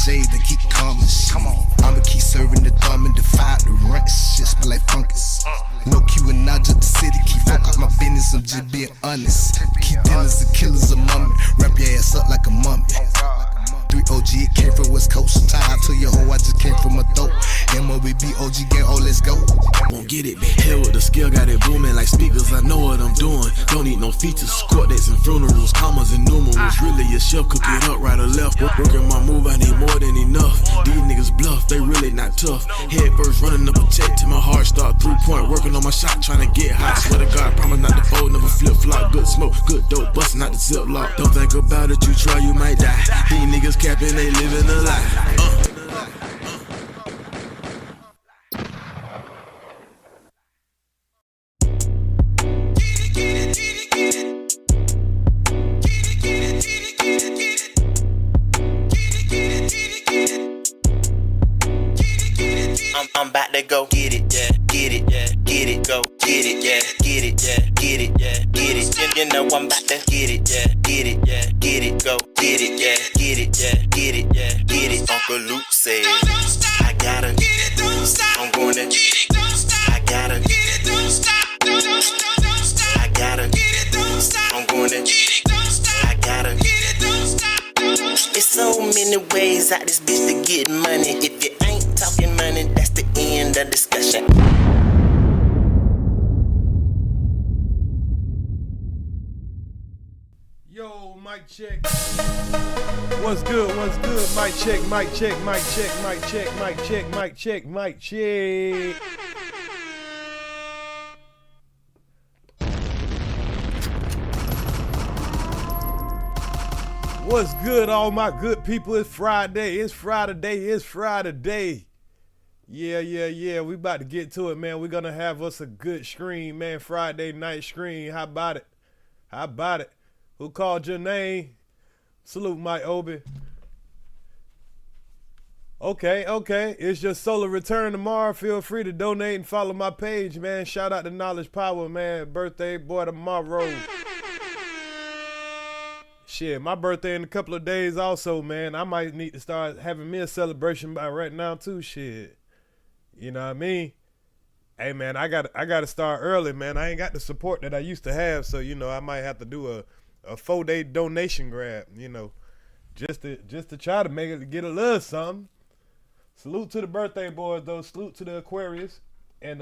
J to keep calm and shit. Come on. I'ma keep serving the thumb and defy the runs. Shit smell like fungus. No Q and I just the city. Keep fuck out my business, I'm just being honest. Keep dealers and killers a mummy. Wrap your ass up like a mummy. 3 OG, it came from West Coast. Tie out to your hoe, I just came from a throat. MOBB, OG gang, oh, let's go. Won't get it, man. Hell with the skill, got it booming like speakers. I know what I'm doing. Don't need no features. Quartets and funerals, commas and numerals. Really, a chef, cook it up right or left. Working my move, I need more than enough. These niggas bluff, they really not tough. Head first, running up a check till my heart start 3 point. Working on my shot, trying to get hot. Swear to God, promise not to fold, never flip flop. Good smoke, good dope, busting out the zip lock. Don't think about it, you try, you might die. These niggas capping, they living a lie. I'm about to go get it, yeah, get it, yeah, get it, go get it, yeah, get it, yeah, get it, yeah, get it. You know I'm about to get it, yeah, get it, yeah, get it, go get it, yeah, get it, yeah, get it, yeah, get it. Uncle Luke said, I gotta get it, don't stop. I'm gonna get it, don't stop. I gotta get it, don't stop. Don't stop. I gotta get it, don't stop. I'm gonna get it, don't stop. I gotta get it, don't stop. It's so many ways out this bitch to get money. If you ain't talking money, that's the end of discussion. Yo, mic check. What's good? What's good? Mic check, mic check, mic check, mic check, mic check, mic check, mic check. What's good, all my good people? It's Friday. It's Friday. It's Friday. Yeah. We about to get to it, man. We're going to have us a good screen, man. Friday night screen. How about it? How about it? Who called your name? Salute, Mike Obi. Okay. It's your solar return tomorrow. Feel free to donate and follow my page, man. Shout out to Knowledge Power, man. Birthday boy tomorrow. Shit, my birthday in a couple of days also, man. I might need to start having me a celebration by right now too, shit. You know what I mean? Hey, man, I gotta start early, man. I ain't got the support that I used to have, so, you know, I might have to do a 4-day donation grab, you know, just to try to make it, get a little something. Salute to the birthday boys, though. Salute to the Aquarius. And,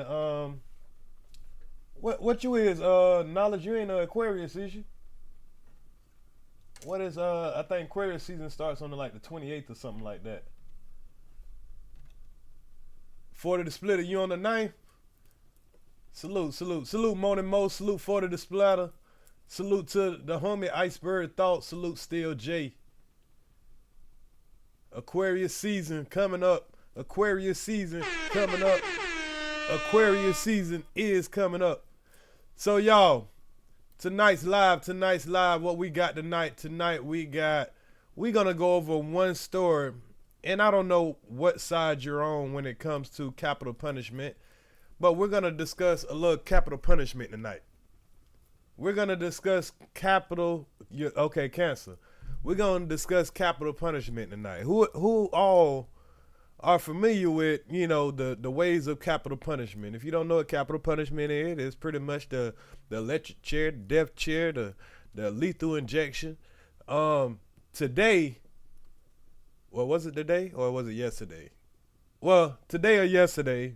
what you is, Knowledge, you ain't an Aquarius, is you? What is I think Aquarius season starts on the 28th or something like that. 40 the Splitter, you on the 9th? Salute Moaning Mo, salute 40 the Splatter. Salute to the homie Iceberg Thought, salute Steel J. Aquarius season coming up. Aquarius season coming up. Aquarius season is coming up. So y'all, Tonight's live, what we got tonight we're gonna go over one story, and I don't know what side you're on when it comes to capital punishment, but we're gonna discuss a little capital punishment tonight. We're gonna discuss cancer. We're gonna discuss capital punishment tonight. Who all are familiar with, you know, the ways of capital punishment? If you don't know what capital punishment is, it's pretty much the electric chair, the death chair, the lethal injection. Today, well, was it today or was it yesterday? Well, today or yesterday,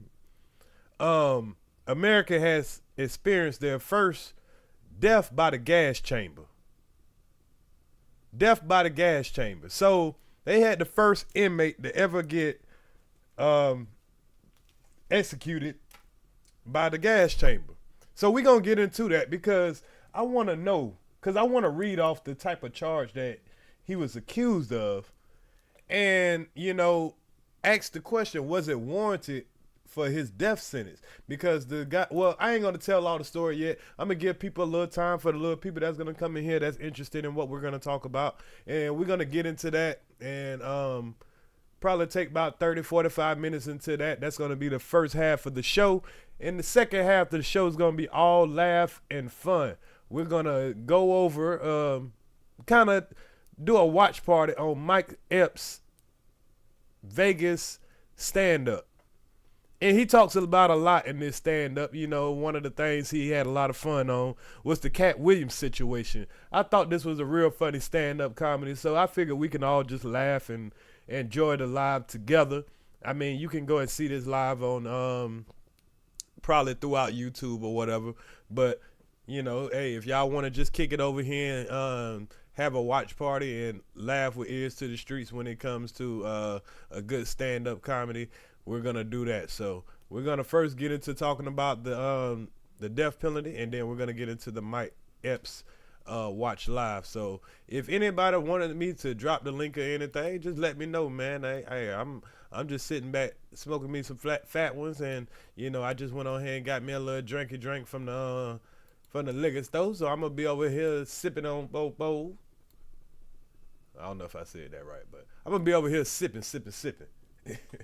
America has experienced their first death by the gas chamber. Death by the gas chamber. So they had the first inmate to ever get executed by the gas chamber. So we're going to get into that because I want to know, because I want to read off the type of charge that he was accused of and, you know, ask the question, was it warranted for his death sentence? Because the guy, well, I ain't going to tell all the story yet. I'm going to give people a little time for the little people that's going to come in here that's interested in what we're going to talk about. And we're going to get into that and probably take about 30-45 minutes into that. That's going to be the first half of the show. And the second half of the show is going to be all laugh and fun. We're going to go over kind of do a watch party on Mike Epps' Vegas stand-up. And he talks about a lot in this stand-up. You know, one of the things he had a lot of fun on was the Cat Williams situation. I thought this was a real funny stand-up comedy, so I figured we can all just laugh and enjoy the live together. I mean, you can go and see this live on probably throughout YouTube or whatever. But, you know, hey, if y'all want to just kick it over here and have a watch party and laugh with Earz to the streets when it comes to a good stand-up comedy, we're gonna do that. So we're gonna first get into talking about the death penalty, and then we're gonna get into the Mike Epps watch live. So if anybody wanted me to drop the link or anything, just let me know, man. I'm just sitting back smoking me some fat ones, and you know, I just went on here and got me a little drink from the liquor store. So I'm gonna be over here sipping on both bowls. I don't know if I said that right, but I'm gonna be over here sipping.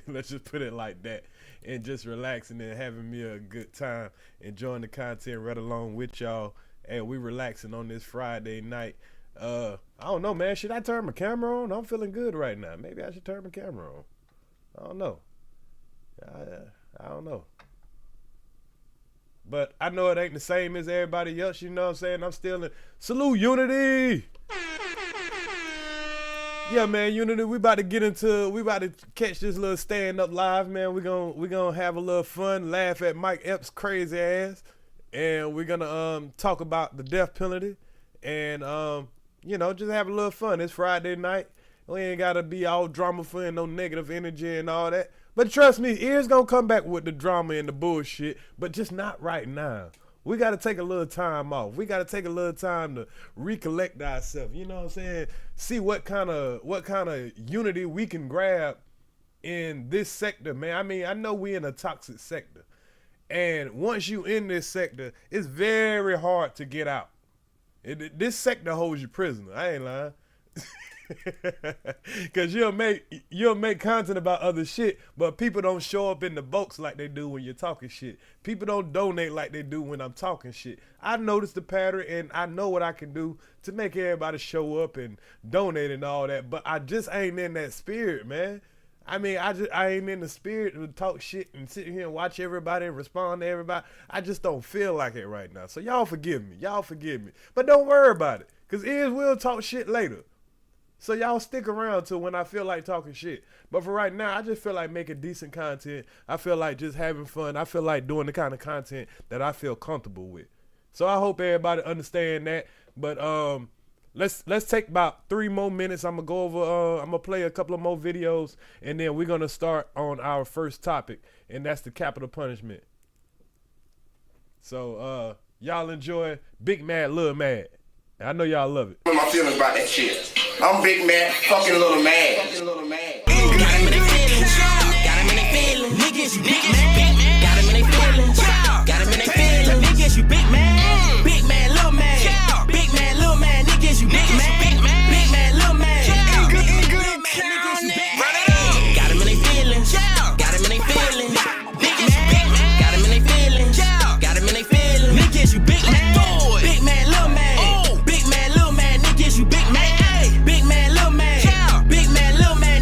Let's just put it like that, and just relaxing and having me a good time, enjoying the content right along with y'all. And we relaxing on this Friday night. I don't know, man. Should I turn my camera on? I'm feeling good right now. Maybe I should turn my camera on. I don't know. I don't know. But I know it ain't the same as everybody else. You know what I'm saying? I'm still in salute unity. Yeah, man, Unity, we about to catch this little stand-up live, man. We gonna have a little fun, laugh at Mike Epps' crazy ass, and we're gonna talk about the death penalty, and you know, just have a little fun. It's Friday night. We ain't gotta be all drama-free and no negative energy and all that. But trust me, Earz gonna come back with the drama and the bullshit, but just not right now. We got to take a little time off. We got to take a little time to recollect ourselves. You know what I'm saying? See what kind of unity we can grab in this sector, man. I mean, I know we in a toxic sector. And once you in this sector, it's very hard to get out. This sector holds you prisoner. I ain't lying. Cause you'll make content about other shit, but people don't show up in the boats like they do when you're talking shit. People don't donate like they do when I'm talking shit. I noticed the pattern, and I know what I can do to make everybody show up and donate and all that, but I just ain't in that spirit, man. I mean, I ain't in the spirit to talk shit and sit here and watch everybody and respond to everybody. I just don't feel like it right now. So y'all forgive me. But don't worry about it, cause Earz will talk shit later. So y'all stick around till when I feel like talking shit. But for right now, I just feel like making decent content. I feel like just having fun. I feel like doing the kind of content that I feel comfortable with. So I hope everybody understand that. But let's take about 3 more minutes. I'm gonna go over. I'm gonna play a couple of more videos, and then we're gonna start on our first topic, and that's the capital punishment. So y'all enjoy Big Mad, Lil Mad. I know y'all love it. What my feelings about that shit? I'm Big Mad, fucking Little Mad. Got him in their feelings. Got him in their feelings. Niggas, you big man. Got him in their feelings. Got him in their feelings. Niggas, you big man. Big man, little man. Big man, little man. Niggas, you big man. Big man, little man. Niggas, you big man. Got him in their feelings. Got him in their feelings. Niggas, you big man. Got him in their feelings. Got him in their feelings. Niggas, you big man. Big man, little man. Big man, little man. Niggas, you big man. Big man, little man. Big man, little man.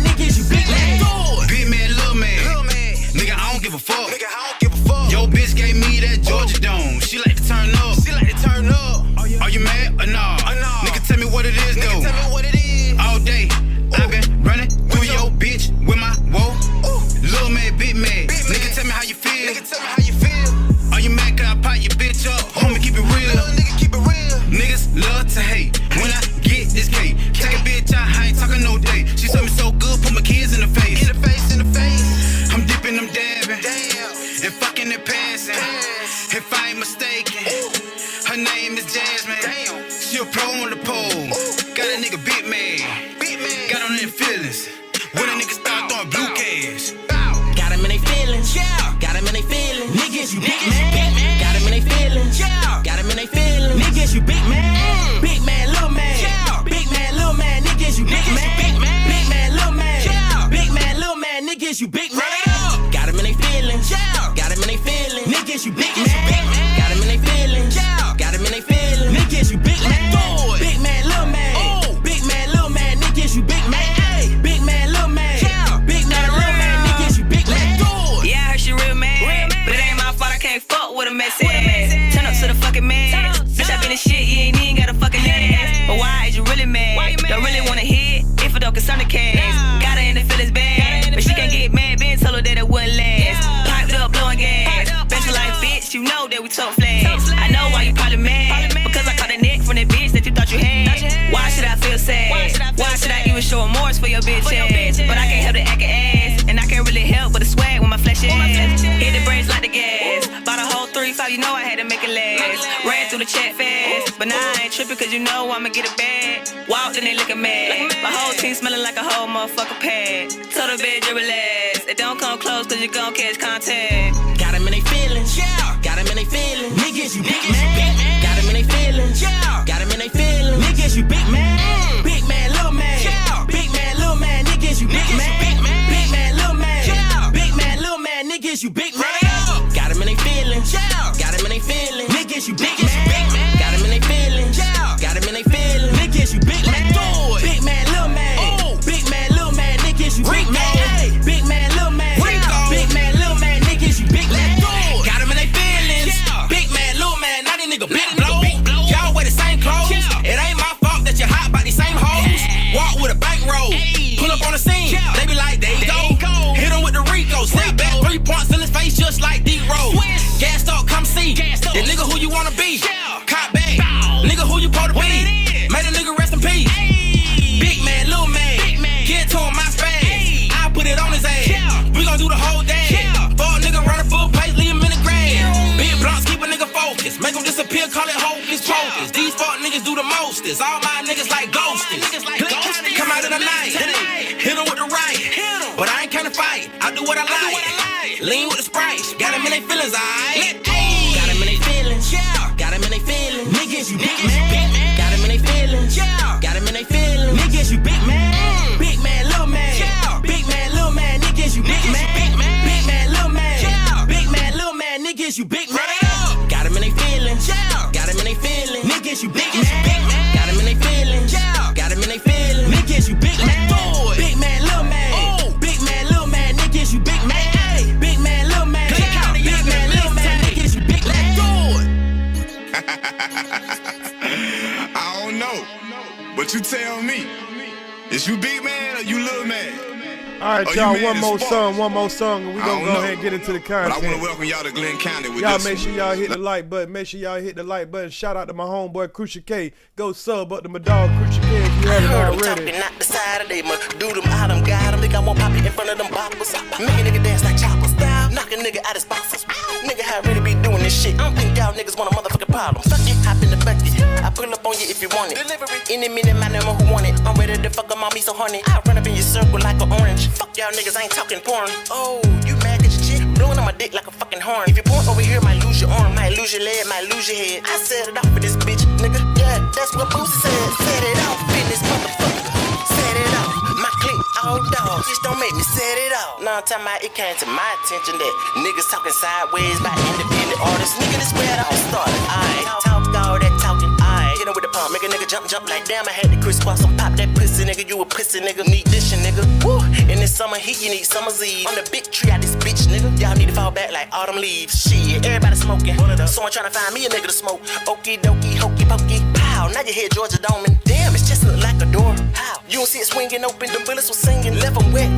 for your bitch ass. But I can't help to act an ass. And I can't really help but to swag with my flashy ass. Hit the brakes like the gas. Bought a whole 3-5, you know I had to make it last. Ran through the chat fast. But now I ain't tripping cause you know I'ma get it bad. Walked and they looking mad. My whole team smelling like a whole motherfucker pad. Told the bitch you relax. It don't come close cause you gon' catch contact. Got them in they feelings. Got them in they feelings. Niggas, you big man. Got them in they feelings. Got them in they feelings. Niggas, you big man. Big man, little man. Big man, little man. Niggas, you big man. Big man, little man. Big man, little man. Niggas, you big man. Got them in they feelings. Got them in they feelings. Niggas, you big man. Got them in they feelings. Got them in they feelings. Niggas, you big man. Big man, little man. Big man, little man. Niggas, you big man. Big man, little man. Big man, little man. Niggas, you big man. Got them in they feelings. Big man, little man. Now these niggas big blow. Y'all wear the same clothes. It ain't my fault that you hot by these same hoes. Walk with a bankroll. Pull up on the scene. They be like, there you go. Hit him with the Rico. Step back, 3 points in his face just like D-Rose. Gassed up, come see. The nigga who you wanna be. Cop back. Nigga who you supposed to be. Made a nigga rest in peace. Big man, little man. Get to him, my spade. I put it on his ass. We gon' do the whole day. Fuck nigga run a full pace, leave him in the grave. Big blunts, keep a nigga focused. Make him disappear, call it hocus pocus. These fuck niggas do the mostest. All my niggas like ghosties. Come out in the night. Hit him with the right. But I ain't kinda fight. I do what I like. Lean with the Sprite. Got him in they feelings, aight. Got him in they feelings. Got him in they feelings. Niggas, you big man. Got him in they feelings. Got him in they feelings. Niggas, you big man. Big man, little man. Big man, little man. Niggas, you big man. Big man, little man. Big man, little man. Niggas, you big man. Got him in they feelings. Got him in they feelings. Niggas, you big man. Got him in they feelings. Got him in they feelings. Niggas, you big man. Big man, little man. Big man, little man. Niggas, you big man. Big man, little man. Big man, little man. Niggas, you big man. I don't know, but you tell me, is you big man or you little man? All right, y'all, one more song, and we gonna go ahead and get into the content. But I want to welcome y'all to Glenn County with y'all this make sure y'all hit the like button. Shout out to my homeboy Crucial K. Go sub up to my dog Crucial K if you haven't already. Talking, not the side of they do them, I done got them. Think I won't pop it in front of them boppers. Make a nigga dance like choppers. Knock a nigga out his boxes. Nigga, I really be doing this shit. I don't think y'all niggas want a motherfucking problem. Fuck it, hop in the bucket. I pull up on you if you want it. Delivery. Any minute, my name who want it. I'm ready to fuck 'em on me so honey. I run up in your circle like an orange. Fuck y'all niggas, I ain't talking porn. Oh, you mad at your chick? Blowing on my dick like a fucking horn. If you point over here, might lose your arm, might lose your leg, might lose your head. I set it off for this bitch, nigga. Yeah, that's what Boosie said. Set it off, in this motherfucker. Set it off, my clique, all dogs. Just don't make me set it off. Now I'm talking about it came to my attention that niggas talking sideways by independent artists. Nigga, this where it all started. I talk all that talking. I hit him with the pump, make a nigga jump like damn. I had to crisscross and pop that pussy, nigga. You a pussy, nigga. Need this shit, nigga. Woo. In this summer heat, you need summer's eve. On the big tree out this bitch, nigga. Y'all need to fall back like autumn leaves. Shit, everybody smoking. Someone trying to find me a nigga to smoke. Okie dokie, hokey pokey. Pow, now you hear Georgia Doman. Damn, it's just look like a door. How? You don't see it swinging open. The bullets was singing, left them wet.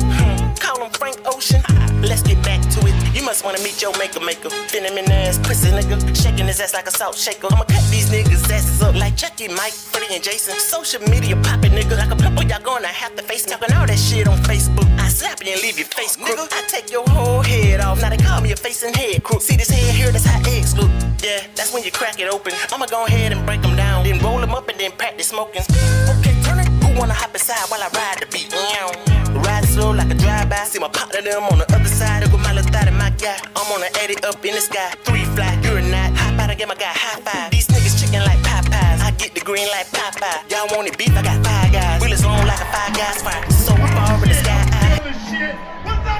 Call him Frank Ocean. Let's get back to it. You must wanna meet your maker. Fin him in the ass, pussy nigga. Shaking his ass like a salt shaker. I'ma cut these niggas' asses up like Chucky, Mike, Freddie, and Jason. Social media poppin', nigga. Like a pimple, y'all gonna have to face talking all that shit on Facebook. I slap you and leave your face crook. I take your whole head off. Now they call me a face and head crook. See this head here, that's how eggs look. Yeah, that's when you crack it open. I'ma go ahead and break them down. Then roll them up and then practice smoking. Okay, turn it. Who wanna hop inside while I ride the beat? Ride slow like a drive-by. See my partner them on the other side. With my little thought and my guy. I'm on the edit up in the sky. 3 fly, you're not. Hop out, I get my guy high five. These niggas chicken like Popeyes. I get the green like Popeye. Y'all want it beef? I got 5 guys. Wheelers on like a 5 guys fire. So far in the sky.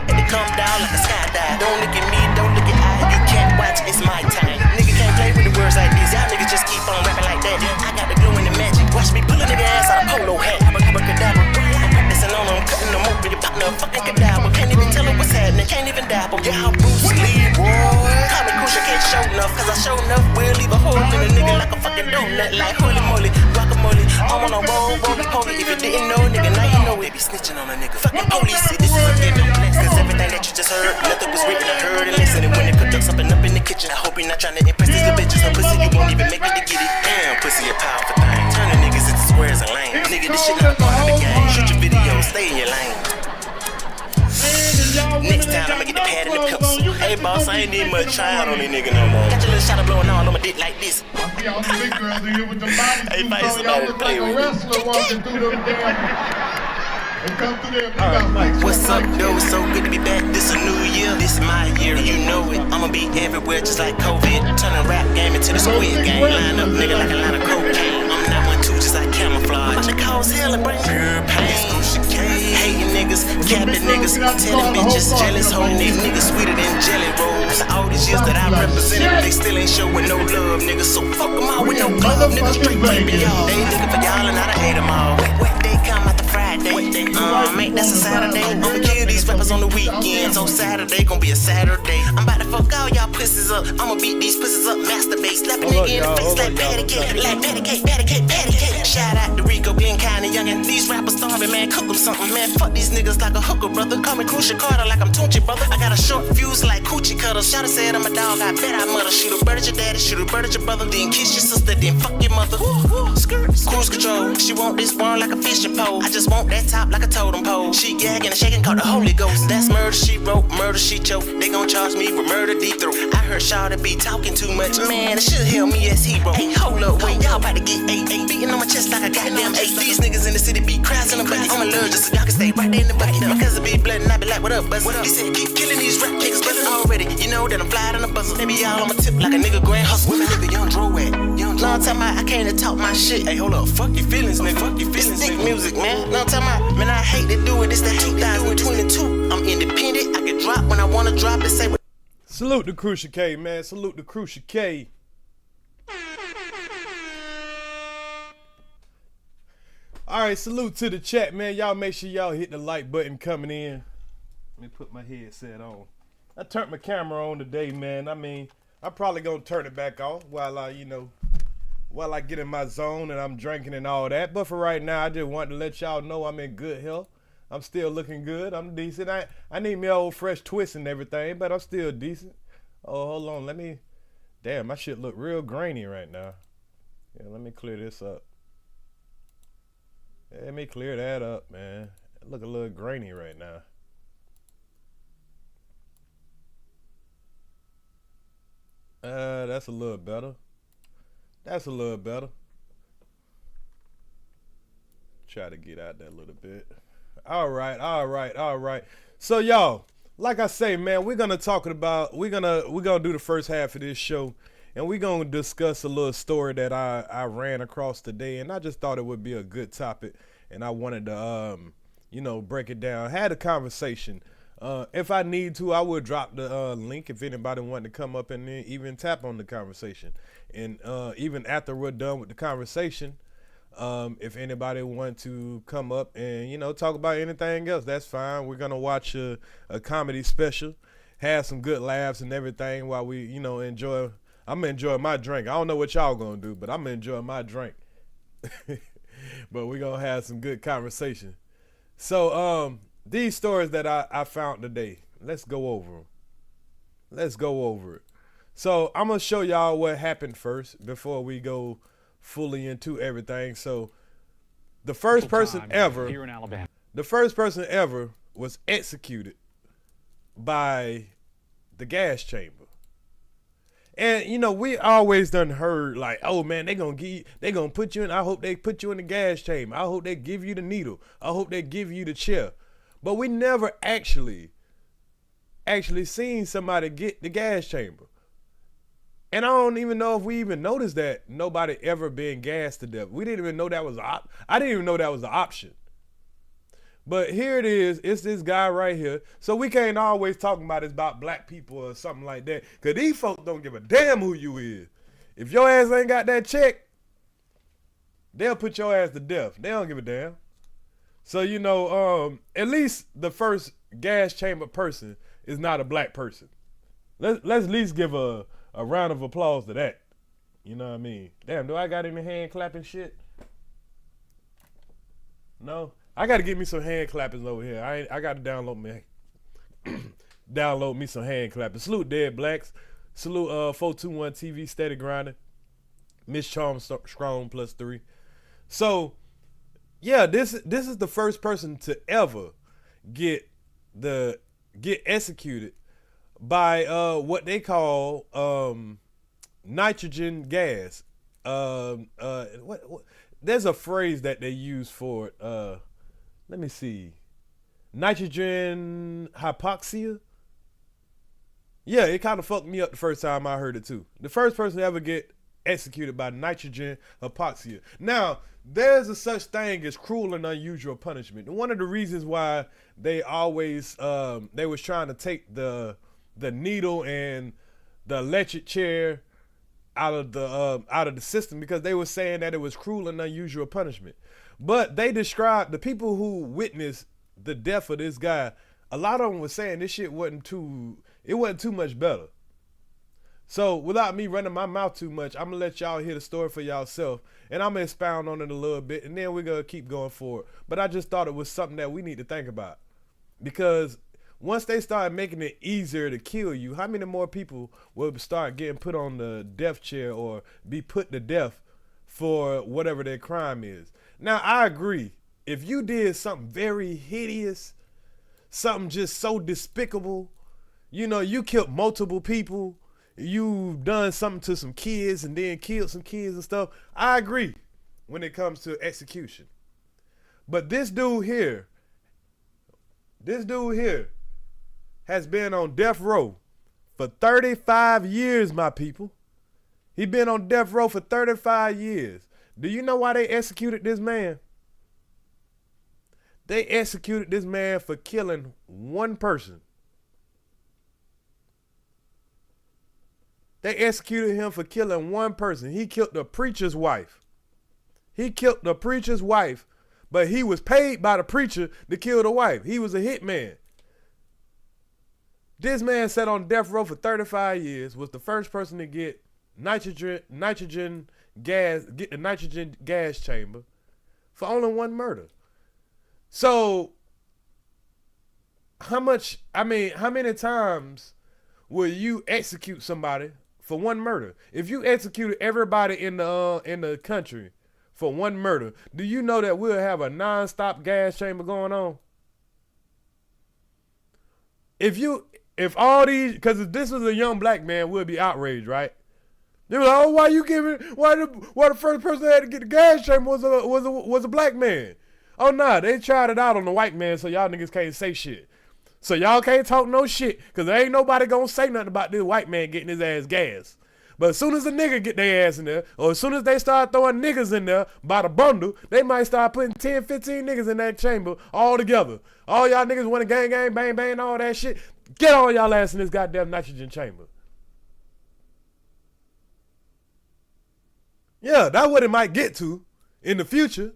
And they come down like a skydive. Don't look at me, don't look at I. You can't watch, it's my time. Nigga can't play with the words like these. Y'all niggas just keep on rapping like that. I got the glue in the magic. Watch me pull a nigga ass out of polo hat. Abracadabra. I'm practicing on them, cutting them open. Your partner fucking cadaver. Can't even tell them what's happening. Can't even dabble. Yeah, Bruce Lee, boy. Call me crucial, can't show enough. Cause I show enough. We'll leave a hole in a nigga like a fucking donut. Like holy moly, guacamole. I'm on a roll, roly-poly. If you didn't know, nigga, now you know it. Be snitching on a nigga. Fucking police, see, this is a given. Cause everything that you just heard, nothing was written. I heard and listened. And when they cooked up something up in the kitchen, I hope you're not trying to impress these little bitches. Her pussy, you won't even make it to get it. Damn, pussy a powerful thing. Turning niggas into squares and lanes. Nigga, this shit not part of the game. Shoot your videos, stay in your lane. Next time I'ma get the pad and the pencil. Hey boss, I ain't need much trying on these niggas no more. Got your little shot of blowing all on my dick like this. I see all the big girls in here with the body Hey, suits find on. somebody Y'all to look play like a with. wrestler walking through them damn. And come through there, big up. What's up, though? It's so good to be back. This a new year. This is my year, you know it. I'ma be everywhere just like COVID. Turn the rap game into the squid game. Line up, nigga, like a line of cocaine. I'm not one too, just like camouflage. About to cause hell and bring pure pain. Hating niggas, capping niggas, telling bitches jealous hoes. These niggas sweeter than jelly rolls. All these years that I represented, they still ain't showing no love, niggas. So fuck them all with no glove, niggas. Straight baby, y'all. They ain't looking for y'all and I done hate them all. Wet day come after Friday. Mate, that's a Saturday. I'ma kill these rappers on the weekends. On Saturday, gon' be a Saturday. I'm about to fuck all y'all pussies up. I'ma beat these pussies up, masturbate. Slap a nigga in the face like patty cake. Like patty cake, patty cake, patty cake. Shout out to Rico, being kinda youngin'. These rappers starving, man, cook them something. Man, fuck these niggas like a hooker, brother. Call me Crucial Carter like I'm Tunchi, brother. I got a short fuse like coochie cutter. Shout out said I'm a dog, I bet I mother. Shoot a bird at your daddy, shoot a bird at your brother. Then kiss your sister, then fuck your mother. Cruise control, she want this one like a fishing pole. I just want that top like a totem pole. She gagging and shaking, called the Holy Ghost. That's murder, she wrote, murder, she choke. They gon' charge me with murder, deep throat. I heard Shawty be talking too much. Man, it should help me as hero. Hey, hold up, wait, y'all about to get 8-8. Beating on my chest like a goddamn 8. These niggas in the city be crashing the bucket. I'm allergic, so y'all can stay right there in the bucket. My cousin be blood and I be like, what up, buzz? He said, keep killing these rap niggas, buzzing already. You know that I'm flying on the buzzer. They be all on my tip like a nigga grand hustle. Where my nigga Young Dro at? Long time I came to talk my shit. Hey, hold up, fuck your feelings, nigga. Fuck your feelings, nigga. Music, man. Long time man, I hate to do it. It's the 2022. I'm independent. I can drop when I wanna drop and say what. Salute the Crucial K, man. Salute the Crucial K. All right, salute to the chat, man. Y'all make sure y'all hit the like button coming in. Let me put my headset on. I turned my camera on today, man. I mean, I'm probably gonna turn it back off while I get in my zone and I'm drinking and all that. But for right now, I just wanted to let y'all know I'm in good health. I'm still looking good. I'm decent. I need me old fresh twist and everything, but I'm still decent. Oh, hold on. Damn, my shit look real grainy right now. Yeah, let me clear this up. Let me clear that up, man. It look a little grainy right now. That's a little better. That's a little better. Try to get out that a little bit. All right. So y'all, like I say, man, we're gonna do the first half of this show, and we're gonna discuss a little story that I ran across today, and I just thought it would be a good topic, and I wanted to break it down. Had a conversation. If I need to, I will drop the link if anybody wanted to come up and then even tap on the conversation. And even after we're done with the conversation, if anybody want to come up and, talk about anything else, that's fine. We're going to watch a comedy special, have some good laughs and everything while we, enjoy. I'm going to enjoy my drink. I don't know what y'all going to do, but I'm going to enjoy my drink. But we're going to have some good conversation. So, these stories that I found today, let's go over it. So I'm going to show y'all what happened first before we go fully into everything. So the first person ever here in Alabama. The first person ever was executed by the gas chamber. And we always done heard like, oh man, they gonna put you in. I hope they put you in the gas chamber. I hope they give you the needle. I hope they give you the chair. But we never actually seen somebody get the gas chamber. And I don't even know if we even noticed that nobody ever been gassed to death. We didn't even know that was I didn't even know that was an option. But here it is. It's this guy right here. So we can't always talk about it's about black people or something like that. Because these folks don't give a damn who you is. If your ass ain't got that check, they'll put your ass to death. They don't give a damn. So, at least the first gas chamber person is not a black person. Let's at least give a round of applause to that. You know what I mean? Damn, do I got any hand clapping shit? No? I got to get me some hand clappers over here. I got to download me some hand clappers. Salute Dead Blacks. Salute 421 TV Steady Grinding. Miss Charm Strong +3. So Yeah, this is the first person to ever get executed by what they call nitrogen gas. What there's a phrase that they use for it. Let me see. Nitrogen hypoxia. Yeah, it kind of fucked me up the first time I heard it too. The first person to ever get executed by nitrogen hypoxia. Now, there's a such thing as cruel and unusual punishment. And one of the reasons why they always they was trying to take the needle and the electric chair out of the system, because they were saying that it was cruel and unusual punishment. But they described the people who witnessed the death of this guy. A lot of them were saying this shit wasn't too much better. So without me running my mouth too much, I'm gonna let y'all hear the story for y'allself, and I'm gonna expound on it a little bit, and then we're gonna keep going forward. But I just thought it was something that we need to think about, because once they start making it easier to kill you, how many more people will start getting put on the death chair or be put to death for whatever their crime is? Now, I agree. If you did something very hideous, something just so despicable, you killed multiple people, you've done something to some kids and then killed some kids and stuff, I agree when it comes to execution. But this dude here has been on death row for 35 years, my people. He been on death row for 35 years. Do you know why they executed this man? They executed this man for killing one person. They executed him for killing one person. He killed the preacher's wife. But he was paid by the preacher to kill the wife. He was a hitman. This man sat on death row for 35 years, was the first person to get the nitrogen gas chamber for only one murder. So how many times will you execute somebody for one murder? If you executed everybody in the country for one murder, do you know that we'll have a non-stop gas chamber going on? If this was a young black man, we'll be outraged, right? They were like, oh, why the first person that had to get the gas chamber was a black man? Oh, nah, they tried it out on the white man, so y'all niggas can't say shit. So y'all can't talk no shit, because there ain't nobody gonna say nothing about this white man getting his ass gas. But as soon as a nigga get their ass in there, or as soon as they start throwing niggas in there by the bundle, they might start putting 10, 15 niggas in that chamber all together. All y'all niggas want to gang, bang, bang, all that shit. Get all y'all ass in this goddamn nitrogen chamber. Yeah, that's what it might get to in the future.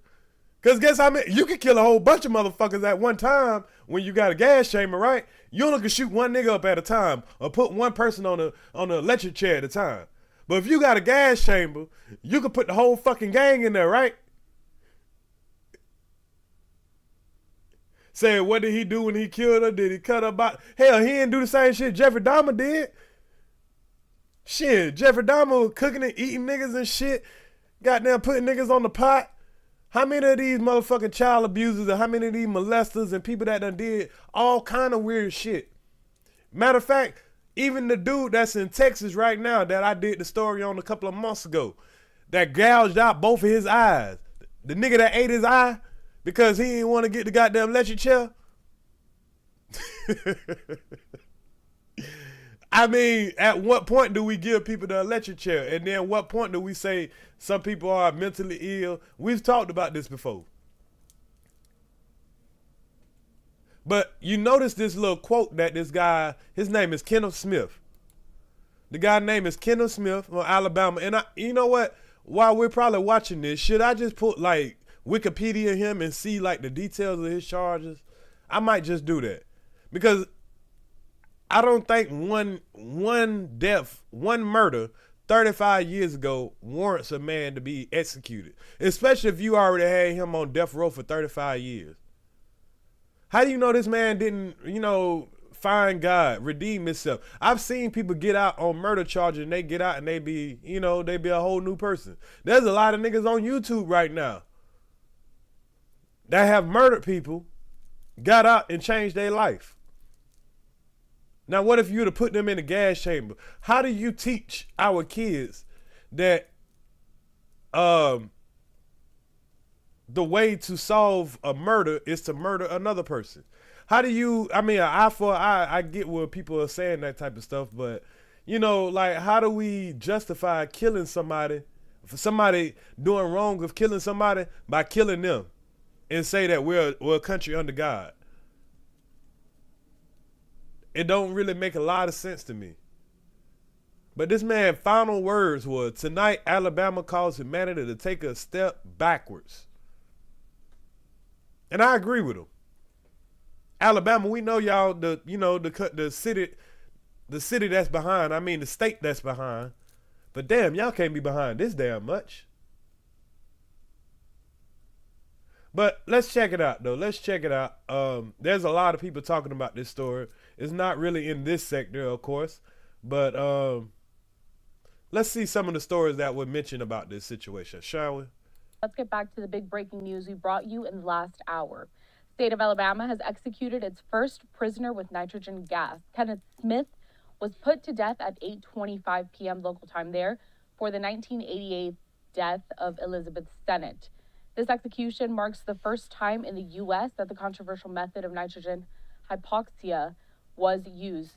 Because guess how many? You can kill a whole bunch of motherfuckers at one time when you got a gas chamber, right? You only can shoot one nigga up at a time or put one person on the electric chair at a time. But if you got a gas chamber, you can put the whole fucking gang in there, right? Say, what did he do when he killed her? Did he cut her body? Hell, he didn't do the same shit Jeffrey Dahmer did. Shit, Jeffrey Dahmer was cooking and eating niggas and shit. Goddamn putting niggas on the pot. How many of these motherfucking child abusers and how many of these molesters and people that done did all kind of weird shit? Matter of fact, even the dude that's in Texas right now that I did the story on a couple of months ago, that gouged out both of his eyes. The nigga that ate his eye because he didn't want to get the goddamn electric chair. I mean, at what point do we give people the electric chair? And then what point do we say some people are mentally ill? We've talked about this before. But you notice this little quote that this guy, his name is Kenneth Smith. The guy's name is Kenneth Smith from Alabama. And you know what? While we're probably watching this, should I just put like Wikipedia him and see like the details of his charges? I might just do that. Because I don't think one death, one murder 35 years ago warrants a man to be executed. Especially if you already had him on death row for 35 years. How do you know this man didn't, find God, redeem himself? I've seen people get out on murder charges and they get out and they be a whole new person. There's a lot of niggas on YouTube right now that have murdered people got out and changed their life. Now, what if you were to put them in a gas chamber? How do you teach our kids that the way to solve a murder is to murder another person? How do you, I mean, an eye for an eye, I get where people are saying that type of stuff, but, you know, like, how do we justify killing somebody, for somebody doing wrong of killing somebody by killing them and say that we're a country under God? It don't really make a lot of sense to me. But this man's final words were, tonight, Alabama calls humanity to take a step backwards. And I agree with him. Alabama, we know y'all, the city that's behind, I mean the state that's behind. But damn, y'all can't be behind this damn much. But let's check it out, though. Let's check it out. There's a lot of people talking about this story. It's not really in this sector, of course. But let's see some of the stories that were mentioned about this situation, shall we? Let's get back to the big breaking news we brought you in the last hour. State of Alabama has executed its first prisoner with nitrogen gas. Kenneth Smith was put to death at 8:25 p.m. local time there for the 1988 death of Elizabeth Sennett. This execution marks the first time in the U.S. that the controversial method of nitrogen hypoxia was used.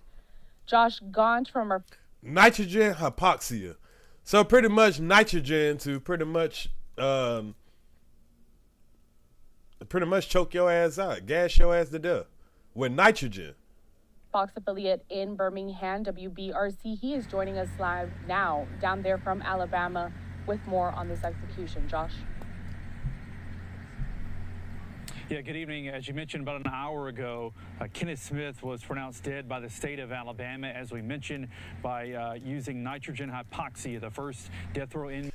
Josh Gaunt from our... Nitrogen hypoxia. So pretty much nitrogen to pretty much choke your ass out, gas your ass to death with nitrogen. Fox affiliate in Birmingham, WBRC. He is joining us live now down there from Alabama with more on this execution. Josh. Yeah, good evening. As you mentioned about an hour ago, Kenneth Smith was pronounced dead by the state of Alabama, as we mentioned, by using nitrogen hypoxia, the first death row in.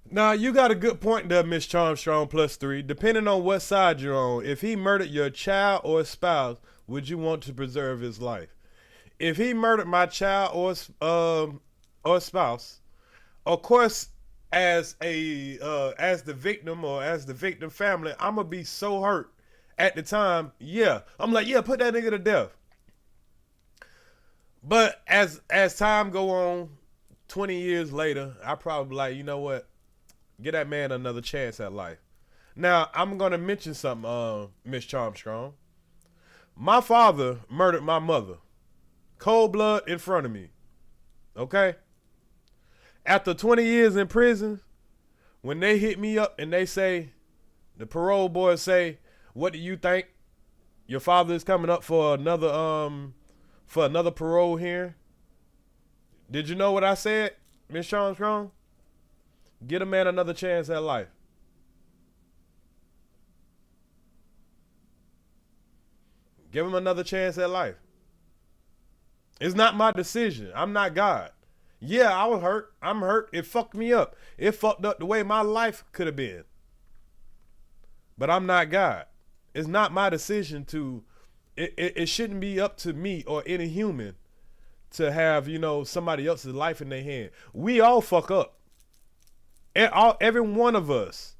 Now, you got a good point there, Miss Charmstrong +3. Depending on what side you're on, if he murdered your child or spouse, would you want to preserve his life? If he murdered my child or spouse, of course, as the victim or as the victim family, I'm gonna be so hurt at the time. Yeah, I'm like, yeah, put that nigga to death. But as time go on, 20 years later, I probably like, you know what? Get that man another chance at life. Now, I'm going to mention something, Miss Charmstrong. My father murdered my mother. Cold blood in front of me. Okay? After 20 years in prison, when they hit me up and they say, the parole boys say, what do you think? Your father is coming up for another parole hearing. Did you know what I said, Miss Armstrong? Get a man another chance at life. Give him another chance at life. It's not my decision. I'm not God. Yeah, I was hurt. I'm hurt. It fucked me up. It fucked up the way my life could have been. But I'm not God. It's not my decision to, it shouldn't be up to me or any human to have, somebody else's life in their hand. We all fuck up. Every one of us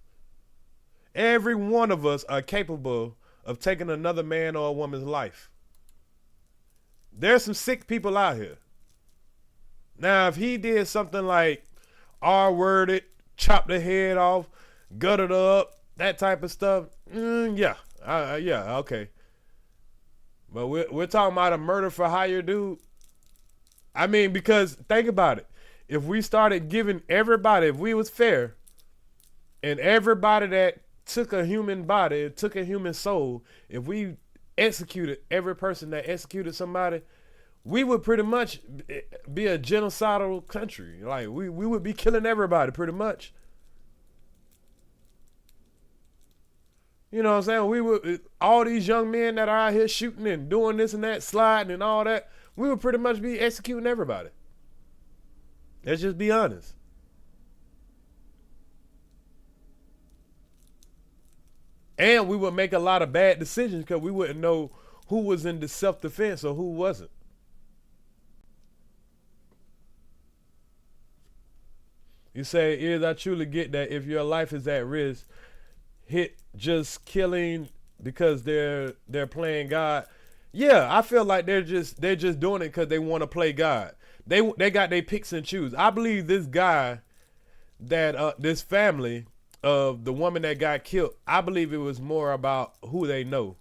are capable of taking another man or a woman's life. There's some sick people out here. Now, if he did something like R-worded, chopped the head off, gutted up, that type of stuff, yeah, okay. But we're talking about a murder for hire dude. I mean, because think about it. If we started giving everybody, if we was fair, and everybody that took a human body, took a human soul, if we executed every person that executed somebody, we would pretty much be a genocidal country. Like, we would be killing everybody pretty much. You know what I'm saying? We would, all these young men that are out here shooting and doing this and that, sliding and all that, we would pretty much be executing everybody. Let's just be honest. And we would make a lot of bad decisions because we wouldn't know who was in the self-defense or who wasn't. You say, Earz, I truly get that if your life is at risk, hit just killing because they're playing God. Yeah, I feel like they're just doing it because they want to play God. They got their picks and choose. I believe this guy that this family of the woman that got killed, I believe it was more about who they know.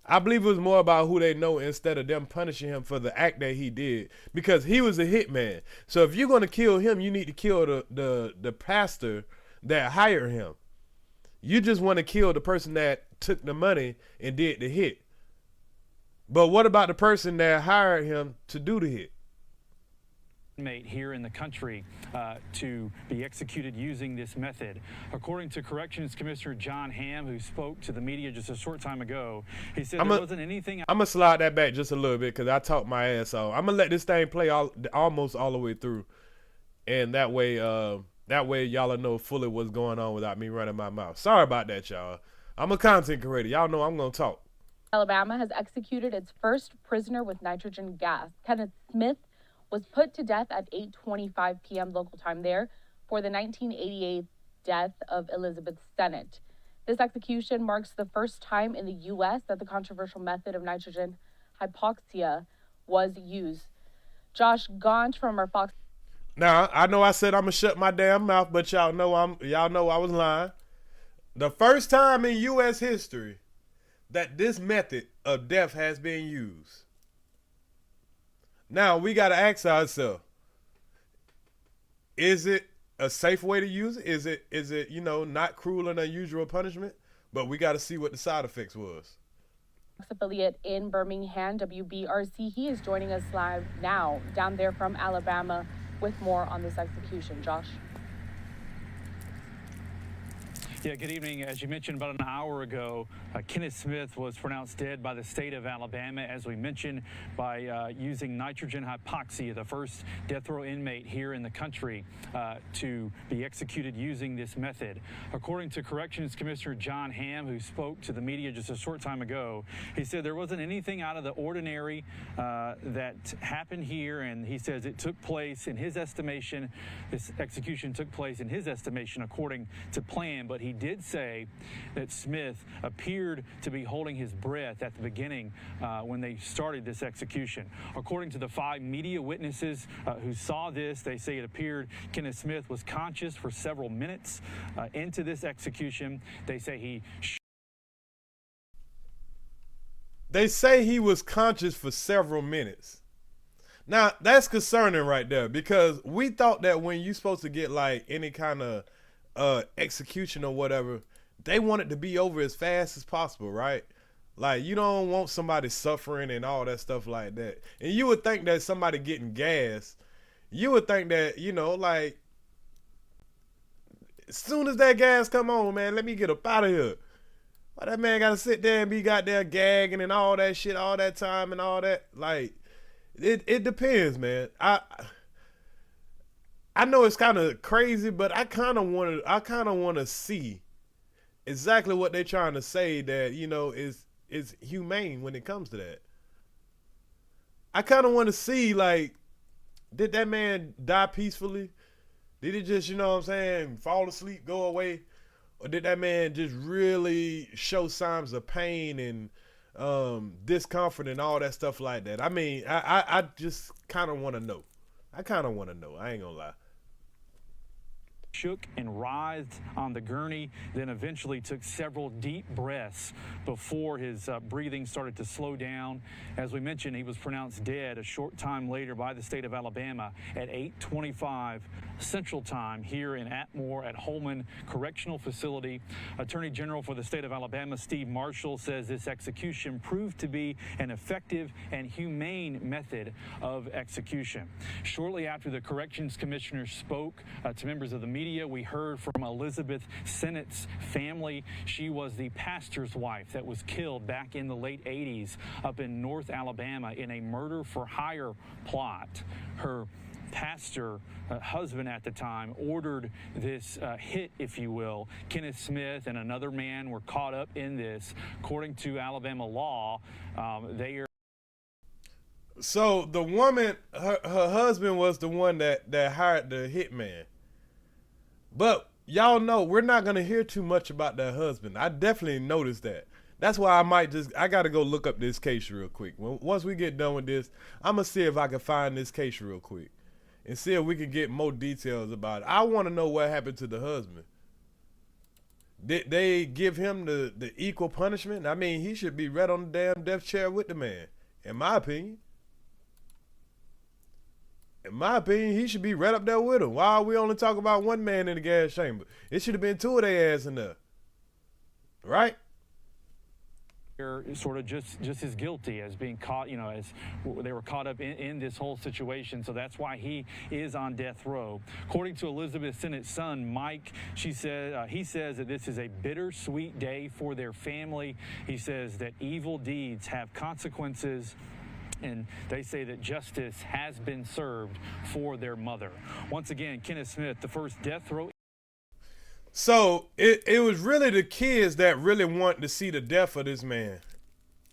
I believe it was more about who they know instead of them punishing him for the act that he did, because he was a hitman. So if you're going to kill him, you need to kill the pastor that hired him. You just want to kill the person that took the money and did the hit. But what about the person that hired him to do the hit? Inmate here in the country to be executed using this method. According to Corrections Commissioner John Hamm, who spoke to the media just a short time ago, he said there wasn't anything. I'm going to slide that back just a little bit because I talked my ass off. I'm going to let this thing play almost all the way through. And that way y'all will know fully what's going on without me running my mouth. Sorry about that, y'all. I'm a content creator. Y'all know I'm going to talk. Alabama has executed its first prisoner with nitrogen gas. Kenneth Smith was put to death at 8:25 p.m. local time there for the 1988 death of Elizabeth Sennett. This execution marks the first time in the U.S. that the controversial method of nitrogen hypoxia was used. Josh Gaunt from our Fox. Now, I know I said I'm going to shut my damn mouth, but y'all know I was lying. The first time in U.S. history that this method of death has been used. Now, we got to ask ourselves, is it a safe way to use it? Is it not cruel and unusual punishment? But we got to see what the side effects was. Affiliate in Birmingham, WBRC. He is joining us live now down there from Alabama with more on this execution. Josh. Yeah, good evening. As you mentioned about an hour ago, Kenneth Smith was pronounced dead by the state of Alabama, as we mentioned, by using nitrogen hypoxia, the first death row inmate here in the country to be executed using this method. According to Corrections Commissioner John Hamm, who spoke to the media just a short time ago, he said there wasn't anything out of the ordinary that happened here, and he says it took place in his estimation. This execution took place in his estimation according to plan, but he did say that Smith appeared to be holding his breath at the beginning when they started this execution. According to the 5 media witnesses who saw this, they say it appeared Kenneth Smith was conscious for several minutes into this execution. They say he was conscious for several minutes. Now, that's concerning right there, because we thought that when you're supposed to get like any kind of execution or whatever, they want it to be over as fast as possible, right? Like, you don't want somebody suffering and all that stuff like that. And you would think that somebody getting gas, you would think that, like, as soon as that gas come on, man, let me get up out of here. Why that man gotta sit there and be goddamn gagging and all that shit all that time and all that? Like, it depends, man. I know it's kind of crazy, but I kind of want to see exactly what they're trying to say that, is humane when it comes to that. I kind of want to see, like, did that man die peacefully? Did he just, fall asleep, go away? Or did that man just really show signs of pain and discomfort and all that stuff like that? I mean, I just kind of want to know. I ain't gonna lie. Shook and writhed on the gurney, then eventually took several deep breaths before his breathing started to slow down. As we mentioned, he was pronounced dead a short time later by the state of Alabama at 8:25 Central Time here in Atmore at Holman Correctional Facility. Attorney General for the state of Alabama, Steve Marshall, says this execution proved to be an effective and humane method of execution. Shortly after the Corrections Commissioner spoke to members of the media, we heard from Elizabeth Sennett's family. She was the pastor's wife that was killed back in the late 80s up in North Alabama in a murder for hire plot. Her pastor husband at the time ordered this hit, if you will. Kenneth Smith and another man were caught up in this. According to Alabama law, they are. So the woman, her husband was the one that hired the hitman. But y'all know we're not gonna hear too much about that husband. I definitely noticed that. That's why I gotta go look up this case real quick. Once we get done with this, I'm gonna see if I can find this case real quick and see if we can get more details about it. I want to know what happened to the husband. Did they give him the equal punishment? I mean, he should be right on the damn death chair with the man, in my opinion. In my opinion, he should be right up there with him. Why are we only talking about one man in the gas chamber? It should have been two of their ass in there. Right? Sort of just as guilty as being caught, you know, as they were caught up in this whole situation. So that's why he is on death row. According to Elizabeth Sennett's son, Mike, he says that this is a bittersweet day for their family. He says that evil deeds have consequences, and they say that justice has been served for their mother. Once again, Kenneth Smith, the first death row. So it was really the kids that really wanted to see the death of this man.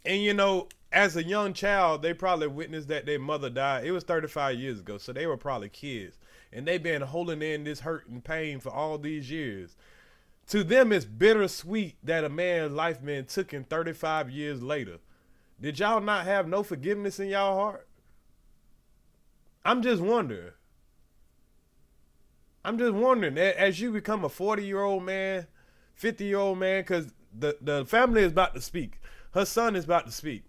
And you know, as a young child, they probably witnessed that their mother died. It was 35 years ago, so they were probably kids. And they've been holding in this hurt and pain for all these years. To them, it's bittersweet that a man's life been taken 35 years later. Did y'all not have no forgiveness in y'all heart? I'm just wondering. As you become a 40-year-old man, 50-year-old man, because the family is about to speak. Her son is about to speak.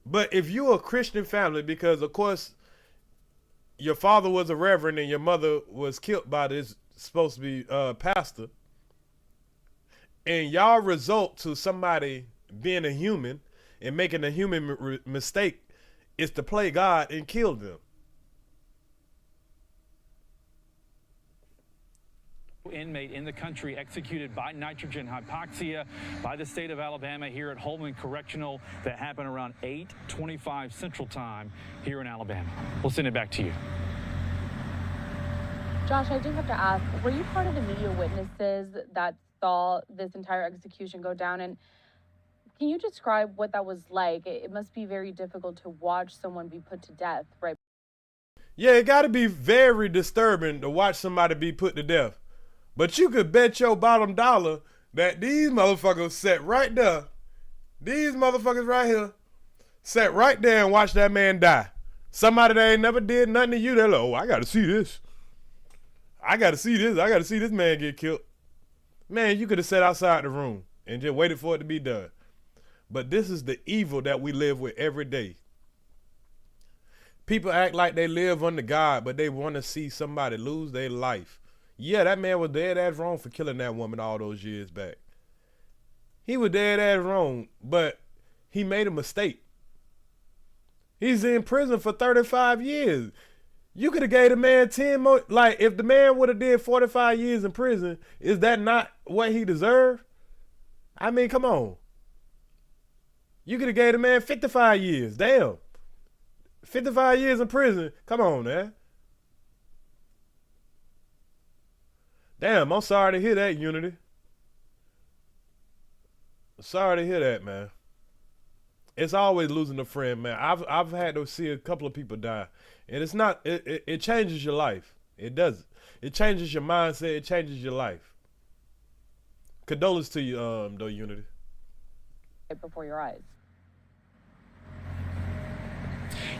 But if you're a Christian family, because of course your father was a reverend and your mother was killed by this supposed to be pastor, and y'all result to somebody being a human and making a human mistake is to play God and kill them. Inmate in the country executed by nitrogen hypoxia by the state of Alabama here at Holman Correctional. That happened around 8:25 Central Time here in Alabama. We'll send it back to you. Josh, I do have to ask, were you part of the media witnesses that saw this entire execution go down? And can you describe what that was like? It must be very difficult to watch someone be put to death, right? Yeah, it got to be very disturbing to watch somebody be put to death. But you could bet your bottom dollar that these motherfuckers sat right there. These motherfuckers right here sat right there and watched that man die. Somebody that ain't never did nothing to you, they're like, oh, I got to see this. I got to see this. I got to see this man get killed. Man, you could have sat outside the room and just waited for it to be done. But this is the evil that we live with every day. People act like they live under God, but they want to see somebody lose their life. Yeah, that man was dead ass wrong for killing that woman all those years back. He was dead ass wrong, but he made a mistake. He's in prison for 35 years. You could have gave the man 10 more. Like, if the man would have did 45 years in prison, is that not what he deserved? I mean, come on. You could have gave the man 55 years. Damn. 55 years in prison. Come on, man. Damn, I'm sorry to hear that, Unity. Sorry to hear that, man. It's always losing a friend, man. I've had to see a couple of people die. And it's not, it changes your life. It does. It changes your mindset. It changes your life. Condolences to you, though, Unity. Before your eyes.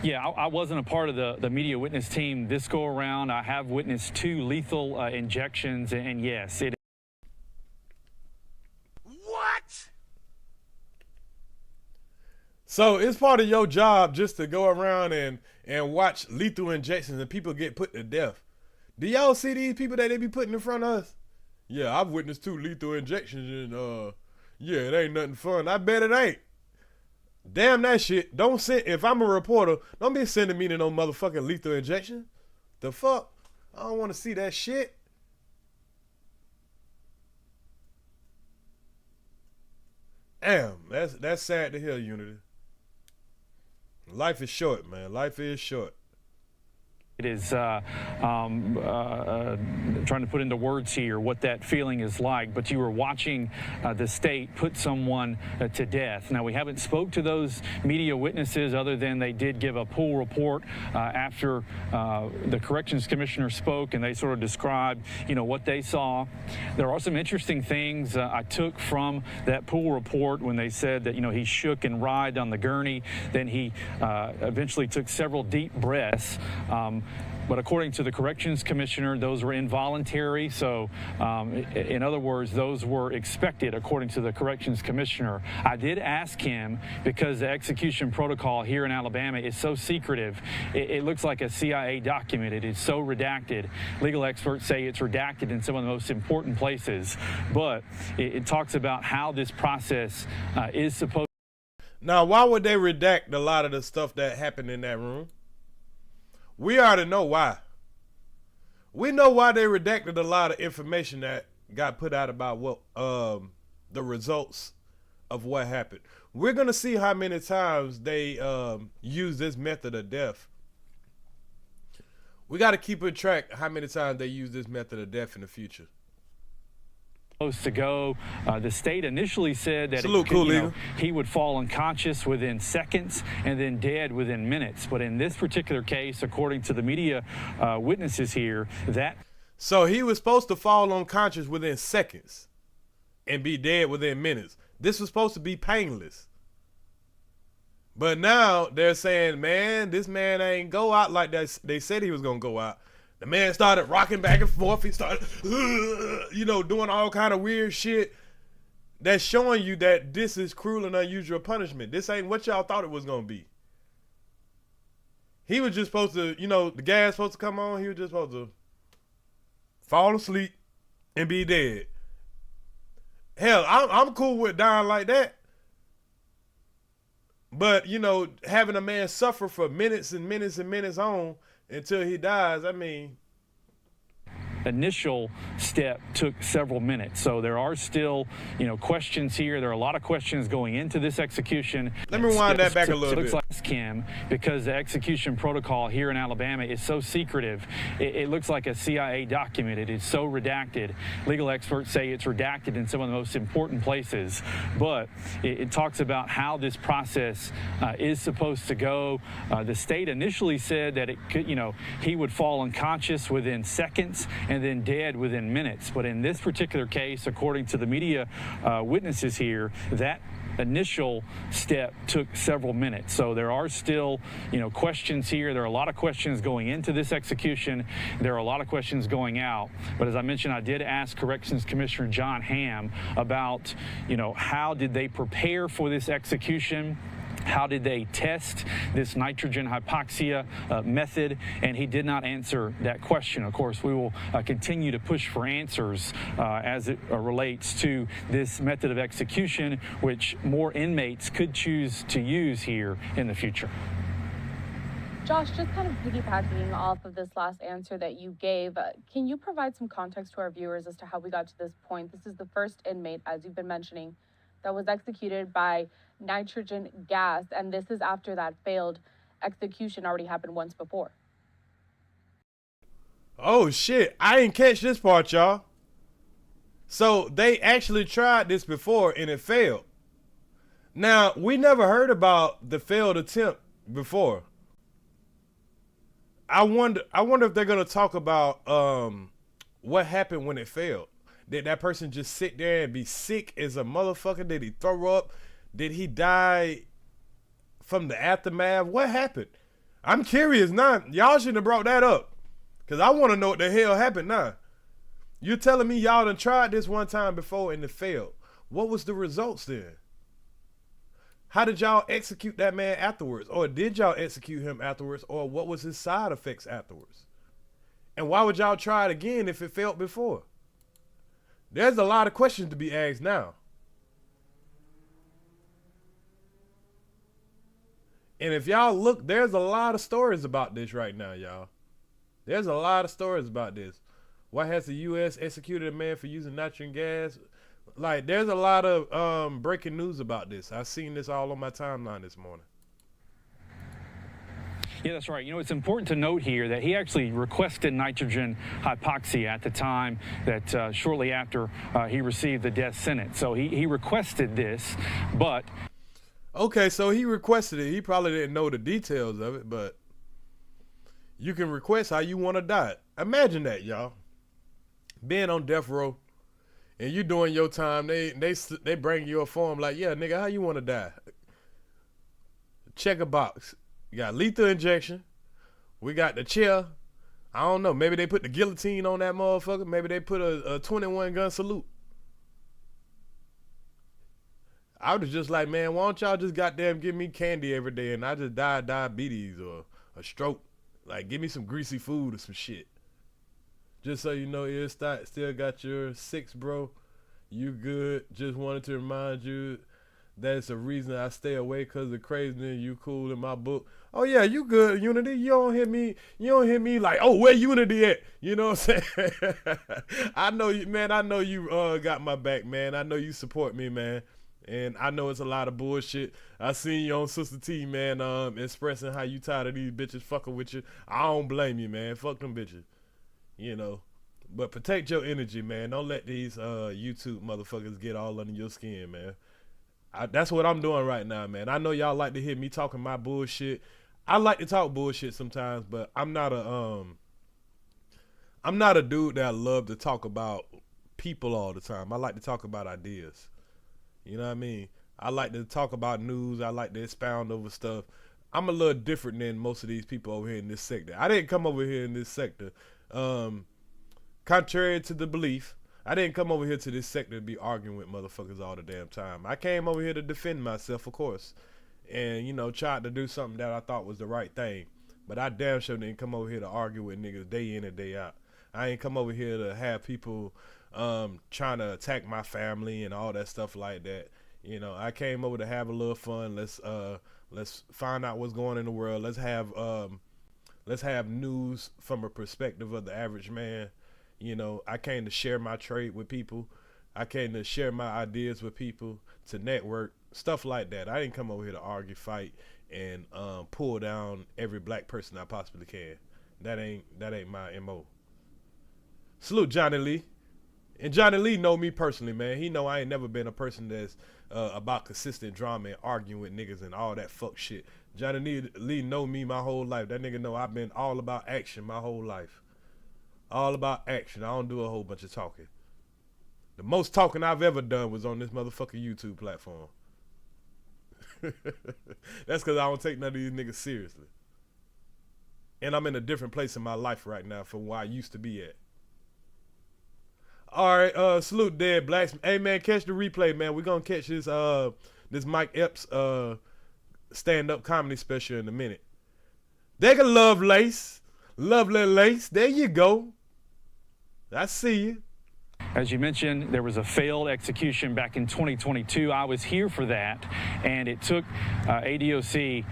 Yeah, I wasn't a part of the media witness team this go around. I have witnessed 2 lethal injections, and yes, it. What? So it's part of your job just to go around and watch lethal injections and people get put to death. Do y'all see these people that they be putting in front of us? Yeah, I've witnessed 2 lethal injections and yeah, it ain't nothing fun. I bet it ain't. Damn that shit. Don't send, if I'm a reporter, don't be sending me to no motherfucking lethal injection. The fuck? I don't want to see that shit. Damn, that's sad to hear, Unity. Life is short, man. Life is short. It is trying to put into words here what that feeling is like, but you were watching the state put someone to death. Now, we haven't spoke to those media witnesses other than they did give a pool report after the corrections commissioner spoke, and they sort of described, what they saw. There are some interesting things I took from that pool report when they said that, he shook and writhed on the gurney. Then he eventually took several deep breaths. But according to the corrections commissioner, those were involuntary. So in other words, those were expected according to the corrections commissioner. I did ask him, because the execution protocol here in Alabama is so secretive, it looks like a CIA document. It is so redacted. Legal experts say it's redacted in some of the most important places. But it talks about how this process is supposed. Now, why would they redact a lot of the stuff that happened in that room? We already know why. We know why they redacted a lot of information that got put out about what the results of what happened. We're gonna see how many times they use this method of death. We got to keep in track how many times they use this method of death in the future. To go. The state initially said that he would fall unconscious within seconds and then dead within minutes. But in this particular case, according to the media witnesses here, so he was supposed to fall unconscious within seconds and be dead within minutes. This was supposed to be painless. But now they're saying, man, this man ain't go out like that. They said he was going to go out. The man started rocking back and forth. He started, doing all kind of weird shit. That's showing you that this is cruel and unusual punishment. This ain't what y'all thought it was going to be. He was just supposed to, the gas supposed to come on. He was just supposed to fall asleep and be dead. Hell, I'm cool with dying like that. But, having a man suffer for minutes and minutes and minutes on until he dies, initial step took several minutes. So there are still, questions here. There are a lot of questions going into this execution. Let me rewind that back a little bit. Looks like Kim, because the execution protocol here in Alabama is so secretive. It looks like a CIA document. It is so redacted. Legal experts say it's redacted in some of the most important places. But it talks about how this process is supposed to go. The state initially said that it could, he would fall unconscious within seconds and then dead within minutes. But in this particular case, according to the media witnesses here, that initial step took several minutes. So there are still, questions here. There are a lot of questions going into this execution. There are a lot of questions going out. But as I mentioned, I did ask Corrections Commissioner John Hamm about, how did they prepare for this execution? How did they test this nitrogen hypoxia method? And he did not answer that question. Of course, we will continue to push for answers as it relates to this method of execution, which more inmates could choose to use here in the future. Josh, just kind of piggybacking off of this last answer that you gave, can you provide some context to our viewers as to how we got to this point? This is the first inmate, as you've been mentioning, that was executed by nitrogen gas, and this is after that failed execution already happened once before. Oh shit, I didn't catch this part, y'all. So they actually tried this before and it failed. Now, we never heard about the failed attempt before. I wonder if they're gonna talk about what happened when it failed. Did that person just sit there and be sick as a motherfucker? Did he throw up? Did he die from the aftermath? What happened? I'm curious now. Y'all shouldn't have brought that up, because I want to know what the hell happened now. You're telling me y'all done tried this one time before and it failed. What was the results then? How did y'all execute that man afterwards? Or did y'all execute him afterwards? Or what was his side effects afterwards? And why would y'all try it again if it failed before? There's a lot of questions to be asked now. And if y'all look, there's a lot of stories about this right now, y'all. There's a lot of stories about this. Why has the U.S. executed a man for using nitrogen gas? Like, there's a lot of breaking news about this. I've seen this all on my timeline this morning. Yeah, that's right. You know, it's important to note here that he actually requested nitrogen hypoxia at the time that shortly after he received the death sentence. So he requested this, but... Okay, so he requested it. He probably didn't know the details of it, but you can request how you want to die. Imagine that, y'all. Being on death row and you doing your time, they bring you a form like, yeah, nigga, how you want to die? Check a box. You got lethal injection. We got the chair. I don't know. Maybe they put the guillotine on that motherfucker. Maybe they put a 21 gun salute. I was just like, man, why don't y'all just goddamn give me candy every day and I just die of diabetes or a stroke? Like, give me some greasy food or some shit. Just so you know, Earz still got your 6, bro. You good. Just wanted to remind you that's a reason I stay away because of craziness. You cool in my book. Oh yeah, you good, Unity. You don't hear me like, oh, where Unity at? You know what I'm saying? I know you, man. I know you got my back, man. I know you support me, man. And I know it's a lot of bullshit. I seen you on Sister T, man, expressing how you tired of these bitches fucking with you. I don't blame you, man. Fuck them bitches. You know. But protect your energy, man. Don't let these YouTube motherfuckers get all under your skin, man. That's what I'm doing right now, man. I know y'all like to hear me talking my bullshit. I like to talk bullshit sometimes, but I'm not a dude that love to talk about people all the time. I like to talk about ideas. You know what I mean? I like to talk about news. I like to expound over stuff. I'm a little different than most of these people over here in this sector. I didn't come over here in this sector. Contrary to the belief, I didn't come over here to this sector to be arguing with motherfuckers all the damn time. I came over here to defend myself, of course, and, you know, tried to do something that I thought was the right thing. But I damn sure didn't come over here to argue with niggas day in and day out. I ain't come over here to have people trying to attack my family and all that stuff like that. You know, I came over to have a little fun. Let's find out what's going on in the world. Let's have news from a perspective of the average man. You know, I came to share my trade with people. I came to share my ideas with people, to network, stuff like that. I didn't come over here to argue, fight, and pull down every black person I possibly can. That ain't my MO. Salute Johnny Lee. And Johnny Lee know me personally, man. He know I ain't never been a person that's about consistent drama and arguing with niggas and all that fuck shit. Johnny Lee know me my whole life. That nigga know I've been all about action my whole life. All about action. I don't do a whole bunch of talking. The most talking I've ever done was on this motherfucking YouTube platform. That's because I don't take none of these niggas seriously. And I'm in a different place in my life right now from where I used to be at. All right, salute Dead Blacks. Hey man, catch the replay, man. We're gonna catch this Mike Epps stand-up comedy special in a minute. They can lovely lace. There you go. I see you. As you mentioned, there was a failed execution back in 2022. I was here for that, and it took ADOC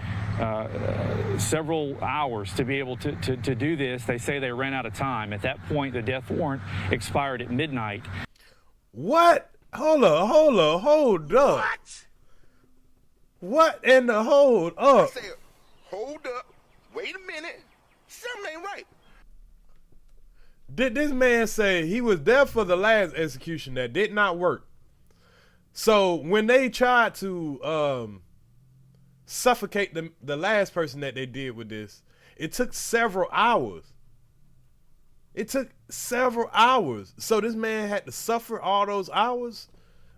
several hours to be able to do this. They say they ran out of time. At that point, the death warrant expired at midnight. What? Hold up. What in the hold up? I said, hold up. Wait a minute. Something ain't right. Did this man say he was there for the last execution that did not work? So when they tried to suffocate the last person that they did with this, it took several hours. So this man had to suffer all those hours?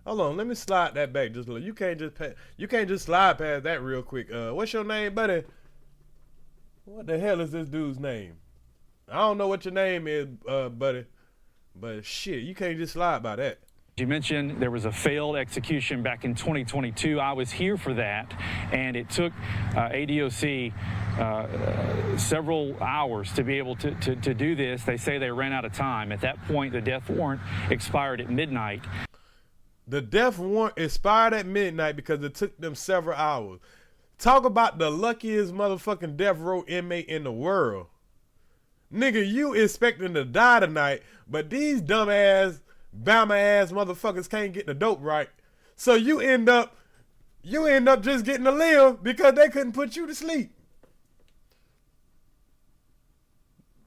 Hold on, let me slide that back just a little. You can't just slide past that real quick. What's your name, buddy? What the hell is this dude's name? I don't know what your name is, buddy, but shit, you can't just slide by that. You mentioned there was a failed execution back in 2022. I was here for that, and it took ADOC several hours to be able to do this. They say they ran out of time. At that point, the death warrant expired at midnight. The death warrant expired at midnight because it took them several hours. Talk about the luckiest motherfucking death row inmate in the world. Nigga, you expecting to die tonight, but these dumbass, Bama-ass motherfuckers can't get the dope right. So you end up just getting to live because they couldn't put you to sleep.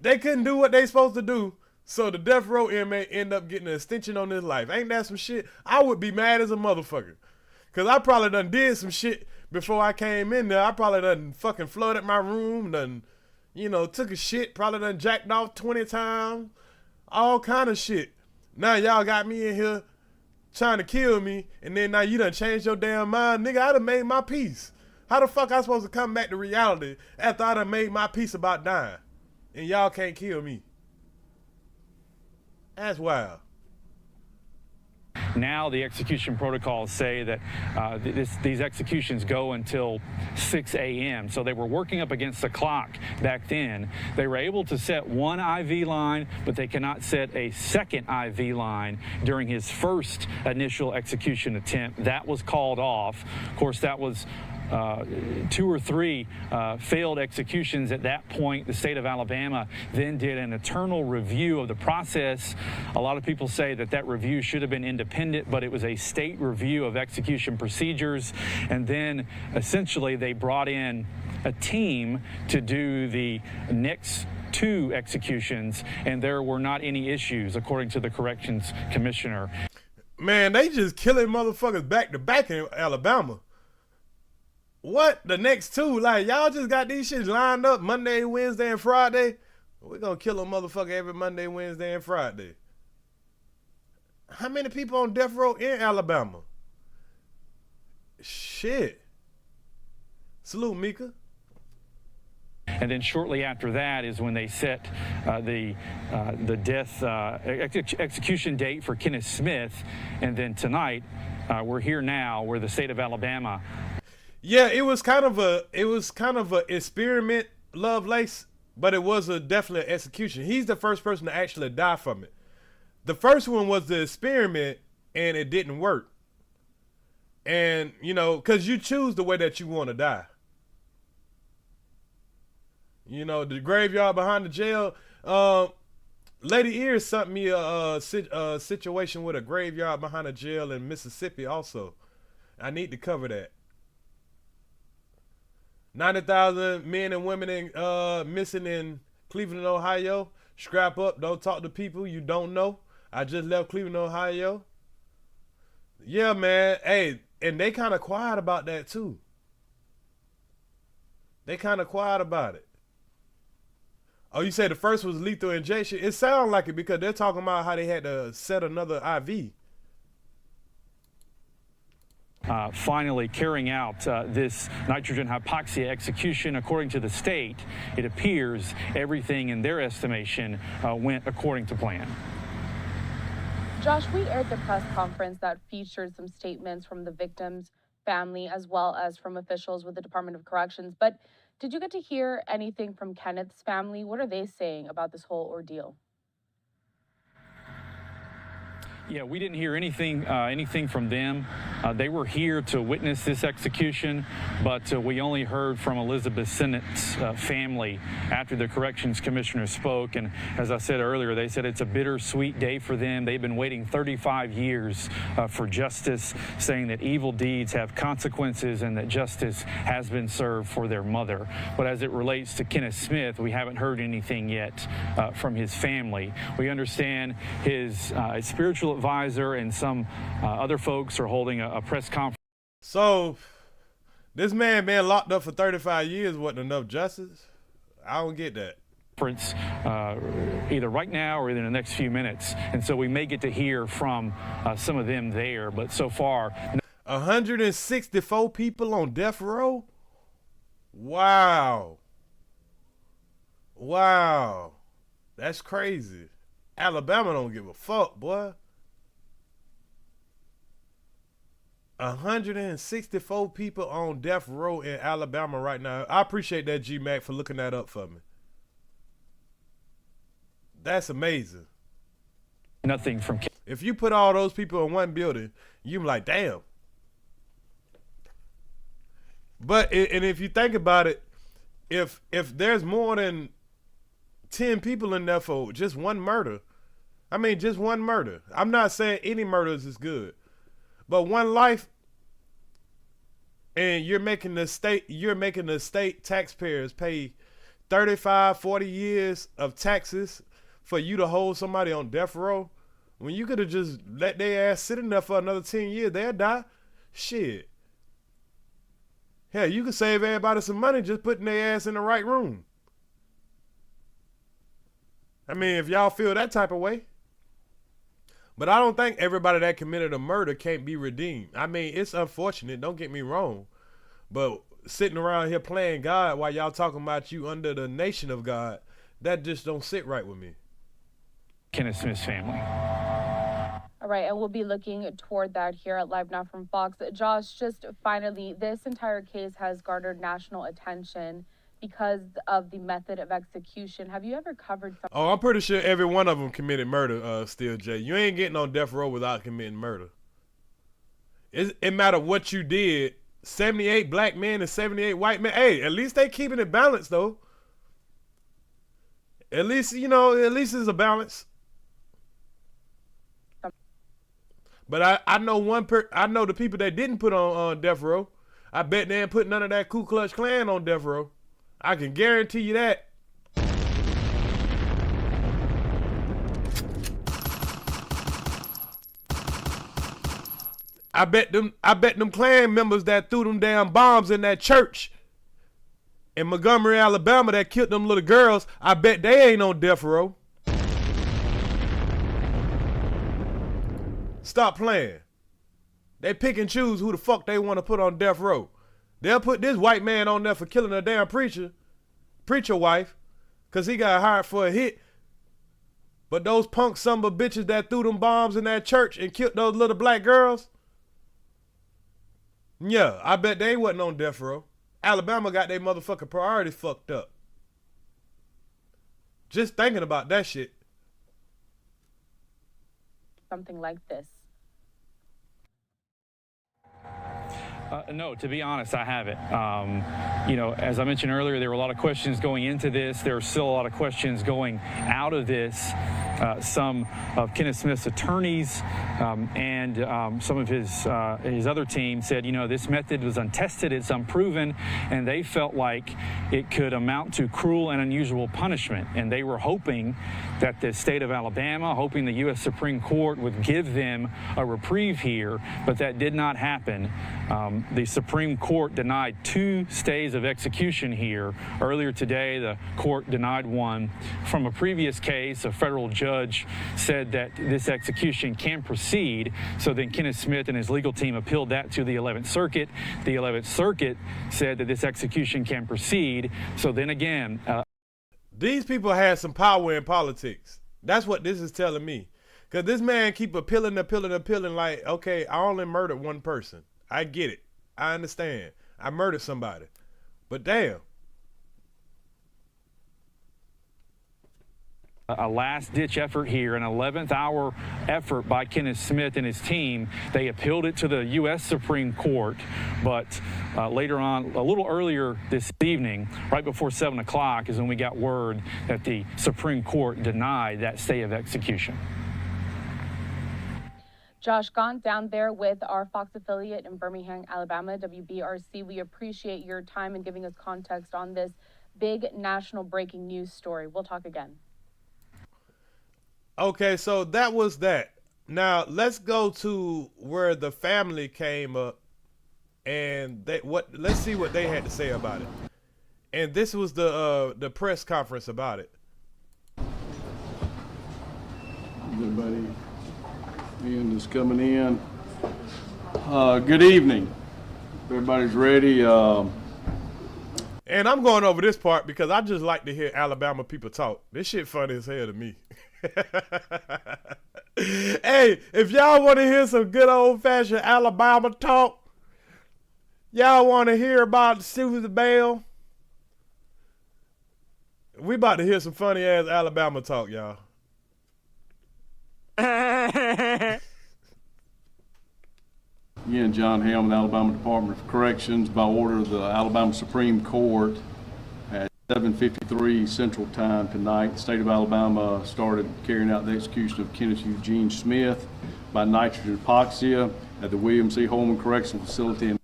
They couldn't do what they supposed to do, so the death row inmate end up getting an extension on his life. Ain't that some shit? I would be mad as a motherfucker. Because I probably done did some shit before I came in there. I probably done fucking flooded my room, done, you know, took a shit, probably done jacked off 20 times, all kind of shit. Now y'all got me in here trying to kill me, and then now you done changed your damn mind. Nigga, I done made my peace. How the fuck I supposed to come back to reality after I done made my peace about dying? And y'all can't kill me. That's wild. Now the execution protocols say that these executions go until 6 a.m. So they were working up against the clock back then. They were able to set one IV line, but they cannot set a second IV line during his first initial execution attempt. That was called off. Of course, that was 2 or 3 failed executions at that point. The state of Alabama then did an internal review of the process. A lot of people say that that review should have been independent, but it was a state review of execution procedures. And then essentially they brought in a team to do the next 2 executions, and there were not any issues, according to the corrections commissioner. Man, they just killing motherfuckers back to back in Alabama. What? The next 2? Like, y'all just got these shits lined up Monday, Wednesday, and Friday? We're gonna kill a motherfucker every Monday, Wednesday, and Friday. How many people on death row in Alabama? Shit. Salute, Mika. And then shortly after that is when they set the death execution date for Kenneth Smith. And then tonight, we're here now where the state of Alabama. Yeah, it was kind of a experiment, Lovelace, but it was definitely an execution. He's the first person to actually die from it. The first one was the experiment, and it didn't work. And, you know, because you choose the way that you want to die. You know, the graveyard behind the jail. Lady Earz sent me a situation with a graveyard behind a jail in Mississippi also. I need to cover that. 90,000 men and women missing in Cleveland, Ohio. Scrap up. Don't talk to people you don't know. I just left Cleveland, Ohio. Yeah, man. Hey, and they kind of quiet about that too. They kind of quiet about it. Oh, you said the first was lethal injection? It sounds like it because they're talking about how they had to set another IV. Finally carrying out this nitrogen hypoxia execution. According to the state, it appears everything in their estimation went according to plan. Josh, we aired the press conference that featured some statements from the victim's family as well as from officials with the Department of Corrections. But did you get to hear anything from Kenneth's family? What are they saying about this whole ordeal? Yeah, we didn't hear anything from them. They were here to witness this execution, but we only heard from Elizabeth Sennett's family after the corrections commissioner spoke. And as I said earlier, they said it's a bittersweet day for them. They've been waiting 35 years for justice, saying that evil deeds have consequences and that justice has been served for their mother. But as it relates to Kenneth Smith, we haven't heard anything yet from his family. We understand his spiritual advisor and some other folks are holding a press conference. So this man being locked up for 35 years wasn't enough justice? I don't get that. Either right now or in the next few minutes. And so we may get to hear from some of them there, but so far. 164 people on death row? Wow. Wow. That's crazy. Alabama don't give a fuck, boy. 164 people on death row in Alabama right now. I appreciate that, G-Mac, for looking that up for me. That's amazing. Nothing from... If you put all those people in one building, you're like, damn. But, and if you think about it, if there's more than 10 people in there for just one murder, just one murder. I'm not saying any murders is good. But one life, and you're making the state taxpayers pay 35, 40 years of taxes for you to hold somebody on death row when you could have just let their ass sit in there for another 10 years, they'll die. Shit. Hell, you could save everybody some money just putting their ass in the right room. I mean, if y'all feel that type of way. But I don't think everybody that committed a murder can't be redeemed. I mean, it's unfortunate, don't get me wrong. But sitting around here playing God while y'all talking about you under the nation of God, that just don't sit right with me. Kenneth Smith's family. All right, and we'll be looking toward that here at Live Now from Fox. Josh, just finally, this entire case has garnered national attention because of the method of execution. Have you ever covered something? Oh, I'm pretty sure every one of them committed murder, Still J. You ain't getting on death row without committing murder. It matter what you did. 78 black men and 78 white men. Hey, at least they keeping it balanced, though. At least, you know, at least it's a balance. But I know I know the people that didn't put on death row. I bet they ain't put none of that Ku Klux Klan on death row. I can guarantee you that. I bet them Klan members that threw them damn bombs in that church in Montgomery, Alabama that killed them little girls, I bet they ain't on death row. Stop playing. They pick and choose who the fuck they want to put on death row. They'll put this white man on there for killing a damn preacher wife, because he got hired for a hit. But those punk son of a bitches that threw them bombs in that church and killed those little black girls, yeah, I bet they wasn't on death row. Alabama got their motherfucking priorities fucked up. Just thinking about that shit. Something like this. No, to be honest, I haven't. You know, as I mentioned earlier, there were a lot of questions going into this. There are still a lot of questions going out of this. Some of Kenneth Smith's attorneys and some of his other team said, you know, this method was untested, it's unproven, and they felt like it could amount to cruel and unusual punishment. And they were hoping that the state of Alabama, hoping the U.S. Supreme Court would give them a reprieve here, but that did not happen. The Supreme Court denied 2 stays of execution here. Earlier today, the court denied one. From a previous case, a federal judge said that this execution can proceed. So then Kenneth Smith and his legal team appealed that to the 11th Circuit. The 11th Circuit said that this execution can proceed. So then again... These people had some power in politics. That's what this is telling me. Because this man keep appealing like, okay, I only murdered one person. I get it. I understand. I murdered somebody. But damn. A last-ditch effort here, an 11th hour effort by Kenneth Smith and his team. They appealed it to the U.S. Supreme Court, but later on, a little earlier this evening, right before 7 o'clock, is when we got word that the Supreme Court denied that stay of execution. Josh Gaunt down there with our Fox affiliate in Birmingham, Alabama, WBRC. We appreciate your time and giving us context on this big national breaking news story. We'll talk again. Okay, so that was that. Now let's go to where the family came up, and let's see what they had to say about it. And this was the press conference about it. Everybody, Ian is coming in. Good evening. Everybody's ready. And I'm going over this part because I just like to hear Alabama people talk. This shit funny as hell to me. Hey, if y'all want to hear some good old-fashioned Alabama talk, y'all want to hear about Susan Bell, we about to hear some funny-ass Alabama talk, y'all. Again, John Hammond, Alabama Department of Corrections, by order of the Alabama Supreme Court at 7:53 Central Time tonight, the state of Alabama started carrying out the execution of Kenneth Eugene Smith by nitrogen hypoxia at the William C. Holman Correctional Facility in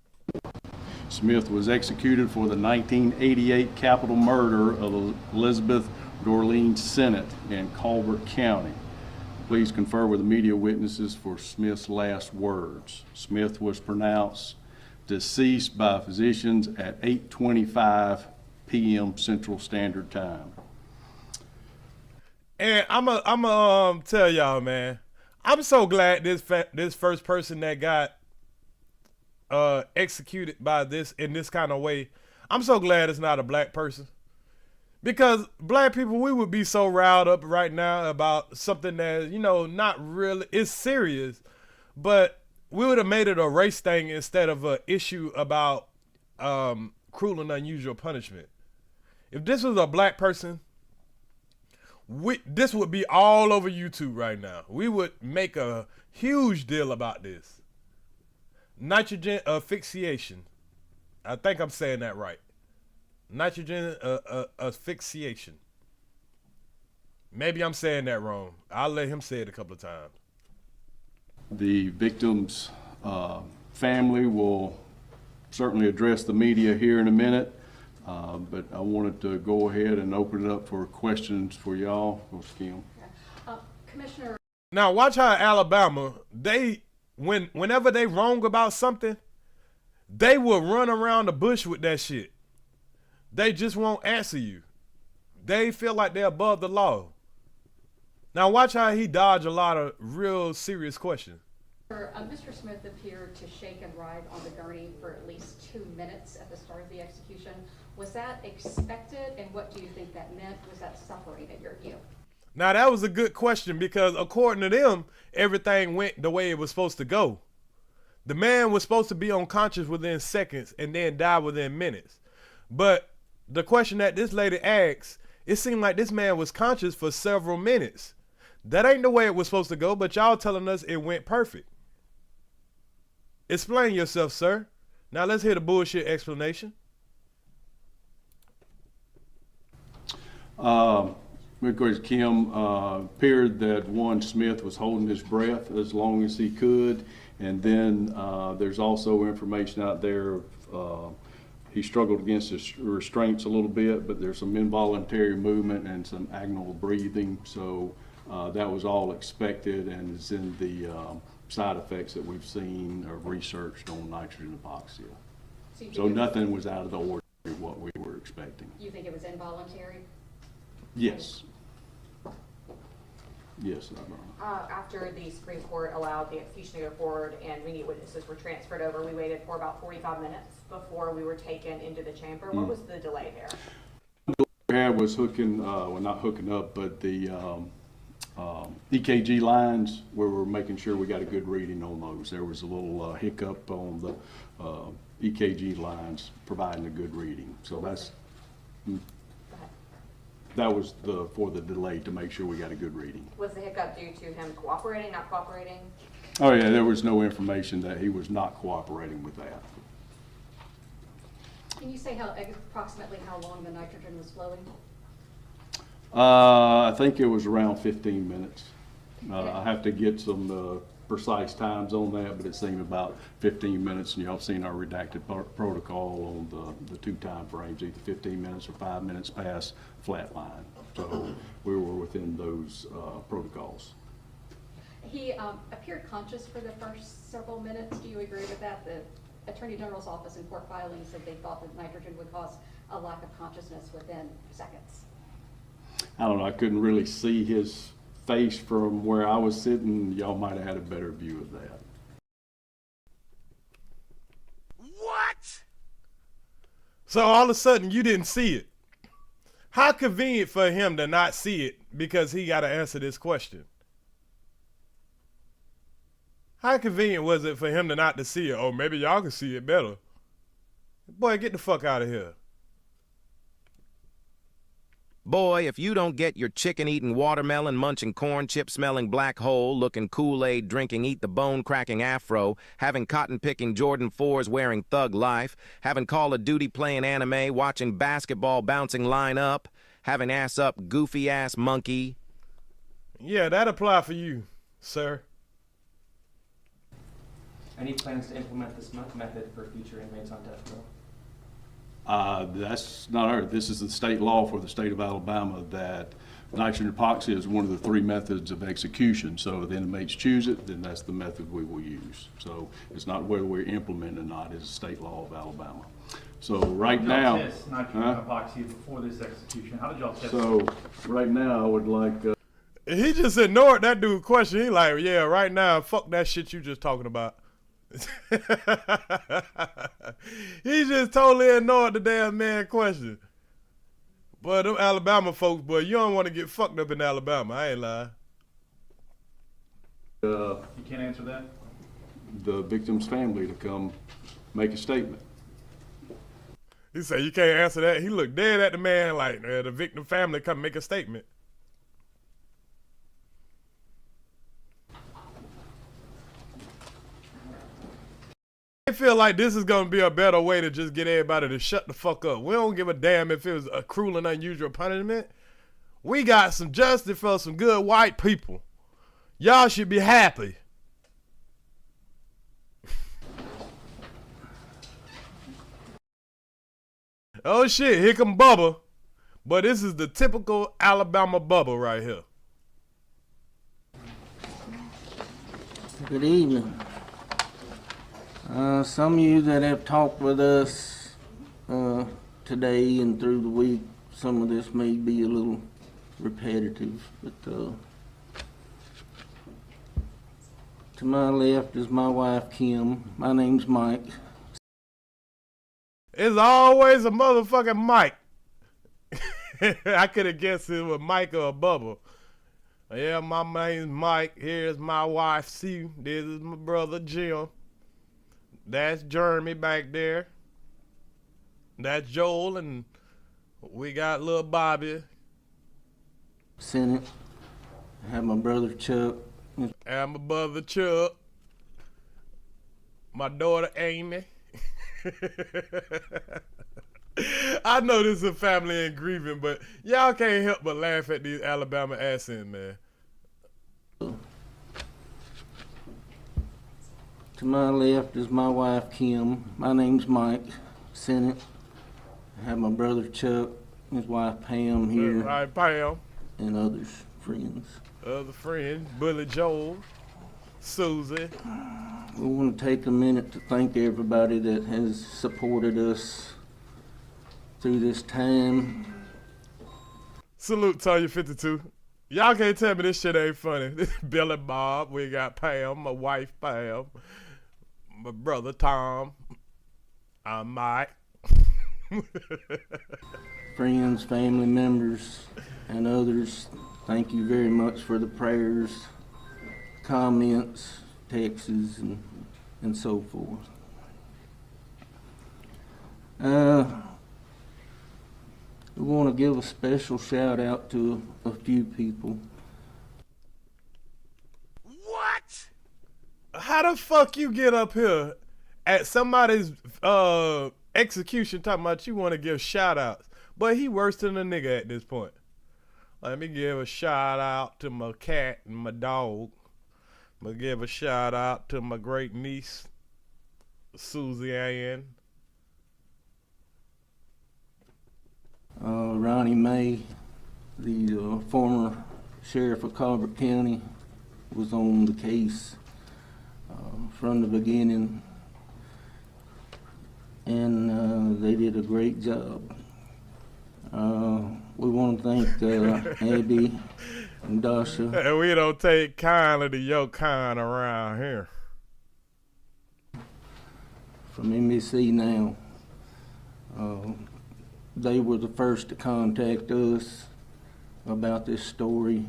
Smith was executed for the 1988 capital murder of Elizabeth Dorleen Sennett in Colbert County. Please confer with the media witnesses for Smith's last words. Smith was pronounced deceased by physicians at 8:25 p.m. Central Standard Time. And I'm tell y'all, man, I'm so glad this first person that got executed by this in this kind of way, I'm so glad it's not a black person. Because black people, we would be so riled up right now about something that, you know, not really, it's serious, but we would have made it a race thing instead of an issue about cruel and unusual punishment. If this was a black person, this would be all over YouTube right now. We would make a huge deal about this. Nitrogen asphyxiation. I think I'm saying that right. Nitrogen asphyxiation. Maybe I'm saying that wrong. I'll let him say it a couple of times. The victim's family will certainly address the media here in a minute, but I wanted to go ahead and open it up for questions for y'all. Kim. Commissioner. Now watch how Alabama, whenever they wrong about something, they will run around the bush with that shit. They just won't answer you. They feel like they're above the law. Now watch how he dodged a lot of real serious questions. Mr. Smith appeared to shake and ride on the gurney for at least 2 minutes at the start of the execution. Was that expected, and what do you think that meant? Was that suffering in your view? Now that was a good question, because according to them, everything went the way it was supposed to go. The man was supposed to be unconscious within seconds and then die within minutes. But the question that this lady asked, it seemed like this man was conscious for several minutes. That ain't the way it was supposed to go, but y'all telling us it went perfect. Explain yourself, sir. Now let's hear the bullshit explanation. Of course, Kim, appeared that Smith was holding his breath as long as he could, and then there's also information out there he struggled against his restraints a little bit, but there's some involuntary movement and some agonal breathing, so that was all expected and is in the side effects that we've seen or researched on nitrogen hypoxia. So nothing was out of the ordinary what we were expecting. You think it was involuntary? Yes. Yes. After the Supreme Court allowed the execution to go forward and immediate witnesses were transferred over, we waited for about 45 minutes before we were taken into the chamber. What was the delay there? The delay we had was hooking, well, not hooking up, but the EKG lines, where we're making sure we got a good reading on those. There was a little hiccup on the EKG lines providing a good reading. So that was for the delay to make sure we got a good reading. Was the hiccup due to him cooperating, not cooperating? Oh yeah, there was no information that he was not cooperating with that. Can you say approximately how long the nitrogen was flowing? I think it was around 15 minutes. I have to get some precise times on that, but it seemed about 15 minutes, and y'all seen our redacted protocol on the 2 time frames, either 15 minutes or 5 minutes past flat line. So we were within those protocols. He appeared conscious for the first several minutes. Do you agree with that? The Attorney General's office in court filings said they thought that nitrogen would cause a lack of consciousness within seconds. I don't know, I couldn't really see his face from where I was sitting. Y'all might have had a better view of that. What? So all of a sudden you didn't see it. How convenient for him to not see it because he got to answer this question. How convenient was it for him to not to see it? Oh, maybe y'all can see it better. Boy, get the fuck out of here. Boy, if you don't get your chicken-eating, watermelon-munching, corn-chip-smelling black hole, looking Kool-Aid drinking, eat-the-bone-cracking afro, having cotton-picking Jordan 4s wearing thug life, having Call of Duty playing anime, watching basketball bouncing line up, having ass-up goofy-ass monkey. Yeah, that apply for you, sir. Any plans to implement this method for future inmates on death row? That's not ours. This is the state law for the state of Alabama that nitrogen epoxy is one of the 3 methods of execution. So if the inmates choose it, then that's the method we will use. So it's not whether we're implementing or not, it's a state law of Alabama. So right now, test nitrogen epoxy before this execution. How did y'all test so right now I would like he just ignored that dude's question. He like, yeah, right now, fuck that shit you just talking about. He just totally ignored the damn man question. Boy, them Alabama folks, boy, you don't want to get fucked up in Alabama. I ain't lying. You can't answer that? the victim's family to come make a statement. He said, you can't answer that. He looked dead at the man like, the victim family come make a statement. I feel like this is going to be a better way to just get everybody to shut the fuck up. We don't give a damn if it was a cruel and unusual punishment. We got some justice for some good white people. Y'all should be happy. Oh shit, here come Bubba. But this is the typical Alabama Bubba right here. Good evening. Some of you that have talked with us today and through the week, some of this may be a little repetitive, but to my left is my wife Kim. My name's Mike. It's always a motherfucking Mike. I could have guessed it was Mike or Bubba. Yeah, my name's Mike. Here's my wife Sue. This is my brother Jim. That's Jeremy back there. That's Joel, and we got little Bobby. Senate. I have my brother Chuck. And my brother Chuck. My daughter Amy. I know this is a family and grieving, but y'all can't help but laugh at these Alabama accents, man. To my left is my wife Kim. My name's Mike. Senate. I have my brother Chuck, his wife Pam here. Right, Pam. And others, friends. Other friends, Billy Joel, Susie. We want to take a minute to thank everybody that has supported us through this time. Salute Tanya 52. Y'all can't tell me this shit ain't funny. This is Billy Bob. We got Pam, my wife Pam, my brother Tom. I'm Mike. Friends, family members, and others, thank you very much for the prayers, comments, texts, and so forth. We want to give a special shout out to a few people. What? How the fuck you get up here at somebody's execution talking about you want to give shout outs? But he worse than a nigga at this point. Let me give a shout out to my cat and my dog. I'm gonna give a shout out to my great niece, Susie Ann. Ronnie May, the former sheriff of Colbert County, was on the case from the beginning, and they did a great job. We want to thank Abby and Dasha. And we don't take kindly to your kind around here. From NBC Now. They were the first to contact us about this story,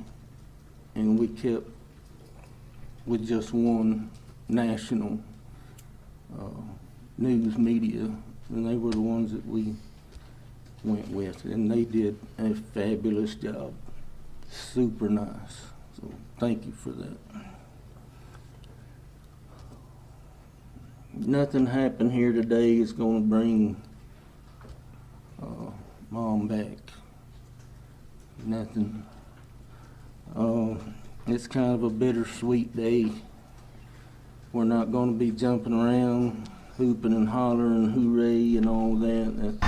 and we kept with just one national news media, and they were the ones that we went with, and they did a fabulous job. Super nice. So thank you for that. Nothing happened here today is going to bring Mom back. Nothing. It's kind of a bittersweet day. We're not going to be jumping around, hooping and hollering, hooray and all that.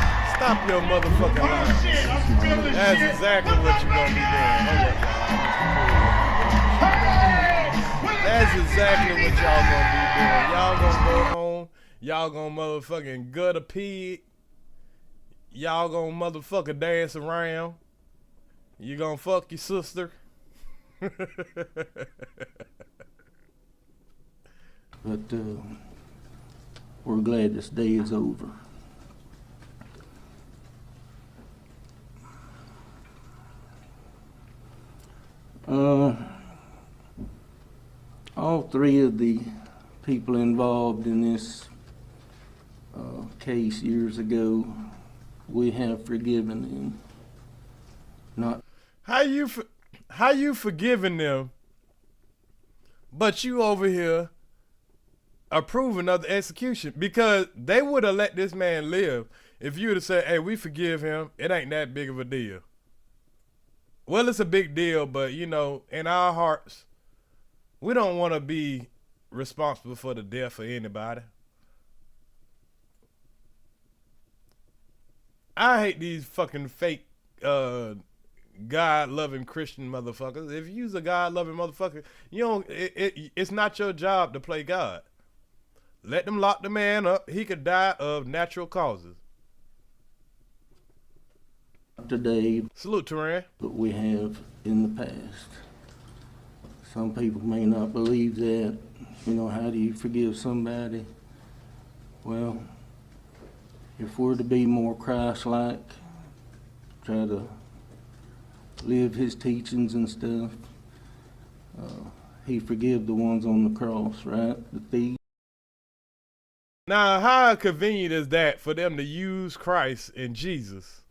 Stop your motherfucking line. That's exactly what you're gonna be doing. Hold up, y'all. That's exactly what y'all gonna be doing. Y'all gonna go home. Y'all gonna motherfucking gut a pig. Y'all gonna motherfucking dance around. You gonna fuck your sister. But we're glad this day is over. All three of the people involved in this case years ago, we have forgiven them. Not how you forgiving them, but you over here approving of the execution, because they would have let this man live if you would have said, hey, we forgive him, it ain't that big of a deal. Well, it's a big deal, but you know, in our hearts, we don't want to be responsible for the death of anybody. I hate these fucking fake God-loving Christian motherfuckers. If you's a God-loving motherfucker, you don't. It's not your job to play God. Let them lock the man up. He could die of natural causes. today. Salute, Teran. But we have in the past. Some people may not believe that. You know, how do you forgive somebody? Well, if we're to be more Christ-like, try to live his teachings and stuff, he forgive the ones on the cross, right? The thieves. Now, how convenient is that for them to use Christ and Jesus?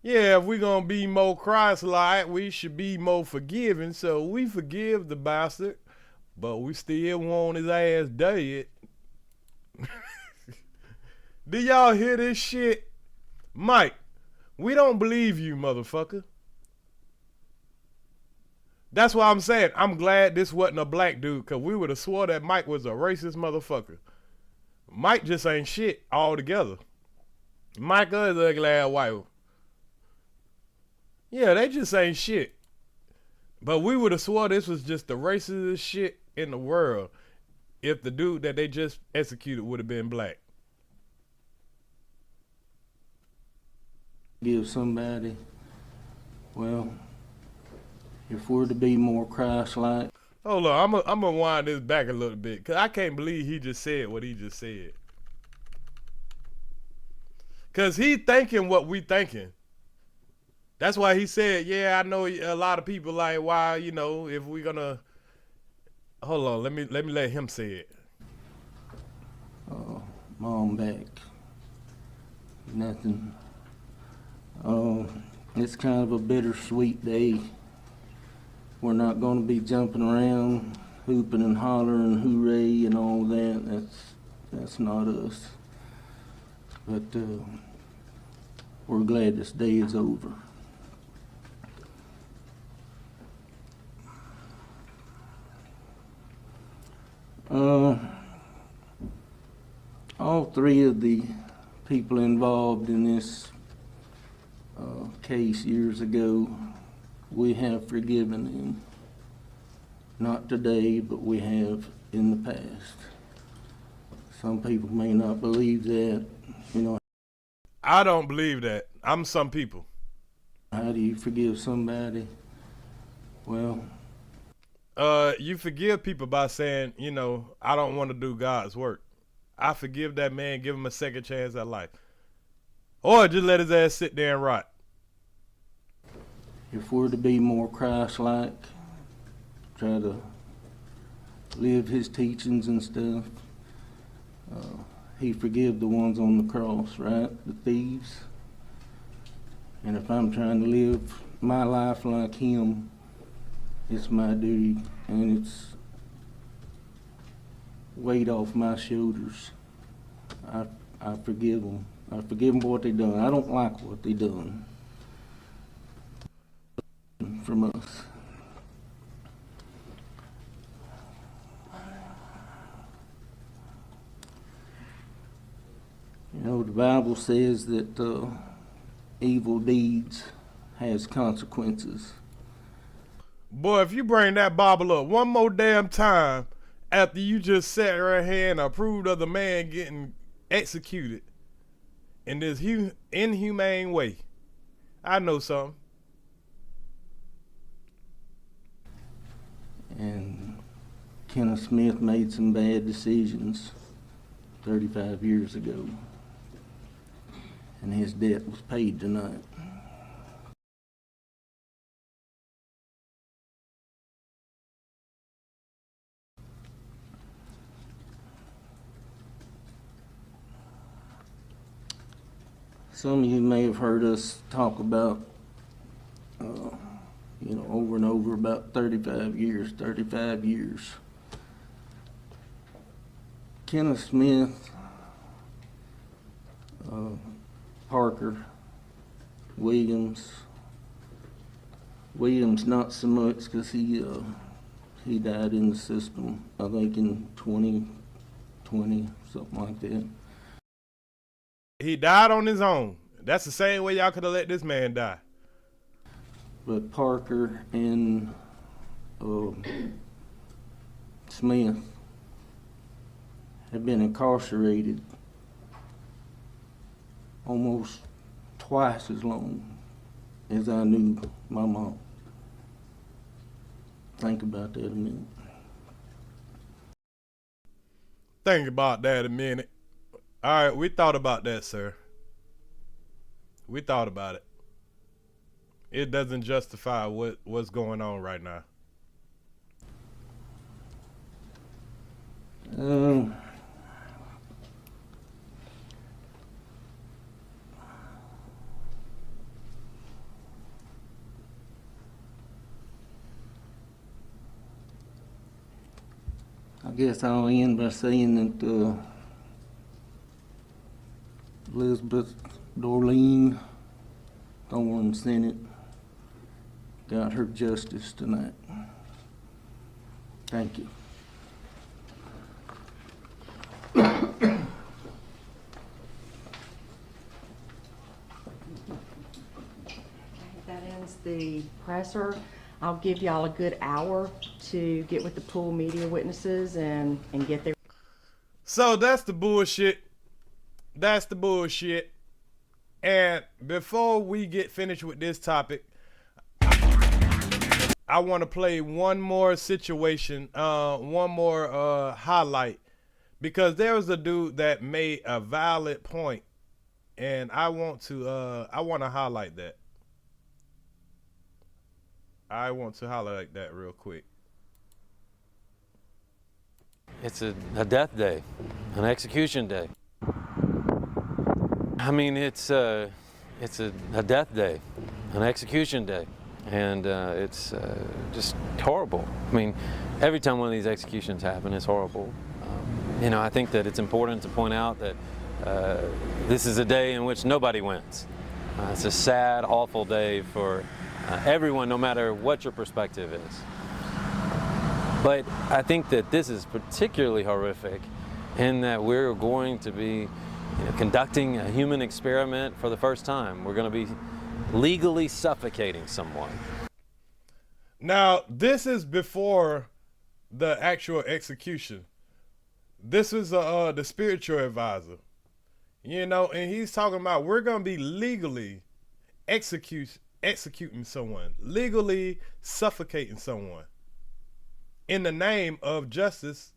Yeah, if we're going to be more Christ-like, we should be more forgiving. So we forgive the bastard, but we still want his ass dead. Do y'all hear this shit? Mike, we don't believe you, motherfucker. That's why I'm saying I'm glad this wasn't a black dude, because we would have swore that Mike was a racist motherfucker. Mike just ain't shit altogether. Mike is ugly ass white. Yeah, they just ain't shit. But we would have swore this was just the racist shit in the world if the dude that they just executed would have been black. Give somebody, well, if we're to be more Christ-like. Hold on, I'm gonna wind this back a little bit, because I can't believe he just said what he just said. Because he thinking what we thinking. That's why he said, yeah, I know a lot of people like, why, you know, if we're gonna, hold on, let me let him say it. Mom back, nothing. It's kind of a bittersweet day. We're not going to be jumping around, hooping and hollering, hooray and all that. That's not us. But we're glad this day is over. All three of the people involved in this case years ago, we have forgiven them. Not today, but we have in the past. Some people may not believe that, you know. I don't believe that. I'm some people. How do you forgive somebody? Well, you forgive people by saying, you know, I don't want to do God's work. I forgive that man, give him a second chance at life. Or just let his ass sit there and rot. If we're to be more Christ-like, try to live his teachings and stuff, he forgive the ones on the cross, right? The thieves. And if I'm trying to live my life like him, it's my duty, and it's weight off my shoulders. I forgive them. I forgive them for what they done. I don't like what they done from us. You know, the Bible says that evil deeds has consequences. Boy, if you bring that Bible up one more damn time after you just sat right here and approved of the man getting executed in this inhumane way, I know something. And Kenneth Smith made some bad decisions 35 years ago, and his debt was paid tonight. Some of you may have heard us talk about, over and over about 35 years. Kenneth Smith, Parker, Williams not so much because he died in the system, I think in 2020, something like that. He died on his own. That's the same way y'all could have let this man die. But Parker and Smith have been incarcerated almost twice as long as I knew my mom. Think about that a minute. Think about that a minute. All right, we thought about that, sir. We thought about it. It doesn't justify what's going on right now. I guess I'll end by saying that Elizabeth Dorleen Thorne Senate got her justice tonight. Thank you. That ends the presser. I'll give y'all a good hour to get with the pool media witnesses and get their... So that's the bullshit. That's the bullshit. And before we get finished with this topic, I want to play one more situation, one more highlight, because there was a dude that made a valid point, and I want to highlight that. I want to highlight that real quick. It's a death day, an execution day. I mean, it's a death day, an execution day, and it's just horrible. I mean, every time one of these executions happen, it's horrible. I think that it's important to point out that this is a day in which nobody wins. It's a sad, awful day for everyone, no matter what your perspective is. But I think that this is particularly horrific in that we're going to be conducting a human experiment for the first time. We're going to be legally suffocating someone. Now, this is before the actual execution. This is the spiritual advisor, and he's talking about we're going to be legally executing someone, legally suffocating someone in the name of justice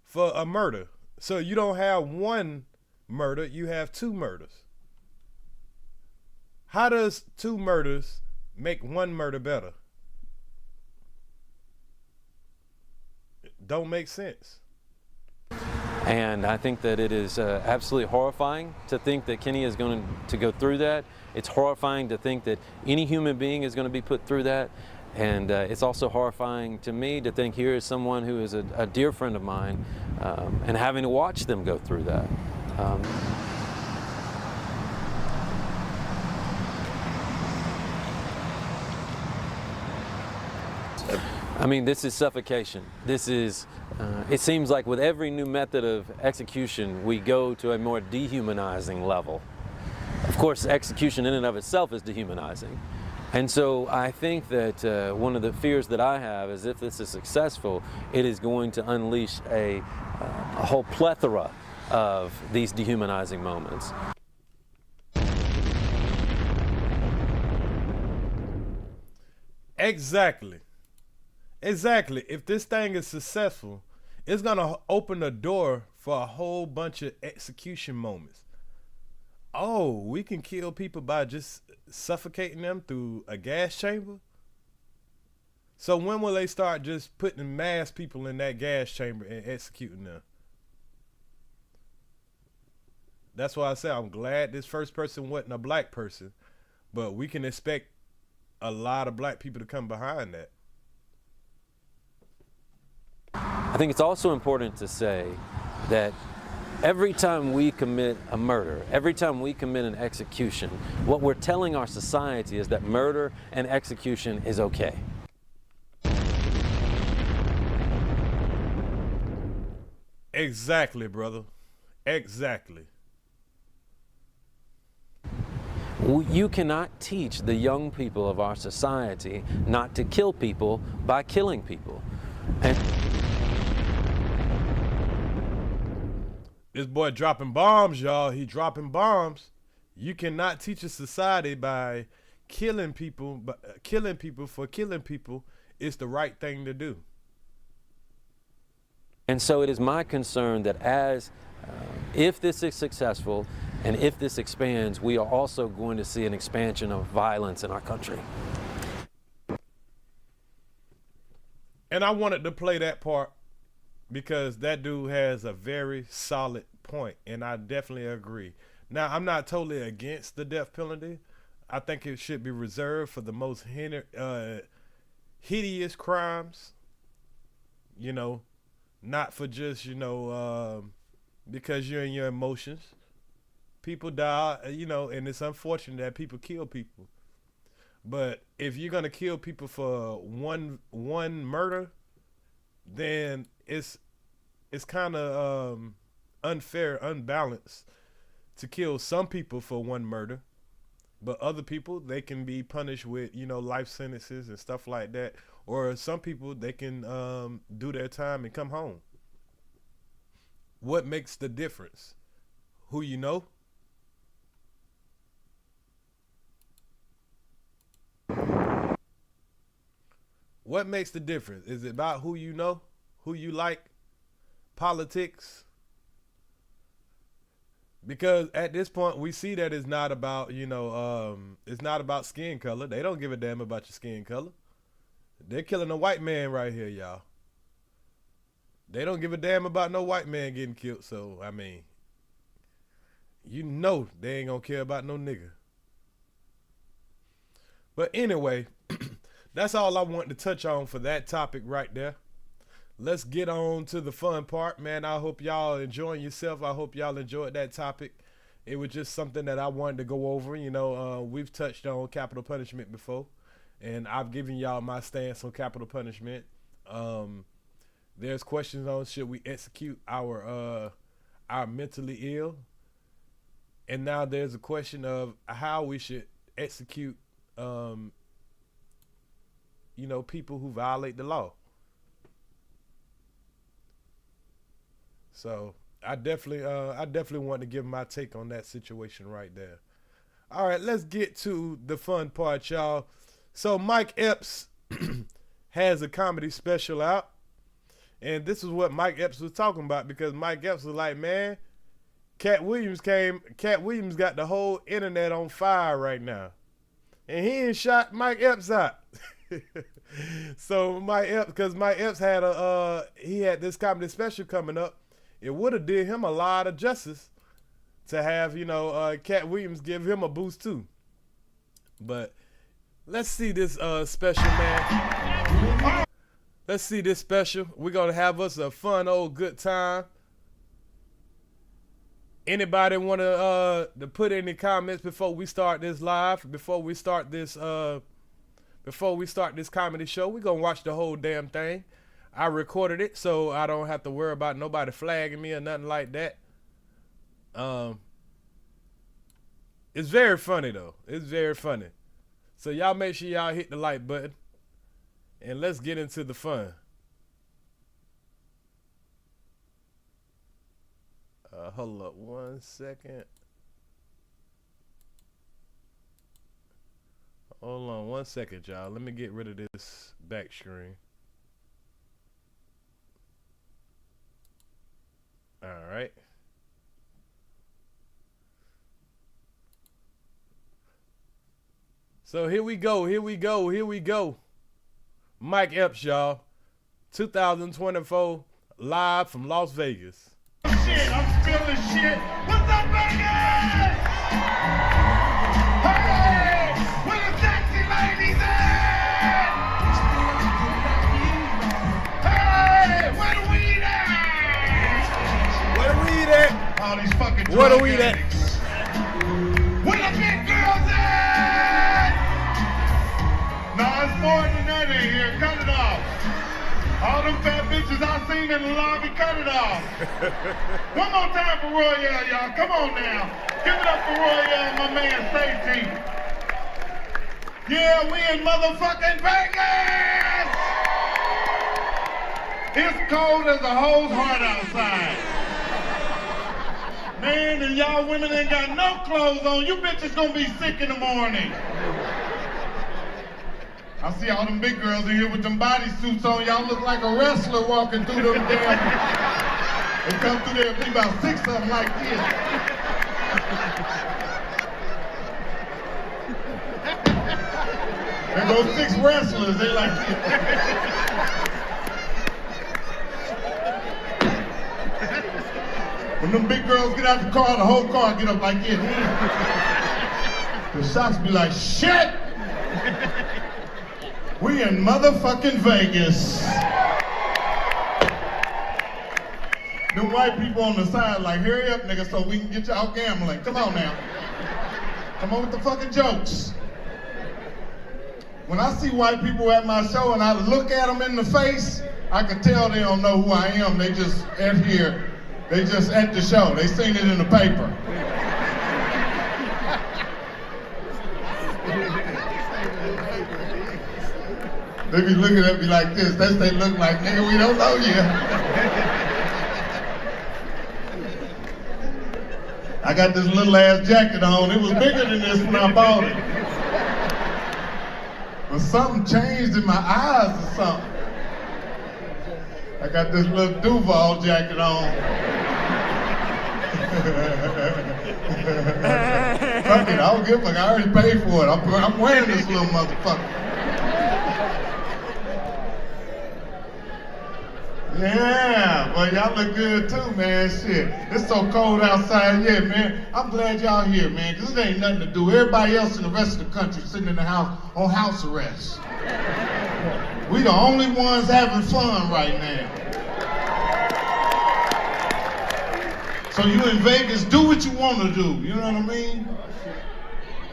for a murder. So you don't have one murder, you have two murders. How does two murders make one murder better? It don't make sense. And I think that it is absolutely horrifying to think that Kenny is going to go through that. It's horrifying to think that any human being is going to be put through that. And it's also horrifying to me to think here is someone who is a dear friend of mine and having to watch them go through that. I mean, this is suffocation. This is it seems like with every new method of execution, we go to a more dehumanizing level. Of course, execution in and of itself is dehumanizing. And so I think that one of the fears that I have is if this is successful, it is going to unleash a whole plethora of these dehumanizing moments. Exactly. Exactly. If this thing is successful, it's going to open the door for a whole bunch of execution moments. Oh, we can kill people by just suffocating them through a gas chamber? So when will they start just putting mass people in that gas chamber and executing them? That's why I say I'm glad this first person wasn't a black person, but we can expect a lot of black people to come behind that. I think it's also important to say that every time we commit a murder, every time we commit an execution, what we're telling our society is that murder and execution is okay. Exactly, brother. Exactly. You cannot teach the young people of our society not to kill people by killing people. And this boy dropping bombs, y'all. He dropping bombs. You cannot teach a society by killing people, but killing people for killing people is the right thing to do. And so it is my concern that if this is successful and if this expands, we are also going to see an expansion of violence in our country. And I wanted to play that part because that dude has a very solid point, and I definitely agree. Now, I'm not totally against the death penalty. I think it should be reserved for the most hideous crimes, you know, not for just, you know, because you're in your emotions. People die, you know, and it's unfortunate that people kill people. But if you're gonna kill people for one murder, then it's kind of unfair, unbalanced to kill some people for one murder, but other people, they can be punished with, you know, life sentences and stuff like that. Or some people, they can do their time and come home. What makes the difference? Who you know? What makes the difference? Is it about who you know? Who you like? Politics? Because at this point, we see that it's not about, you know, it's not about skin color. They don't give a damn about your skin color. They're killing a white man right here, y'all. They don't give a damn about no white man getting killed. So, I mean, you know they ain't gonna care about no nigga. But anyway, that's all I wanted to touch on for that topic right there. Let's get on to the fun part, man. I hope y'all enjoying yourself. I hope y'all enjoyed that topic. It was just something that I wanted to go over. You know, we've touched on capital punishment before, and I've given y'all my stance on capital punishment. There's questions on should we execute our mentally ill, and now there's a question of how we should execute, you know, people who violate the law. So I definitely want to give my take on that situation right there. All right, let's get to the fun part, y'all. So Mike Epps has a comedy special out, and this is what Mike Epps was talking about, because Mike Epps was like, man, Cat Williams got the whole internet on fire right now, and he ain't shot Mike Epps out. So Mike Epps had he had this comedy special coming up. It would have did him a lot of justice to have, you know, Cat Williams give him a boost too. But let's see this special, man. Let's see this special. We're gonna have us a fun old good time. Anybody want to put any comments before we start this live? Before we start this comedy show, we're gonna watch the whole damn thing. I recorded it so I don't have to worry about nobody flagging me or nothing like that. It's very funny though. It's very funny. So y'all make sure y'all hit the like button and let's get into the fun. Hold up 1 second. Hold on 1 second, y'all. Let me get rid of this back screen. All right. So here we go. Mike Epps, y'all. 2024, live from Las Vegas. Shit, I'm spilling shit. What's up, Vegas? Hey, where the sexy ladies at? Hey, where the weed at? Where the weed at? All these fucking drug Where the weed at? addicts. Where the big girls at? Nah, it's more than that in here. Cut it off. All them fat bitches I seen in the lobby, cut it off. One more time for Royale, y'all. Come on now. Give it up for Royale, my man Stacey. Yeah, we in motherfucking Vegas! It's cold as a hoe's heart outside. Man, and y'all women ain't got no clothes on. You bitches gonna be sick in the morning. I see all them big girls in here with them bodysuits on. Y'all look like a wrestler walking through them damn. They come through there, be about 6 of them like this. There go 6 wrestlers, they like this. When them big girls get out the car, the whole car get up like this. The shots be like, shit! We in motherfucking Vegas. Them white people on the side like, hurry up, nigga, so we can get y'all gambling. Come on now. Come on with the fucking jokes. When I see white people at my show and I look at them in the face, I can tell they don't know who I am. They just at here. They just at the show. They seen it in the paper. They be looking at me like this. That's they look like, nigga, we don't know you. I got this little ass jacket on. It was bigger than this when I bought it. But something changed in my eyes or something. I got this little Duval jacket on. Fuck it, I don't give a fuck. I already paid for it. I'm wearing this little motherfucker. Yeah, well, y'all look good too, man. Shit, it's so cold outside. Yeah, man. I'm glad y'all here, man, because it ain't nothing to do. Everybody else in the rest of the country sitting in the house on house arrest. We the only ones having fun right now. So you in Vegas, do what you want to do. You know what I mean?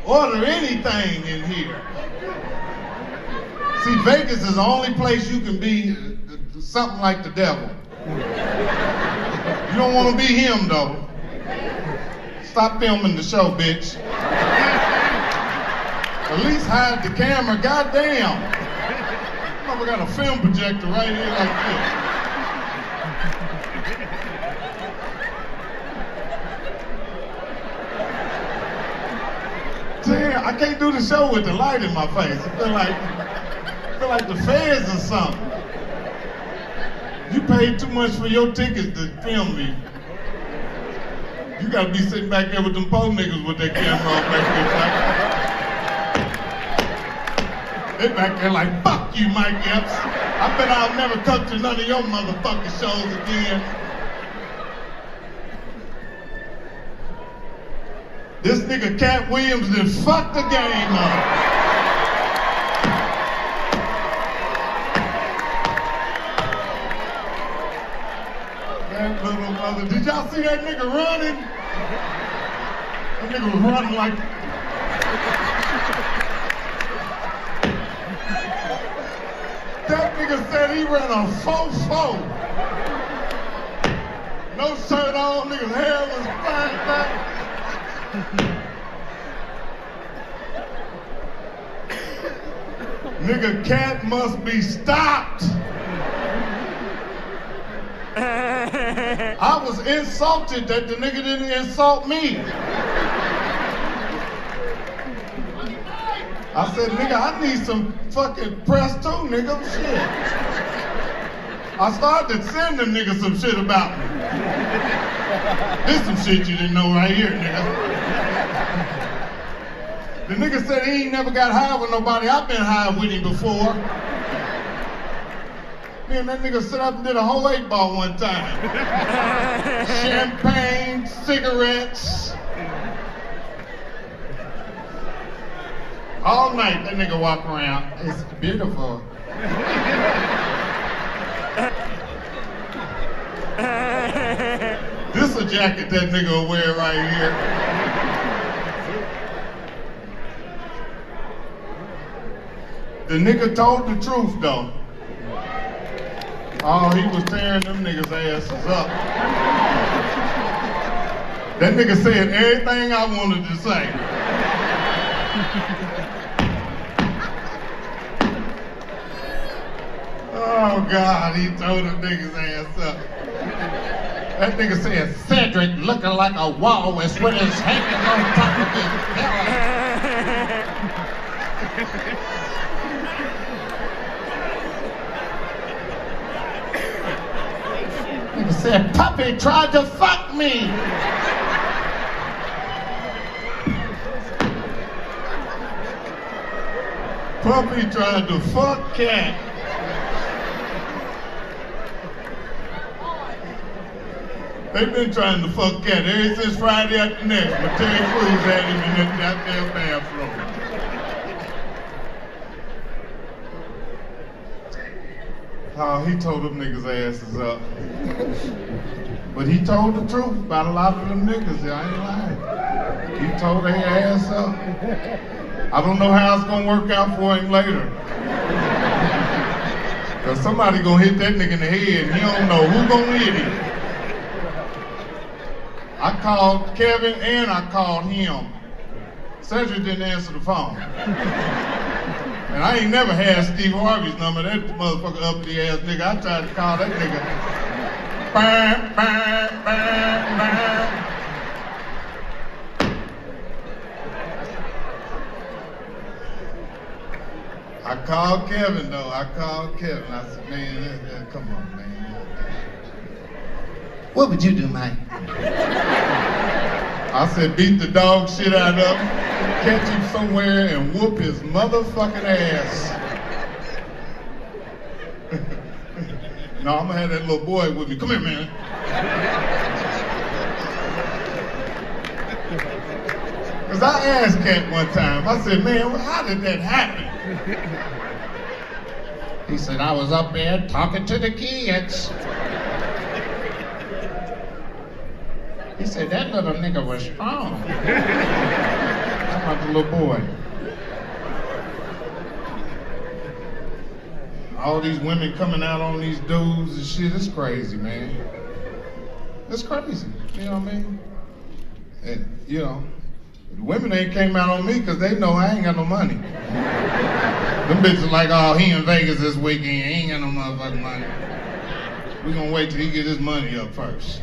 Order anything in here. See, Vegas is the only place you can be something like the devil. You don't want to be him, though. Stop filming the show, bitch. At least hide the camera, goddamn. We got a film projector right here like this. Damn, I can't do the show with the light in my face. I feel like the feds or something. You paid too much for your tickets to film me. You gotta be sitting back there with them pole niggas with their camera on back there. They back there like, fuck you, Mike Epps. I bet I'll never come to none of your motherfucking shows again. This nigga Cat Williams done fucked the game up. That little mother, did y'all see that nigga running? That nigga was running like... That nigga said he ran a 4-4. No shirt on, nigga's hair was flying back. Nigga, cat must be stopped. I was insulted that the nigga didn't insult me. I said, nigga, I need some fucking press too, nigga. Shit. I started to send them niggas some shit about me. This some shit you didn't know right here, nigga. The nigga said he ain't never got high with nobody. I've been high with him before. Me and that nigga set up and did a whole 8-ball one time. Champagne, cigarettes. All night, that nigga walk around. It's beautiful. This a jacket that nigga will wear right here. The nigga told the truth though. Oh, he was tearing them niggas' asses up. That nigga said everything I wanted to say. Oh God, he tore them niggas' ass up. That nigga said, Cedric looking like a walrus with his hanging on top of his belly. Nigga said, Puppy tried to fuck me. Puppy tried to fuck cat. They've been trying to fuck cat ever since Friday after next, but Terry Crews had him in that goddamn bathroom. Oh, he told them niggas' asses up. But he told the truth about a lot of them niggas, I ain't lying. He told their ass up. I don't know how it's gonna work out for him later. Cause somebody gonna hit that nigga in the head and he don't know who gonna hit him. I called Kevin and I called him. Cedric didn't answer the phone. And I ain't never had Steve Harvey's number. That motherfucker uppity ass nigga. I tried to call that nigga. Bam, bam, bam, bam. I called Kevin though. I called Kevin. I said, man, come on, man. What would you do, Mike? I said, beat the dog shit out of him, catch him somewhere and whoop his motherfucking ass. No, I'm gonna have that little boy with me. Come here, man. Cause I asked Cat one time, I said, man, how did that happen? He said, I was up there talking to the kids. He said, that little nigga was strong. How about the little boy? All these women coming out on these dudes and shit, it's crazy, man. It's crazy, you know what I mean? And, you know, the women ain't came out on me because they know I ain't got no money. Them bitches like, oh, he in Vegas this weekend, he ain't got no motherfucking money. We gonna wait till he get his money up first.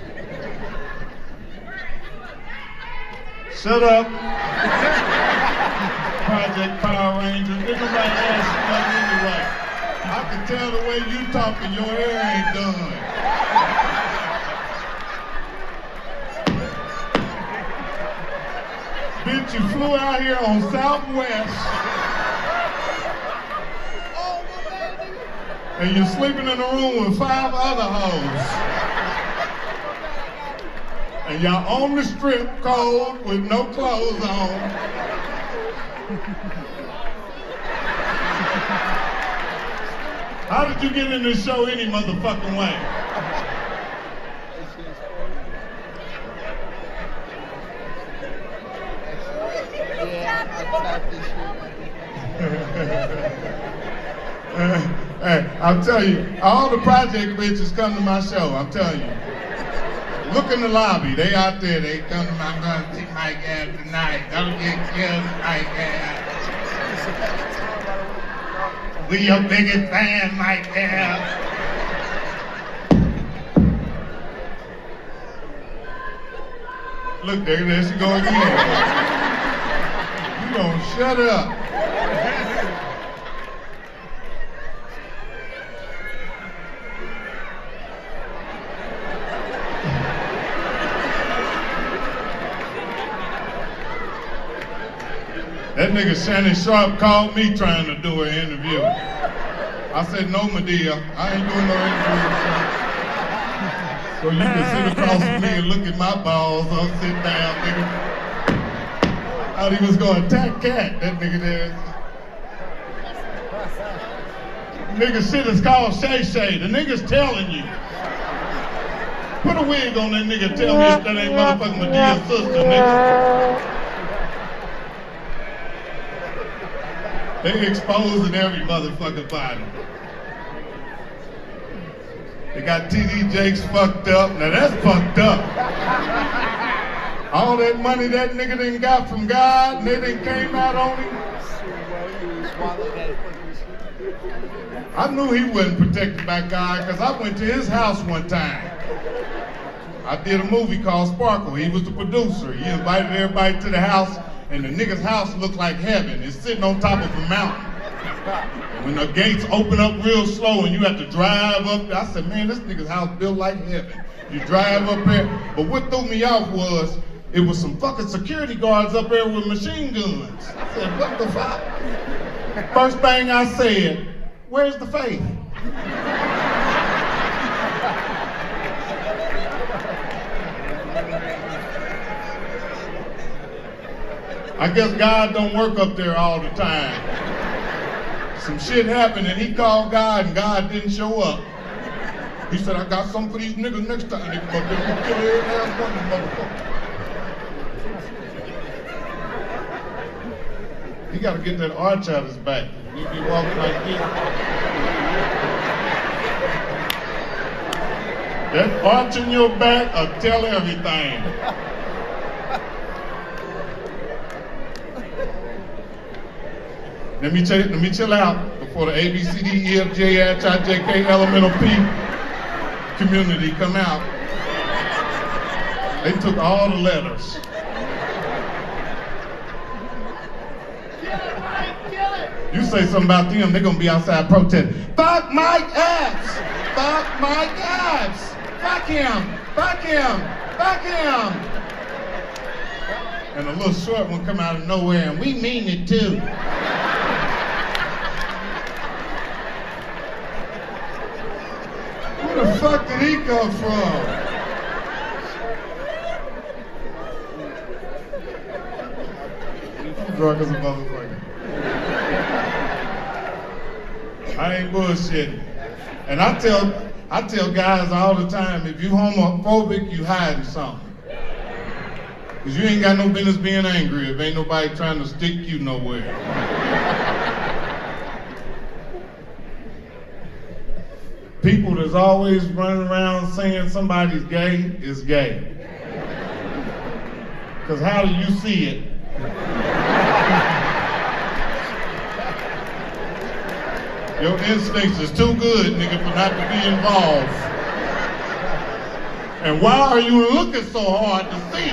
Shut up. Project Power Rangers. Nigga nobody ask you nothing anyway. I can tell the way you talking, your hair ain't done. Bitch, you flew out here on Southwest. And you're sleeping in a room with 5 other hoes. And y'all on the strip cold with no clothes on. How did you get in this show any motherfucking way? Hey, I'm telling you, all the project bitches come to my show, I'm telling you. Look in the lobby, they out there, they come to my, I'm gonna see my gal tonight. Don't get killed tonight, gal. We your biggest fan, my gal. Look, there she go again. You don't shut up. That nigga Shannon Sharp called me trying to do an interview. I said, no, Medea, I ain't doing no interview. So you can sit across from me and look at my balls. I'll sit down, nigga. Thought he was gonna attack Cat, that nigga there. Nigga shit is called Shay Shay. The nigga's telling you. Put a wig on that nigga, tell me if that ain't motherfucking Medea's sister, nigga. They exposing every motherfucking body. They got TD Jakes fucked up. Now that's fucked up. All that money that nigga done got from God, and they done came out on him. I knew he wasn't protected by God because I went to his house one time. I did a movie called Sparkle. He was the producer. He invited everybody to the house. And the nigga's house looked like heaven. It's sitting on top of a mountain. When the gates open up real slow and you have to drive up there, I said, man, this nigga's house built like heaven. You drive up there, but what threw me off was, it was some fucking security guards up there with machine guns. I said, what the fuck? First thing I said, where's the faith? I guess God don't work up there all the time. Some shit happened and he called God and God didn't show up. He said, I got something for these niggas next time. They come up there and kill every last one of them motherfuckers. He gotta get that arch out of his back. You be walking like this. That arch in your back will tell everything. Let me chill out before the ABCDEFGHIJK elemental P community come out. They took all the letters. You say something about them, they're gonna be outside protesting. Fuck Mike Epps! Fuck Mike Epps! Fuck him! Fuck him! Fuck him! And a little short one come out of nowhere, and we mean it too. Where the fuck did he come from? I'm drunk as a motherfucker. I ain't bullshitting. And I tell guys all the time, if you homophobic, you hiding something. Cause you ain't got no business being angry if ain't nobody trying to stick you nowhere. People that's always running around saying somebody's gay is gay. Cause how do you see it? Your instincts is too good, nigga, for not to be involved. And why are you looking so hard to see?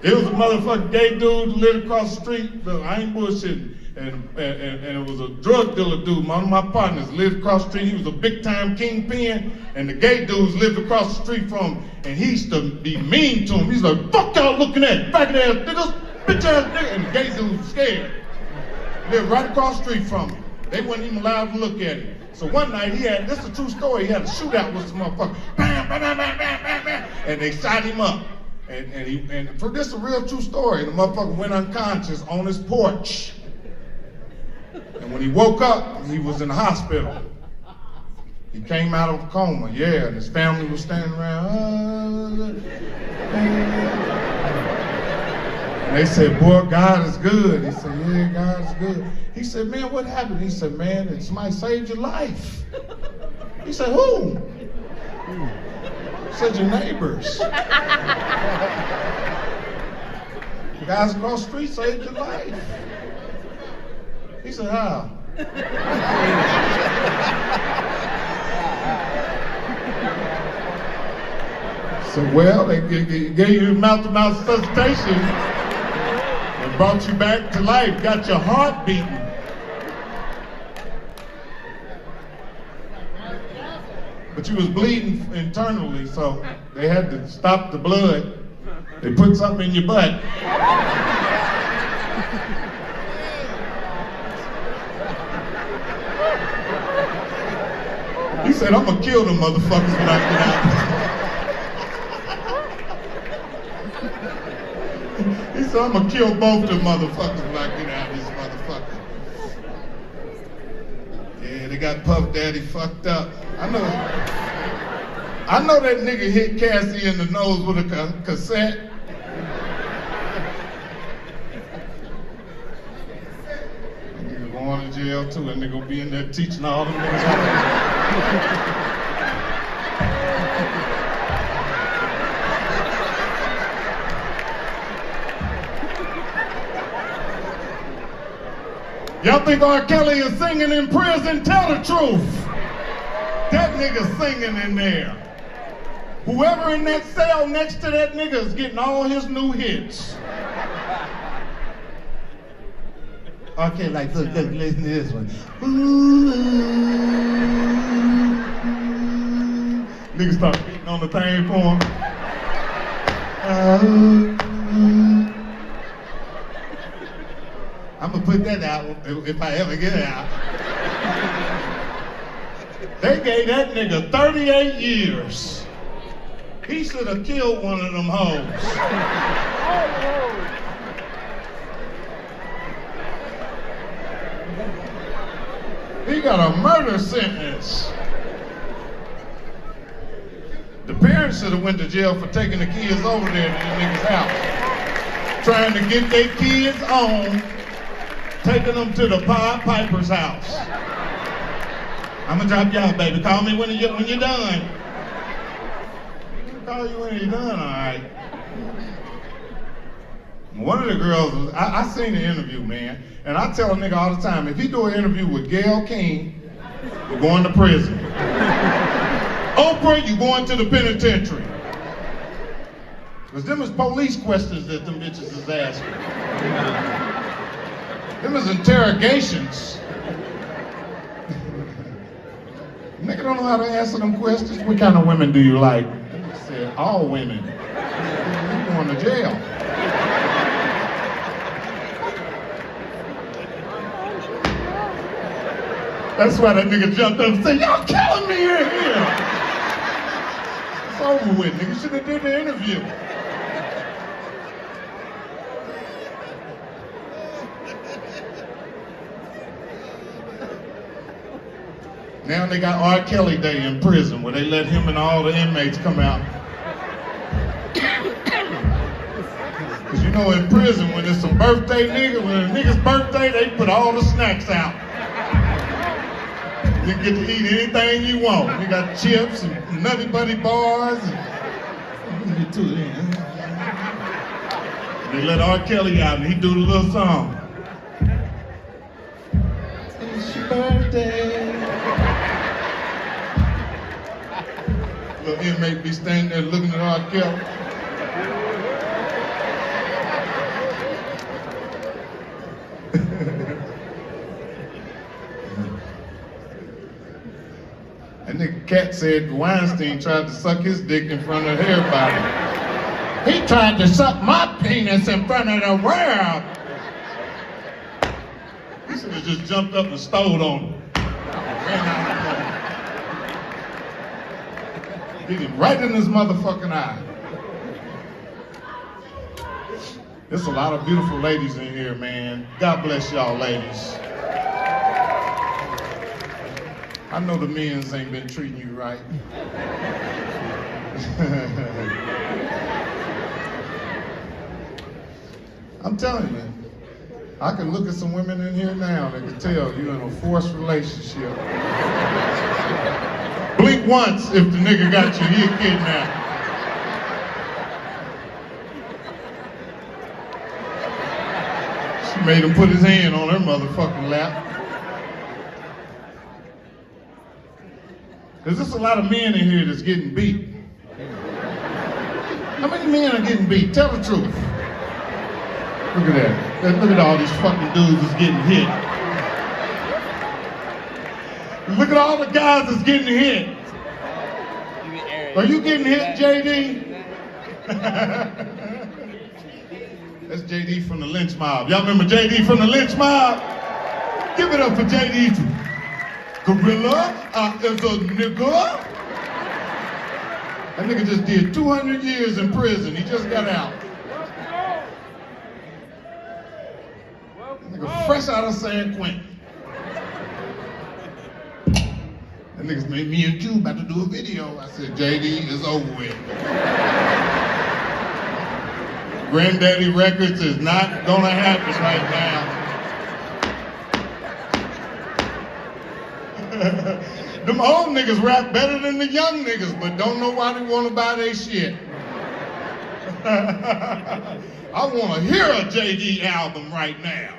It was a motherfucking gay dude who lived across the street. Look, I ain't bullshitting. And it was a drug dealer dude. One of my partners lived across the street. He was a big time kingpin. And the gay dudes lived across the street from him. And he used to be mean to him. He's like, fuck y'all looking at, faggot ass niggas, bitch ass niggas. And the gay dude was scared. Lived right across the street from him. They wasn't even allowed to look at him. So one night this is a true story, he had a shootout with some motherfucker. Bam, bam, bam, bam, bam, bam, bam. And they shot him up. And for this a real true story, the motherfucker went unconscious on his porch. And when he woke up, he was in the hospital. He came out of a coma, yeah, and his family was standing around. And they said, boy, God is good. He said, yeah, God is good. He said, man, what happened? He said, man, somebody saved your life. He said, who? He said, your neighbors. The guys across the street saved your life. He said, how? So, well, they gave you mouth-to-mouth resuscitation and brought you back to life, got your heart beating. But you was bleeding internally, so they had to stop the blood. They put something in your butt. He said, I'm gonna kill them motherfuckers when I get out. He said, I'm gonna kill both them motherfuckers when I get out of this motherfucker. Yeah, they got Puff Daddy fucked up. I know that nigga hit Cassie in the nose with a cassette. That nigga going to jail too, and they gonna be in there teaching all them niggas how to. Y'all think R. Kelly is singing in prison? Tell the truth. That nigga's singing in there. Whoever in that cell next to that nigga is getting all his new hits. Okay, like, look, listen to this one. Niggas start beating on the thing for him. I'm gonna put that out if I ever get it out. They gave that nigga 38 years. He should have killed one of them hoes. He got a murder sentence. The parents should have went to jail for taking the kids over there to the nigga's house. Trying to get their kids on, taking them to the Pied Piper's house. I'm gonna drop you off, baby. Call me when you're done. I'll call you when you're done, all right. One of the girls, I seen the interview, man, and I tell a nigga all the time, if he do an interview with Gayle King, you're going to prison. Oprah, you're going to the penitentiary. Because them is police questions that them bitches is asking. Them is interrogations. Nigga don't know how to answer them questions. What kind of women do you like? I said, all women. You're going to jail. That's why that nigga jumped up and said, y'all killing me in here. It's over with, nigga. You should have did the interview. Now they got R. Kelly Day in prison where they let him and all the inmates come out. Cause you know in prison when it's a birthday nigga, when a nigga's birthday, they put all the snacks out. You get to eat anything you want. You got chips and Nutty Buddy bars. And they let R. Kelly out and he do the little song. It's your birthday. Little inmate be standing there looking at R. Kelly. That nigga Cat said Weinstein tried to suck his dick in front of everybody. He tried to suck my penis in front of the world. He should have just jumped up and stole on him. Hit him right in his motherfucking eye. There's a lot of beautiful ladies in here, man. God bless y'all ladies. I know the men's ain't been treating you right. I'm telling you, I can look at some women in here now that can tell you're in a forced relationship. Blink once if the nigga got you, he a kidnapper. She made him put his hand on her motherfucking lap. There's just a lot of men in here that's getting beat. How many men are getting beat? Tell the truth. Look at that. Look at all these fucking dudes that's getting hit. Look at all the guys that's getting hit. Are you getting hit, JD? That's JD from the lynch mob. Y'all remember JD from the lynch mob? Give it up for JD. Gorilla is a nigga. That nigga just did 200 years in prison. He just got out. That nigga fresh out of San Quentin. That niggas made me and Q about to do a video. I said, JD is over with. Granddaddy Records is not gonna happen right now. Them old niggas rap better than the young niggas, but don't know why they wanna buy their shit. I wanna hear a JD album right now.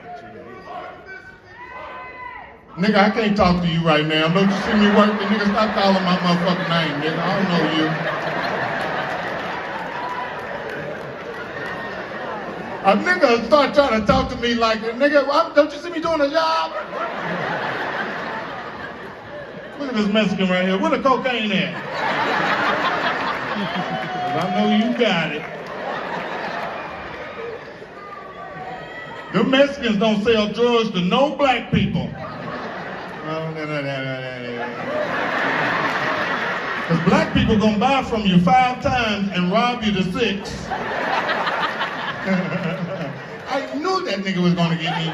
Nigga, I can't talk to you right now. Don't you see me working? Nigga, stop calling my motherfucking name, nigga. I don't know you. A nigga start trying to talk to me like, nigga, don't you see me doing a job? Look at this Mexican right here. Where the cocaine at? 'Cause I know you got it. Them Mexicans don't sell drugs to no black people. Because black people gonna buy from you 5 times and rob you to 6. I knew that nigga was gonna get me.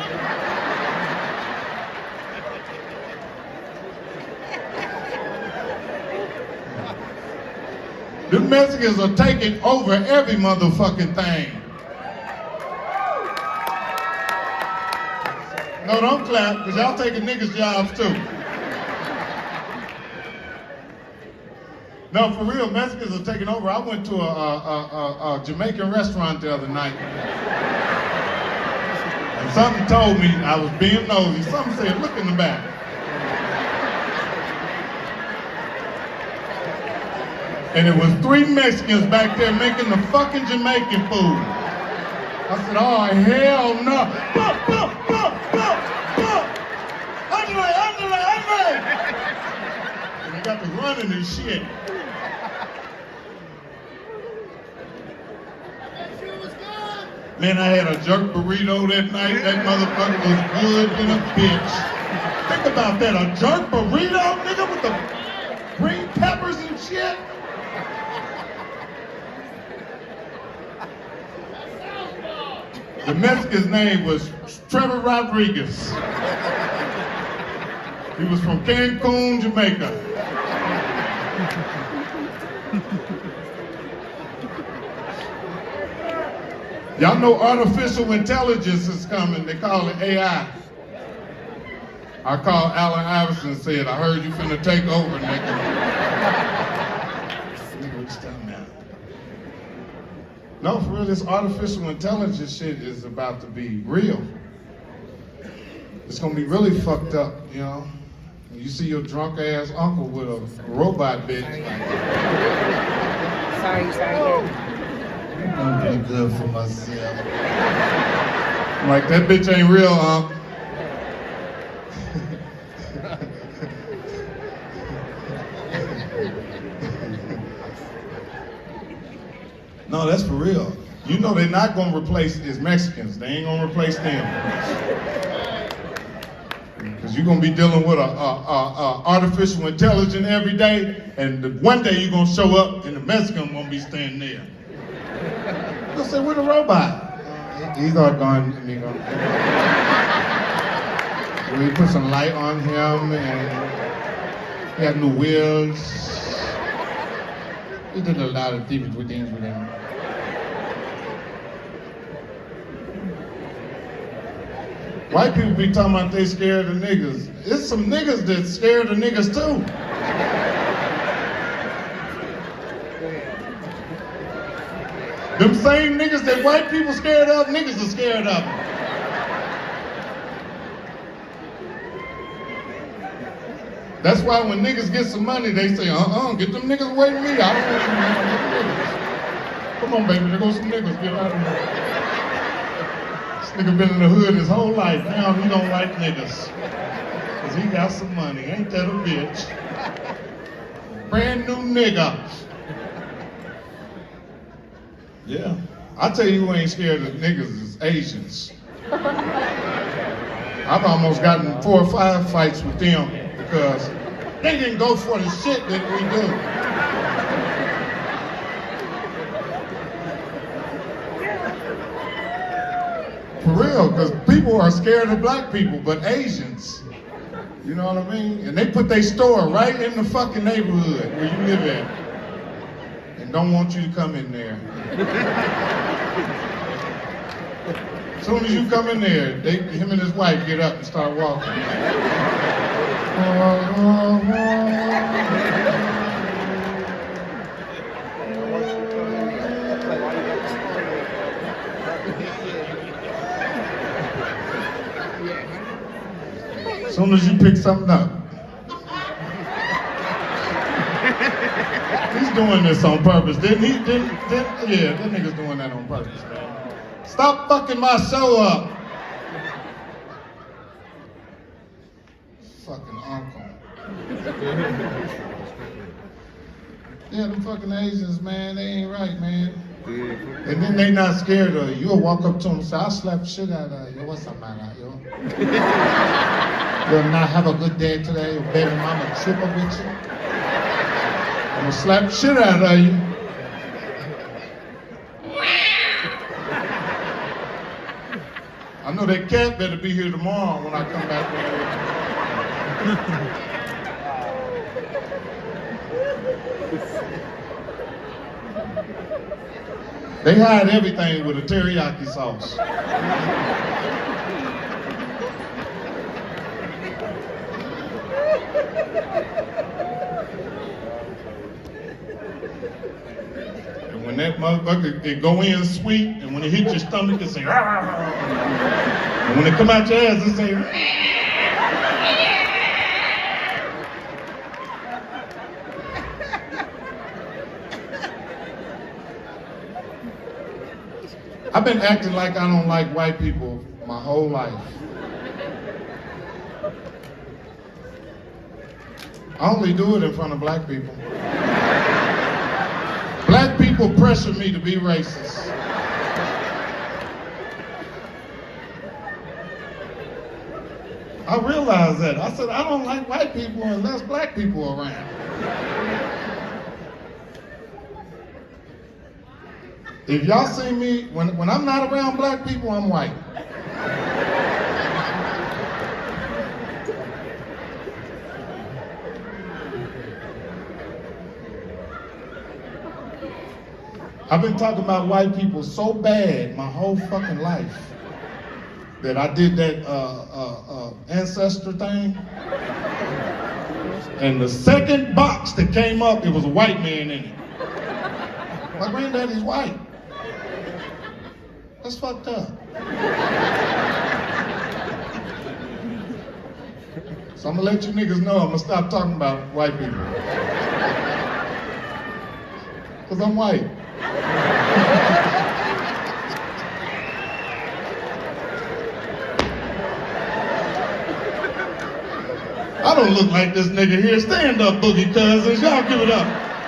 The Mexicans are taking over every motherfucking thing. No, don't clap, because y'all taking niggas' jobs too. No, for real, Mexicans are taking over. I went to a Jamaican restaurant the other night. And something told me I was being nosy. Something said, look in the back. And it was 3 Mexicans back there making the fucking Jamaican food. I said, oh, hell no. Andre! And they got to running and shit. Man, I had a jerk burrito that night. That motherfucker was good than a bitch. Think about that, a jerk burrito, nigga, with the green peppers and shit. The Mexican's name was Trevor Rodriguez. He was from Cancun, Jamaica. Y'all know artificial intelligence is coming. They call it AI. I called Allen Iverson and said, I heard you finna take over, nigga. Nigga, what you talking about? No, for real, this artificial intelligence shit is about to be real. It's gonna be really fucked up, you know? You see your drunk ass uncle with a robot bitch. Sorry. I'm pretty good for myself. I'm like, that bitch ain't real, huh? No, that's for real. You know they're not gonna replace is Mexicans. They ain't gonna replace them. Because you're gonna be dealing with a artificial intelligence every day, and one day you're gonna show up and the Mexican gonna be standing there. They'll say, where the robot? He's all gone. We put some light on him and he had new wheels. We did a lot of different things with him. White people be talking about they scared of niggas. It's some niggas that's scared of niggas too. Them same niggas that white people scared of, niggas are scared of them. That's why when niggas get some money, they say, get them niggas away from me. I don't want them niggas. Come on, baby, there goes some niggas, get out of here. This nigga been in the hood his whole life. Now he don't like niggas. Cause he got some money, ain't that a bitch? Brand new nigga. Yeah. I tell you who ain't scared of niggas is Asians. I've almost gotten 4 or 5 fights with them because they didn't go for the shit that we do. For real, because people are scared of black people, but Asians, you know what I mean? And they put their store right in the fucking neighborhood where you live at. And don't want you to come in there. As soon as you come in there, him and his wife get up and start walking. As soon as you pick something up. He's doing this on purpose, didn't he? Yeah, that nigga's doing that on purpose, man. Stop fucking my show up. Fucking uncle. Yeah, them fucking Asians, man, they ain't right, man. And then they not scared of you. You'll walk up to them and say, I'll slap the shit out of you. What's up, man? Yo? You'll not have a good day today. Your baby mama triple with you. I'm gonna slap the shit out of you. I know that cat better be here tomorrow when I come back. They hide everything with a teriyaki sauce. And when that motherfucker, it go in sweet, and when it hit your stomach, it say, and when it come out your ass, it say, I've been acting like I don't like white people my whole life. I only do it in front of black people. Black people pressure me to be racist. I realized that. I said, I don't like white people unless black people are around. If y'all see me, when I'm not around black people, I'm white. I've been talking about white people so bad my whole fucking life that I did that ancestor thing. And the second box that came up, it was a white man in it. My granddaddy's white. That's fucked up. So I'm gonna let you niggas know I'm gonna stop talking about white people. Cause I'm white. I don't look like this nigga here. Stand up, Boogie Cousins. Y'all give it up.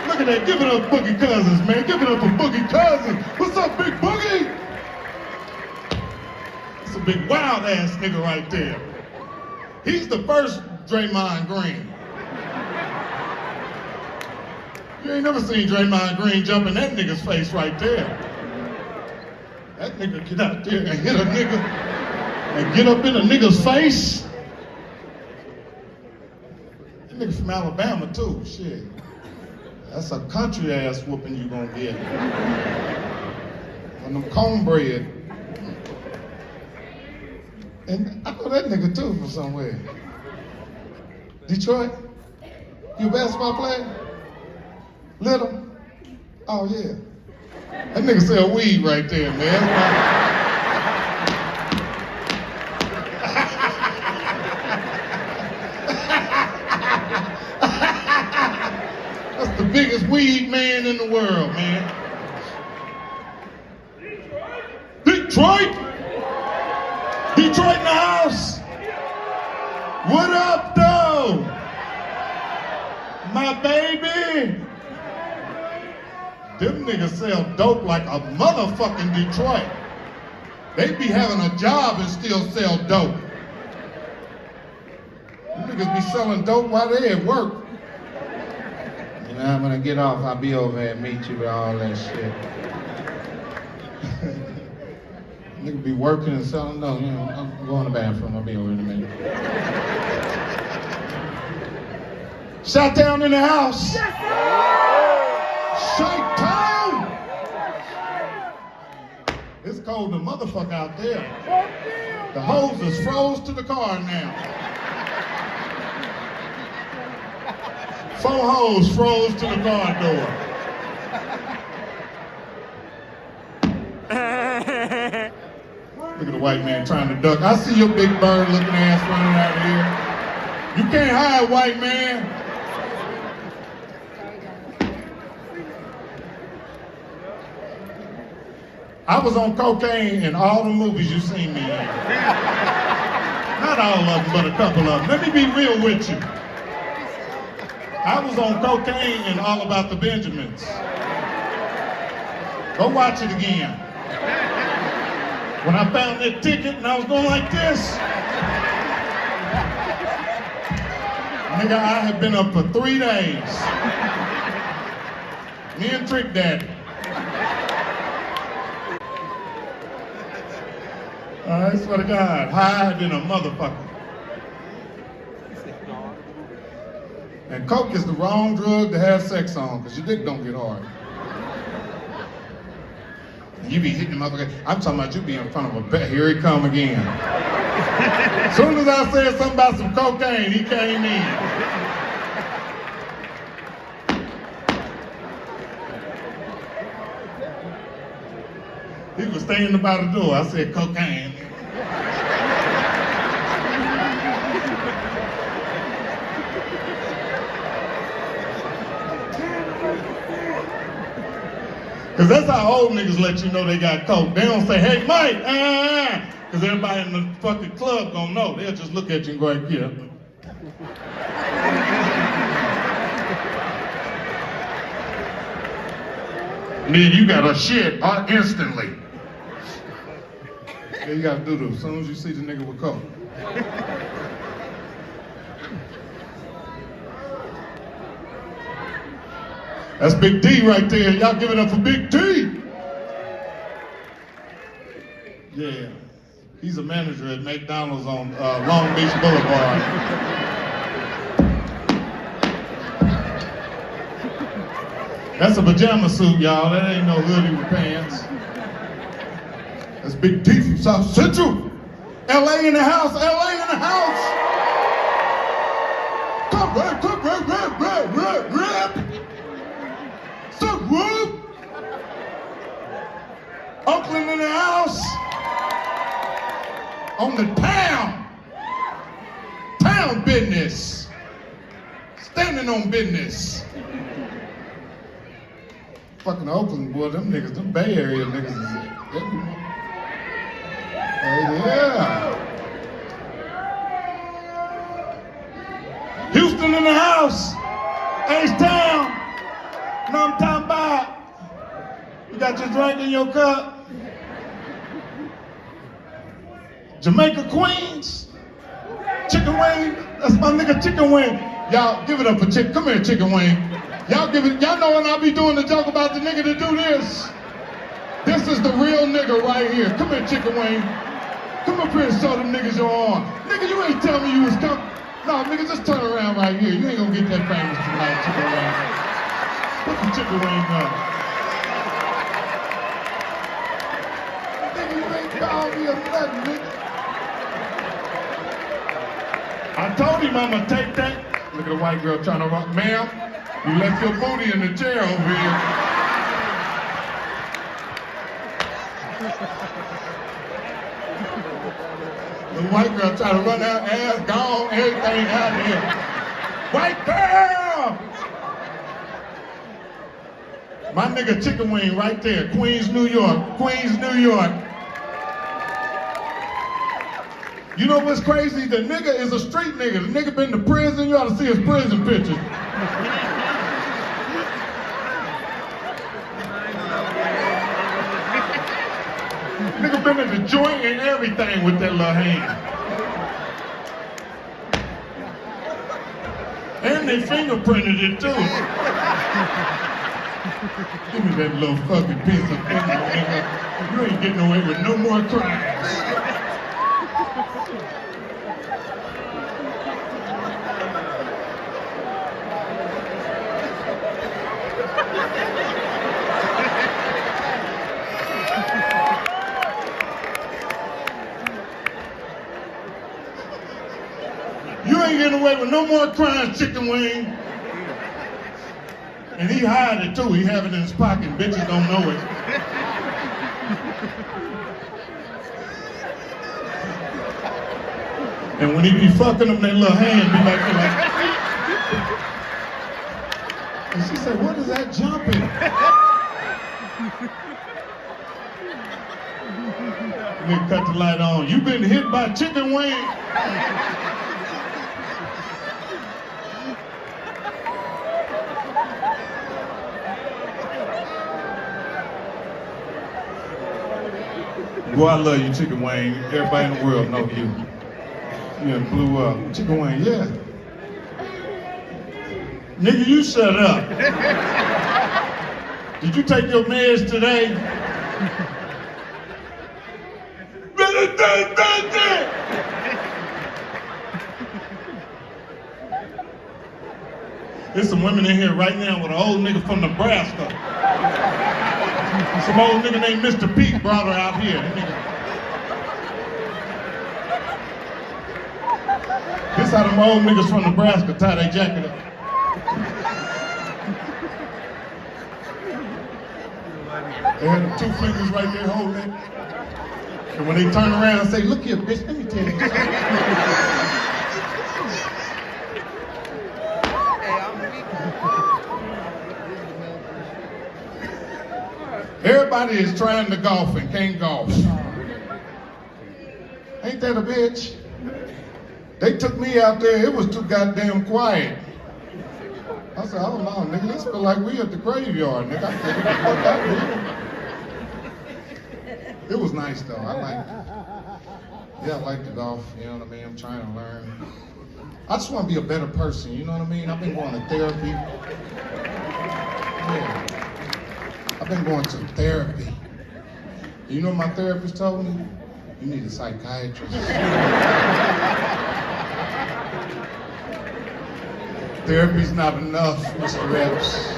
Look at that. Give it up, Boogie Cousins, man. Give it up for Boogie Cousins. What's up, Big Boogie? It's a big wild ass nigga right there. He's the first Draymond Green. You ain't never seen Draymond Green jump in that nigga's face right there. That nigga get out there and hit a nigga and get up in a nigga's face. That nigga from Alabama too, shit. That's a country ass whooping you gonna get. On them cornbread. And I'm know that nigga too from somewhere. Detroit? You a basketball player? Little? Oh yeah. That nigga sell weed right there, man. That's the biggest weed man in the world, man. Detroit? Detroit in the house? What up, though? My baby? Them niggas sell dope like a motherfucking Detroit. They be having a job and still sell dope. Them niggas be selling dope while they at work. You know, I'm gonna get off, I'll be over there and meet you with all that shit. Nigga be working and selling dope. You know, I'm going to the bathroom, I'll be over in a minute. Shot down in the house. Shake town. It's cold the motherfucker out there. The hose is froze to the car now. 4 hoes froze to the car door. Look at the white man trying to duck. I see your big bird looking ass running out of here. You can't hide, white man. I was on cocaine in all the movies you seen me in. Not all of them, but a couple of them. Let me be real with you. I was on cocaine in All About the Benjamins. Go watch it again. When I found that ticket and I was going like this, nigga, I had been up for 3 days. Me and Trick Daddy. I swear to God, higher than a motherfucker. And coke is the wrong drug to have sex on, because your dick don't get hard. And you be hitting the motherfucker. I'm talking about you be in front of a bet. Here he come again. As soon as I said something about some cocaine, he came in. He was standing by the door. I said, cocaine. Because that's how old niggas let you know they got coke. They don't say, hey, Mike, because everybody in the fucking club gonna know. They'll just look at you and go like, yeah. And then you gotta shit instantly. Yeah, you gotta do this as soon as you see the nigga with coke. That's Big D right there. Y'all give it up for Big D. Yeah. He's a manager at McDonald's on Long Beach Boulevard. That's a pajama suit, y'all. That ain't no hoodie with pants. That's Big D from South Central. LA in the house, LA in the house. Come rap. So whoop. Oakland in the house. On the town business. Standing on business. Fucking Oakland, boy, them niggas, them Bay Area niggas is yeah. Houston in the house. H-Town. Know what I'm talking about? You got your drink in your cup. Jamaica Queens. Chicken wing. That's my nigga Chicken Wing. Y'all give it up for Chicken. Come here, Chicken Wing. Y'all know when I be doing the joke about the nigga to do this? This is the real nigga right here. Come here, Chicken Wing. Come up here and show them niggas your arm. Nigga, you ain't tell me you was coming. No, nigga, just turn around right here. You ain't gonna get that famous tonight, Chicken Wing. Put the Chicken Wing up. Nigga, you ain't called me a nothing, nigga. I told him I'ma take that. Look at the white girl trying to rock. Ma'am, you left your booty in the chair over here. The white girl trying to run out, ass gone, everything out here. White girl! My nigga Chicken Wing right there, Queens, New York. Queens, New York. You know what's crazy? The nigga is a street nigga. The nigga been to prison. You ought to see his prison pictures. Nigga been in the joint and everything with that little hand. And they fingerprinted it too. Give me that little fucking piece of finger, nigga. You ain't getting away with no more crimes. You ain't getting away with no more crimes, Chicken Wing. And he hide it too. He have it in his pocket. Bitches don't know it. And when he be fucking them, that little hand be like. And she said, "What is that jumping?" Nigga cut the light on. You been hit by Chicken Wing? Boy, I love you, Chicken Wing. Everybody in the world know you. You done blew up. Chicken Wing, yeah. Nigga, you shut up. Did you take your meds today? There's some women in here right now with an old nigga from Nebraska. Some old nigga named Mr. Pete brought her out here. This how them old niggas from Nebraska tie their jacket up. They had them 2 fingers right there holding it. And when they turn around and say, "Look here, bitch, let me tell you something." Everybody is trying to golf and can't golf. Ain't that a bitch? They took me out there, it was too goddamn quiet. I said, "Oh no, nigga, this feel like we at the graveyard, nigga. I can't get the fuck out of here." It was nice though, I liked it. Yeah, I like the golf, you know what I mean? I'm trying to learn. I just want to be a better person, you know what I mean? I've been going to therapy. Yeah. I've been going to therapy. You know what my therapist told me? You need a psychiatrist. Therapy's not enough, Mr. Epps.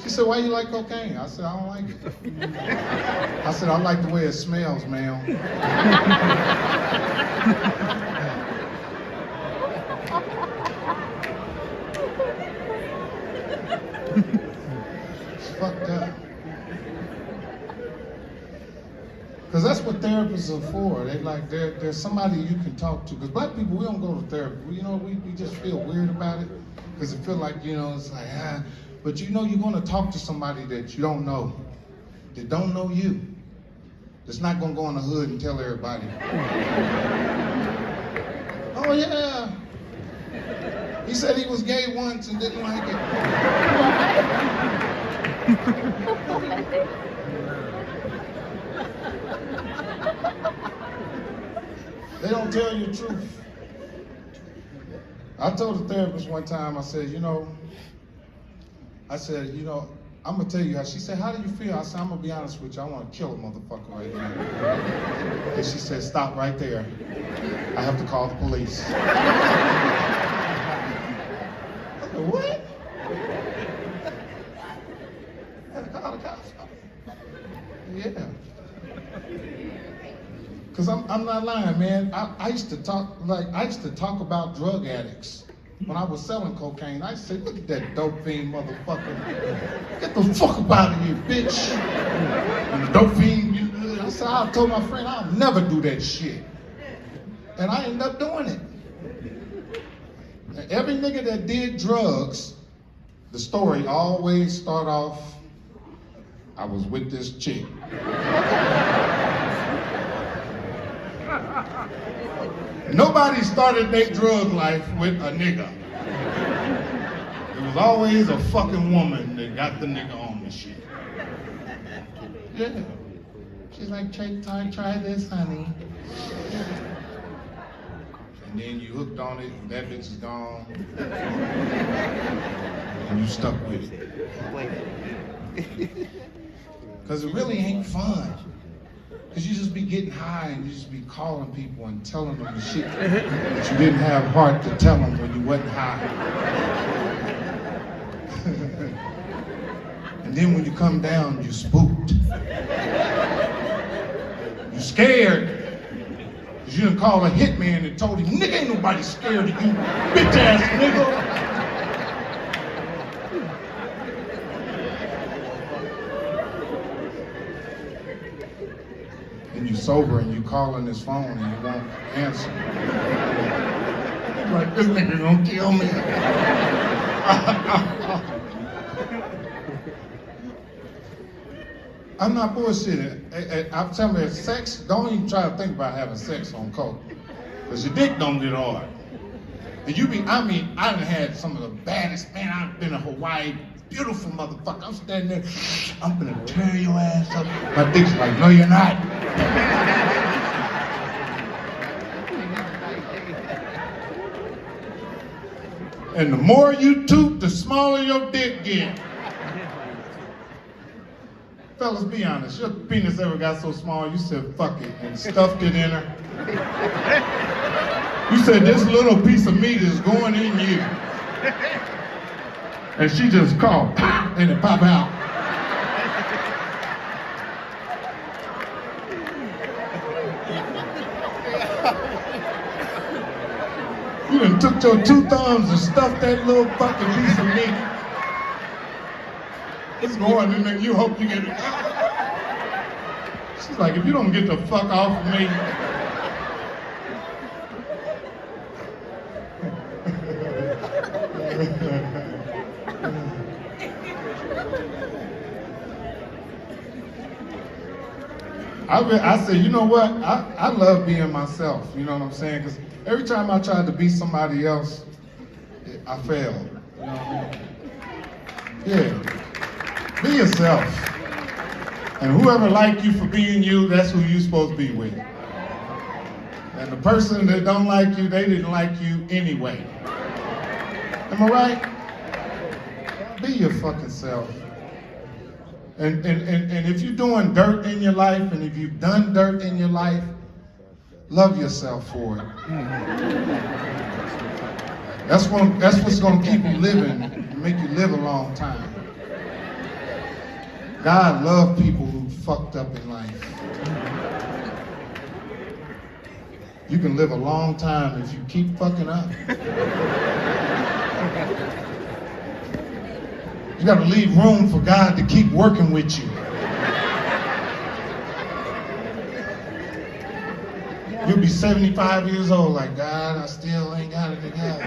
She said, "Why you like cocaine?" I said, "I don't like it." I said, "I like the way it smells, ma'am." Fucked up. Because that's what therapists are for. They like, there's somebody you can talk to. Because black people, we don't go to therapy. You know, we just feel weird about it. Because it feel like, you know, it's like, But you know you're going to talk to somebody that you don't know. That don't know you. That's not going to go in the hood and tell everybody. "Oh yeah. He said he was gay once and didn't like it." They don't tell you the truth. I told a therapist one time, I said, you know, I'm gonna tell you how. She said, "How do you feel?" I said, "I'm gonna be honest with you, I wanna kill a motherfucker right now." And she said, "Stop right there. I have to call the police." I said, "What?" I had to call the cops. Yeah. Cause I'm not lying, man. I used to talk about drug addicts. When I was selling cocaine, I said, look at that dope fiend motherfucker. Get the fuck up out of here, bitch. And the dope fiend, I said, I told my friend, I'll never do that shit. And I ended up doing it. And every nigga that did drugs, the story always start off, I was with this chick. Nobody started their drug life with a nigga. It was always a fucking woman that got the nigga on the shit. Yeah. She's like, try this, honey. And then you hooked on it, and that bitch is gone. And you stuck with it. Because it really ain't fun. Because you just be getting high and you just be calling people and telling them the shit that you didn't have heart to tell them when you wasn't high. And then when you come down, you spooked. You scared. Because you done called a hitman and told him, nigga, ain't nobody scared of you, bitch ass nigga. And you sober and you calling his phone and you won't answer. Like, this nigga gonna kill me. I'm not bullshitting. I'm telling you, sex, don't even try to think about having sex on coke. Because your dick don't get hard. And I done had some of the baddest, man, I've been in Hawaii, beautiful motherfucker. I'm standing there, I'm gonna tear your ass up. My dick's like, no, you're not. And the more you toot, the smaller your dick get. Fellas, be honest, your penis ever got so small you said, fuck it, and stuffed it in her? You said, this little piece of meat is going in you. And she just called, and it pop out. You done took your 2 thumbs and stuffed that little fucking piece of meat. It's going in there, you hope you get it. She's like, if you don't get the fuck off of me. I said, you know what? I love being myself, you know what I'm saying? Because every time I tried to be somebody else, I failed, you know what I mean? Yeah. Be yourself. And whoever liked you for being you, that's who you're supposed to be with. And the person that don't like you, they didn't like you anyway. Am I right? Be your fucking self. And if you're doing dirt in your life, and if you've done dirt in your life, love yourself for it. That's what's gonna keep you living and make you live a long time. God loved people who fucked up in life. You can live a long time if you keep fucking up. You gotta leave room for God to keep working with you. You'll be 75 years old like, God, I still ain't got it together.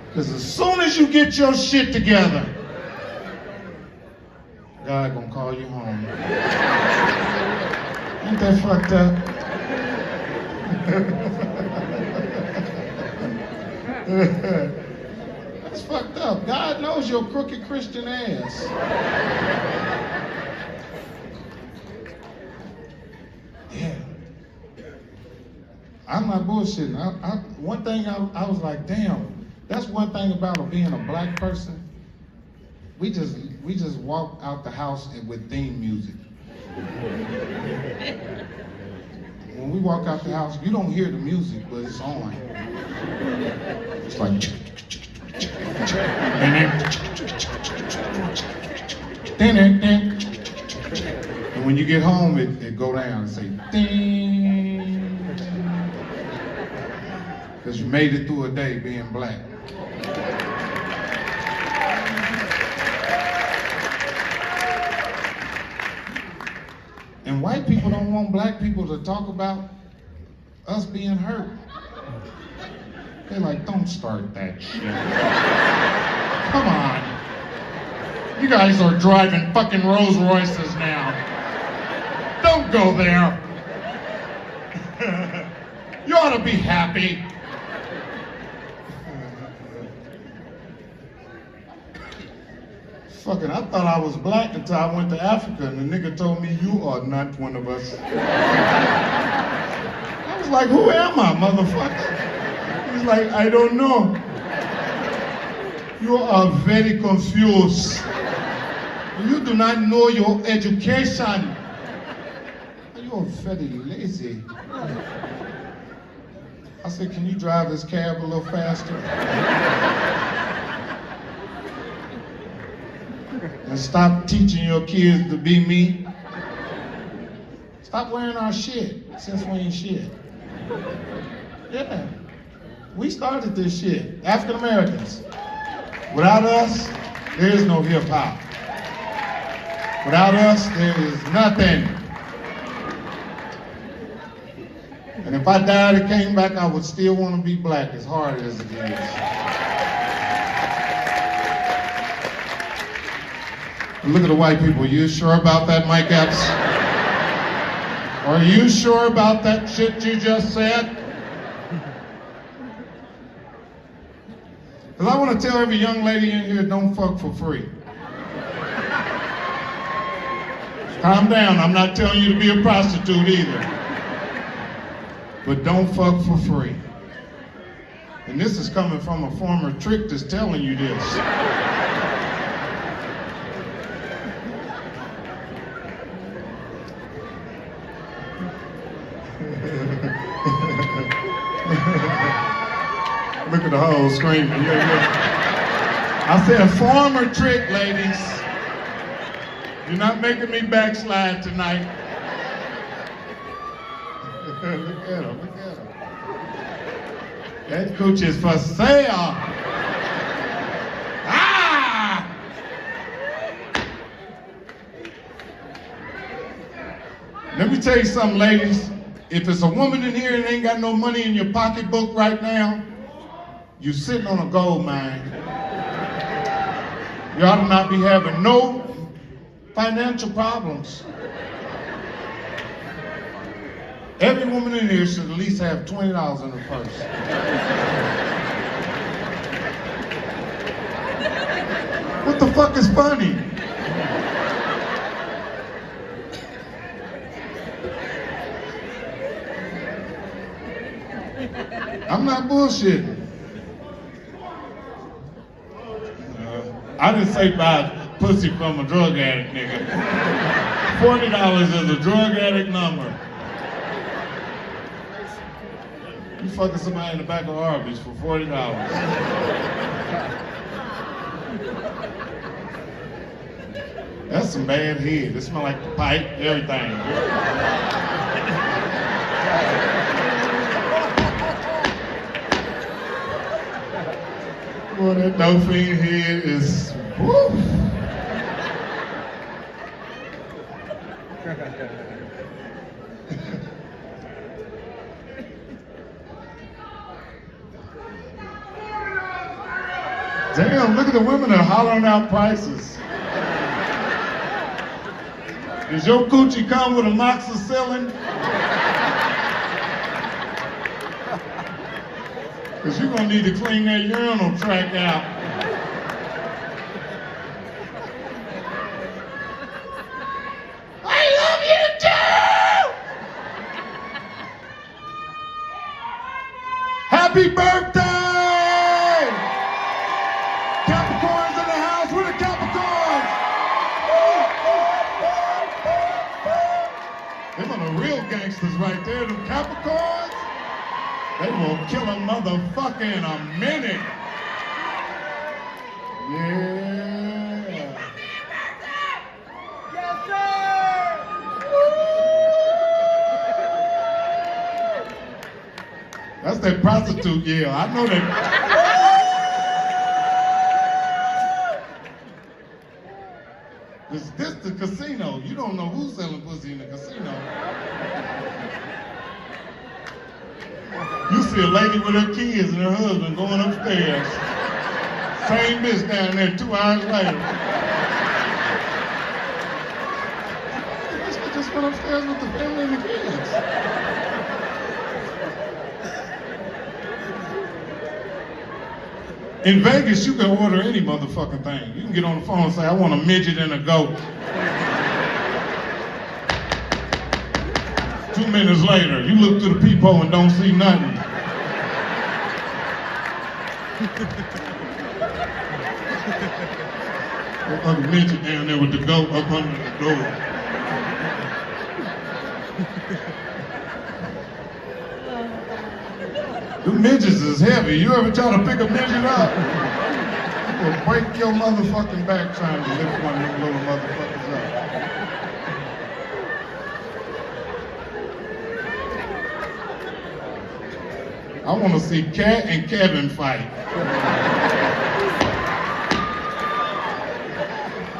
Because as soon as you get your shit together, God gonna call you home. Ain't that fucked up? That's fucked up. God knows your crooked Christian ass. Yeah. I'm not bullshitting. One thing I was like, damn, that's one thing about being a black person. We just walk out the house with theme music. When we walk out the house, you don't hear the music, but it's on. It's like, and then when you get home, it go down and say, ding. Because you made it through a day being black. And white people don't want black people to talk about us being hurt. They're like, don't start that shit. Come on. You guys are driving fucking Rolls Royces now. Don't go there. You ought to be happy. Fucking, I thought I was black until I went to Africa and the nigga told me, you are not one of us. I was like, who am I, motherfucker? He's like, I don't know. You are very confused. You do not know your education. You are very lazy. I said, can you drive this cab a little faster? And stop teaching your kids to be me. Stop wearing our shit since we ain't shit. Yeah. We started this shit. African Americans. Without us, there is no hip hop. Without us, there is nothing. And if I died and came back, I would still want to be black, as hard as it is. Look at the white people. You sure about that, Mike Epps? Are you sure about that shit you just said? Because I want to tell every young lady in here, don't fuck for free. Calm down. I'm not telling you to be a prostitute either. But don't fuck for free. And this is coming from a former trick that's telling you this. Look at the whole screaming. I said former trick, ladies. You're not making me backslide tonight. Look at him, look at him. That cooch is for sale. Ah! Let me tell you something, ladies. If it's a woman in here and ain't got no money in your pocketbook right now, you sitting on a gold mine. You ought to not be having no financial problems. Every woman in here should at least have $20 in her purse. What the fuck is funny? I'm not bullshitting. I didn't say buy pussy from a drug addict, nigga. $40 is a drug addict number. You fucking somebody in the back of Arby's for $40. That's some bad head. It smell like the pipe, everything. Boy, that dolphin head is, woo. Damn, look at the women that are hollering out prices. Does your coochie come with amoxicillin? Because you're going to need to clean that urinal tract out. I love you too! Happy birthday! Capricorns in the house, where the Capricorns? Them are the real gangsters right there, them Capricorns. They will kill a motherfucker in a minute. Yeah. Yes, sir! That's that prostitute yell. I know that. This the casino. You don't know who's selling pussy in the casino. You see a lady with her kids and her husband going upstairs. Same bitch down there 2 hours later. She just went upstairs with the family and the kids. In Vegas, you can order any motherfucking thing. You can get on the phone and say, I want a midget and a goat. 2 minutes later, you look through the peephole and don't see nothing. That other midget down there with the goat up under the door. The midgets is heavy. You ever try to pick a midget up? You will break your motherfucking back trying to lift one of them little motherfuckers up. I want to see Cat and Kevin fight.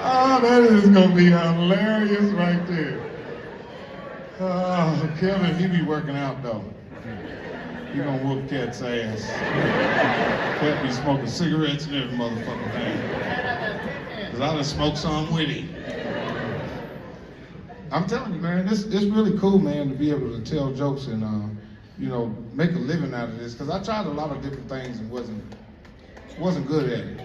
Oh, that is going to be hilarious right there. Oh, Kevin, he be working out though. He gonna whoop Cat's ass. Cat be smoking cigarettes and every motherfucking thing. Cause I done smoked some with him. I'm telling you, man, it's really cool, man, to be able to tell jokes and you know, make a living out of this. Cause I tried a lot of different things and wasn't good at it.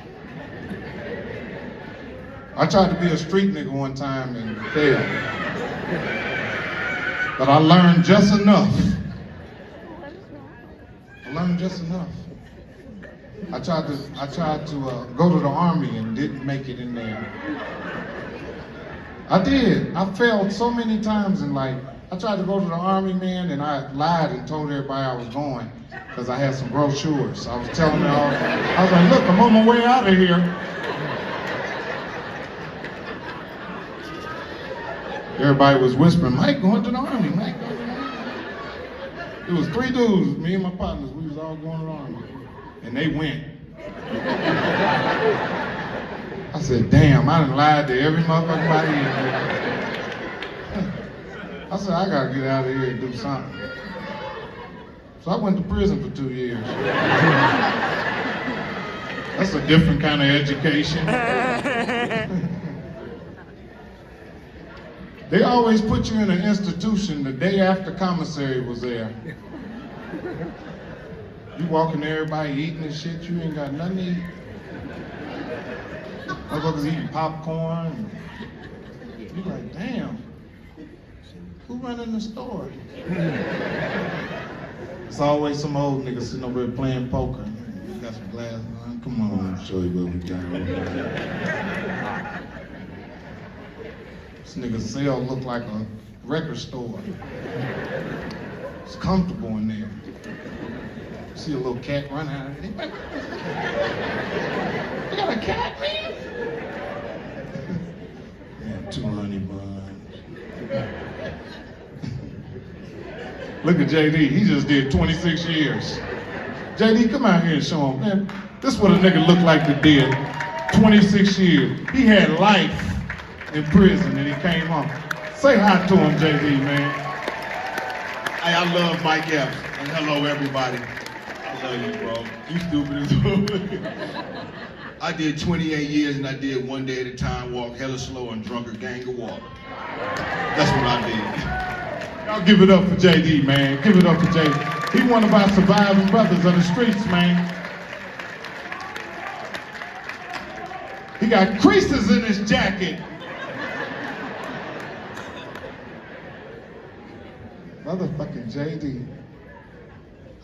I tried to be a street nigga one time and failed. But I learned just enough. I tried to go to the Army and didn't make it in there. I did. I failed so many times in life. I tried to go to the Army, man, and I lied and told everybody I was going because I had some brochures. I was telling them all. I was like, look, I'm on my way out of here. Everybody was whispering, Mike going to the Army, Mike going to the Army. It was 3 dudes, me and my partners, we was all going to the Army. And they went. I said, damn, I done lied to every motherfucking body in here. I said, I gotta get out of here and do something. So I went to prison for 2 years. That's a different kind of education. They always put you in an institution the day after commissary was there. You walking there, everybody eating and shit, you ain't got nothing to eat. Motherfuckers eating popcorn. You like, damn, who running the store? It's always some old nigga sitting over there playing poker. You got some glasses on, come on, I'll show you what we got. This nigga's cell looked like a record store. It's comfortable in there. See a little cat run out of it. You got a cat, man? Yeah, 2 honey buns. Look at JD, he just did 26 years. JD, come out here and show him, man. This is what a nigga looked like that did 26 years. He had life in prison and he came home. Say hi to him, JD, man. Hey, I love Mike Epps, and hello everybody. I love you, bro. You stupid as well. I did 28 years and I did 1 day at a time, walk hella slow and drunk a gang of water. That's what I did. Y'all give it up for JD, man. Give it up for JD. He one of our surviving brothers of the streets, man. He got creases in his jacket. Motherfucking JD.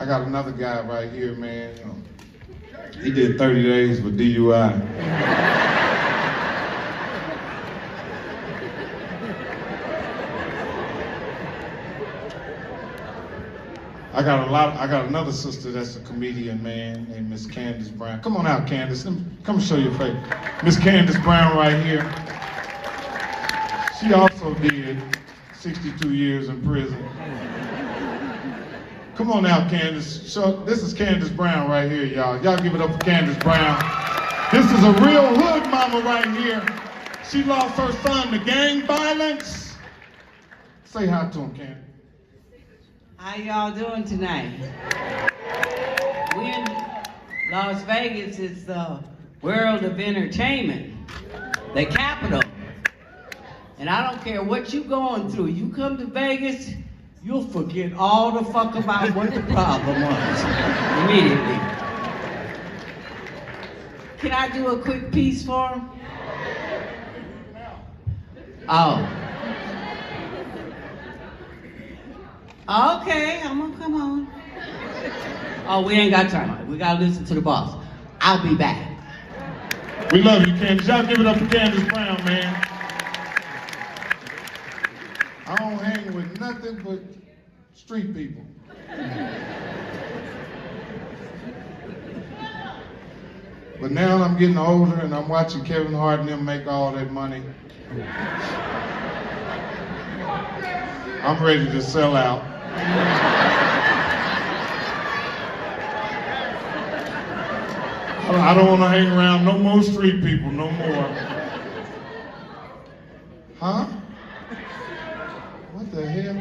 I got another guy right here, man. He did 30 days for DUI. I got another sister that's a comedian, man, named Miss Candace Brown. Come on out, Candace. Come show your face. Miss Candace Brown right here. She also did 62 years in prison. Come on out, Candace. So this is Candace Brown right here, y'all. Y'all give it up for Candace Brown. This is a real hood mama right here. She lost her son to gang violence. Say hi to him, Candace. How y'all doing tonight? We in Las Vegas is the world of entertainment, the capital. And I don't care what you going through. You come to Vegas, you'll forget all the fuck about what the problem was immediately. Can I do a quick piece for him? Oh. Okay, I'm gonna come on. Oh, we ain't got time. We gotta listen to the boss. I'll be back. We love you, Candace. Y'all give it up for Candace Brown, man. I don't hang with nothing but street people. But now I'm getting older and I'm watching Kevin Hart and them make all that money. I'm ready to sell out. I don't want to hang around no more street people, no more. Huh? What the hell?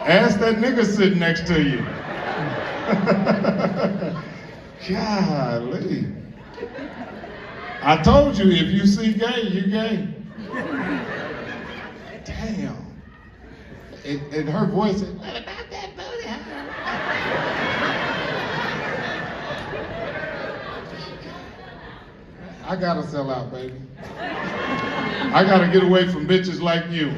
Ask that nigga sitting next to you. Golly. I told you, if you see gay, you gay. Damn. And her voice said, what about that booty? I gotta sell out, baby. I gotta get away from bitches like you.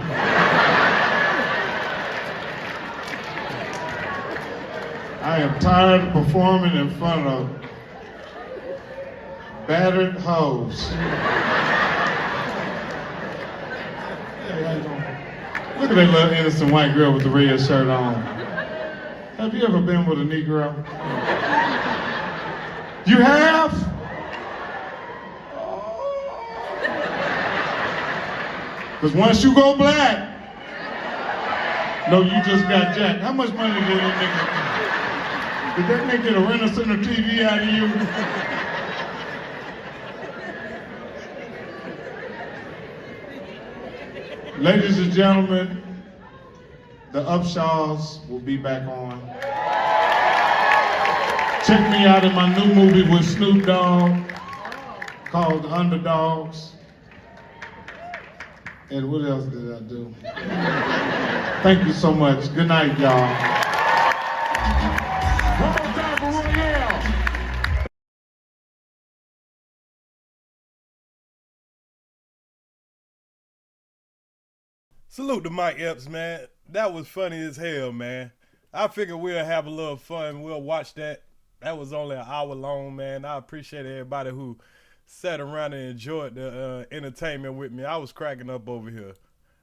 I am tired of performing in front of battered hoes. Look at that little innocent white girl with the red shirt on. Have you ever been with a Negro? You have? Because once you go black, no, you just got jacked. How much money did that nigga? Did that nigga get a Rent-A-Center TV out of you? Ladies and gentlemen, the Upshaws will be back on. Check me out in my new movie with Snoop Dogg called Underdogs. And what else did I do? Thank you so much. Good night, y'all. One more time for Royale. Salute to Mike Epps, man. That was funny as hell, man. I figure we'll have a little fun. We'll watch that. That was only an hour long, man. I appreciate everybody who sat around and enjoyed the entertainment with me. I was cracking up over here.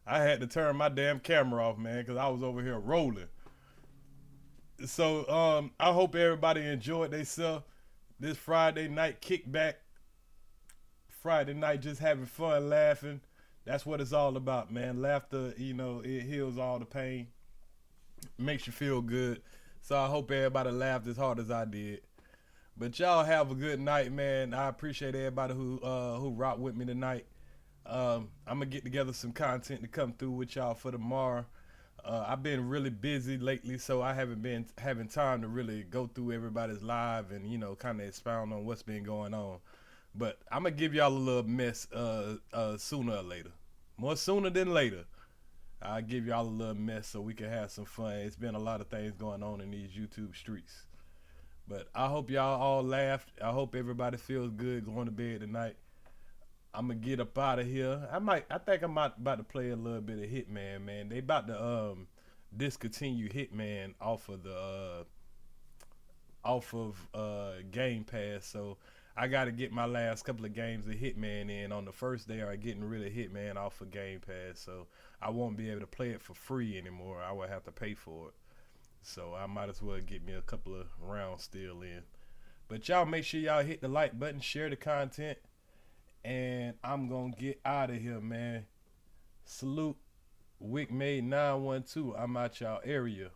I had to turn my damn camera off, man, because I was over here rolling. So I hope everybody enjoyed themselves this Friday night kickback. Friday night just having fun, laughing. That's what it's all about, man. Laughter, you know, it heals all the pain. Makes you feel good. So I hope everybody laughed as hard as I did. But y'all have a good night, man. I appreciate everybody who rocked with me tonight. I'm going to get together some content to come through with y'all for tomorrow. I've been really busy lately, so I haven't been having time to really go through everybody's live and, you know, kind of expound on what's been going on. But I'm going to give y'all a little mess sooner or later. More sooner than later. I'll give y'all a little mess so we can have some fun. It's been a lot of things going on in these YouTube streets. But I hope y'all all laughed. I hope everybody feels good going to bed tonight. I'm going to get up out of here. I think I'm about to play a little bit of Hitman, man. They about to discontinue Hitman off of Game Pass. So I got to get my last couple of games of Hitman in on the first day, or getting rid of Hitman off of Game Pass. So I won't be able to play it for free anymore. I will have to pay for it. So I might as well get me a couple of rounds still in. But y'all make sure y'all hit the like button, share the content, And I'm gonna get out of here, man. Salute. Wick made 912. I'm out y'all area.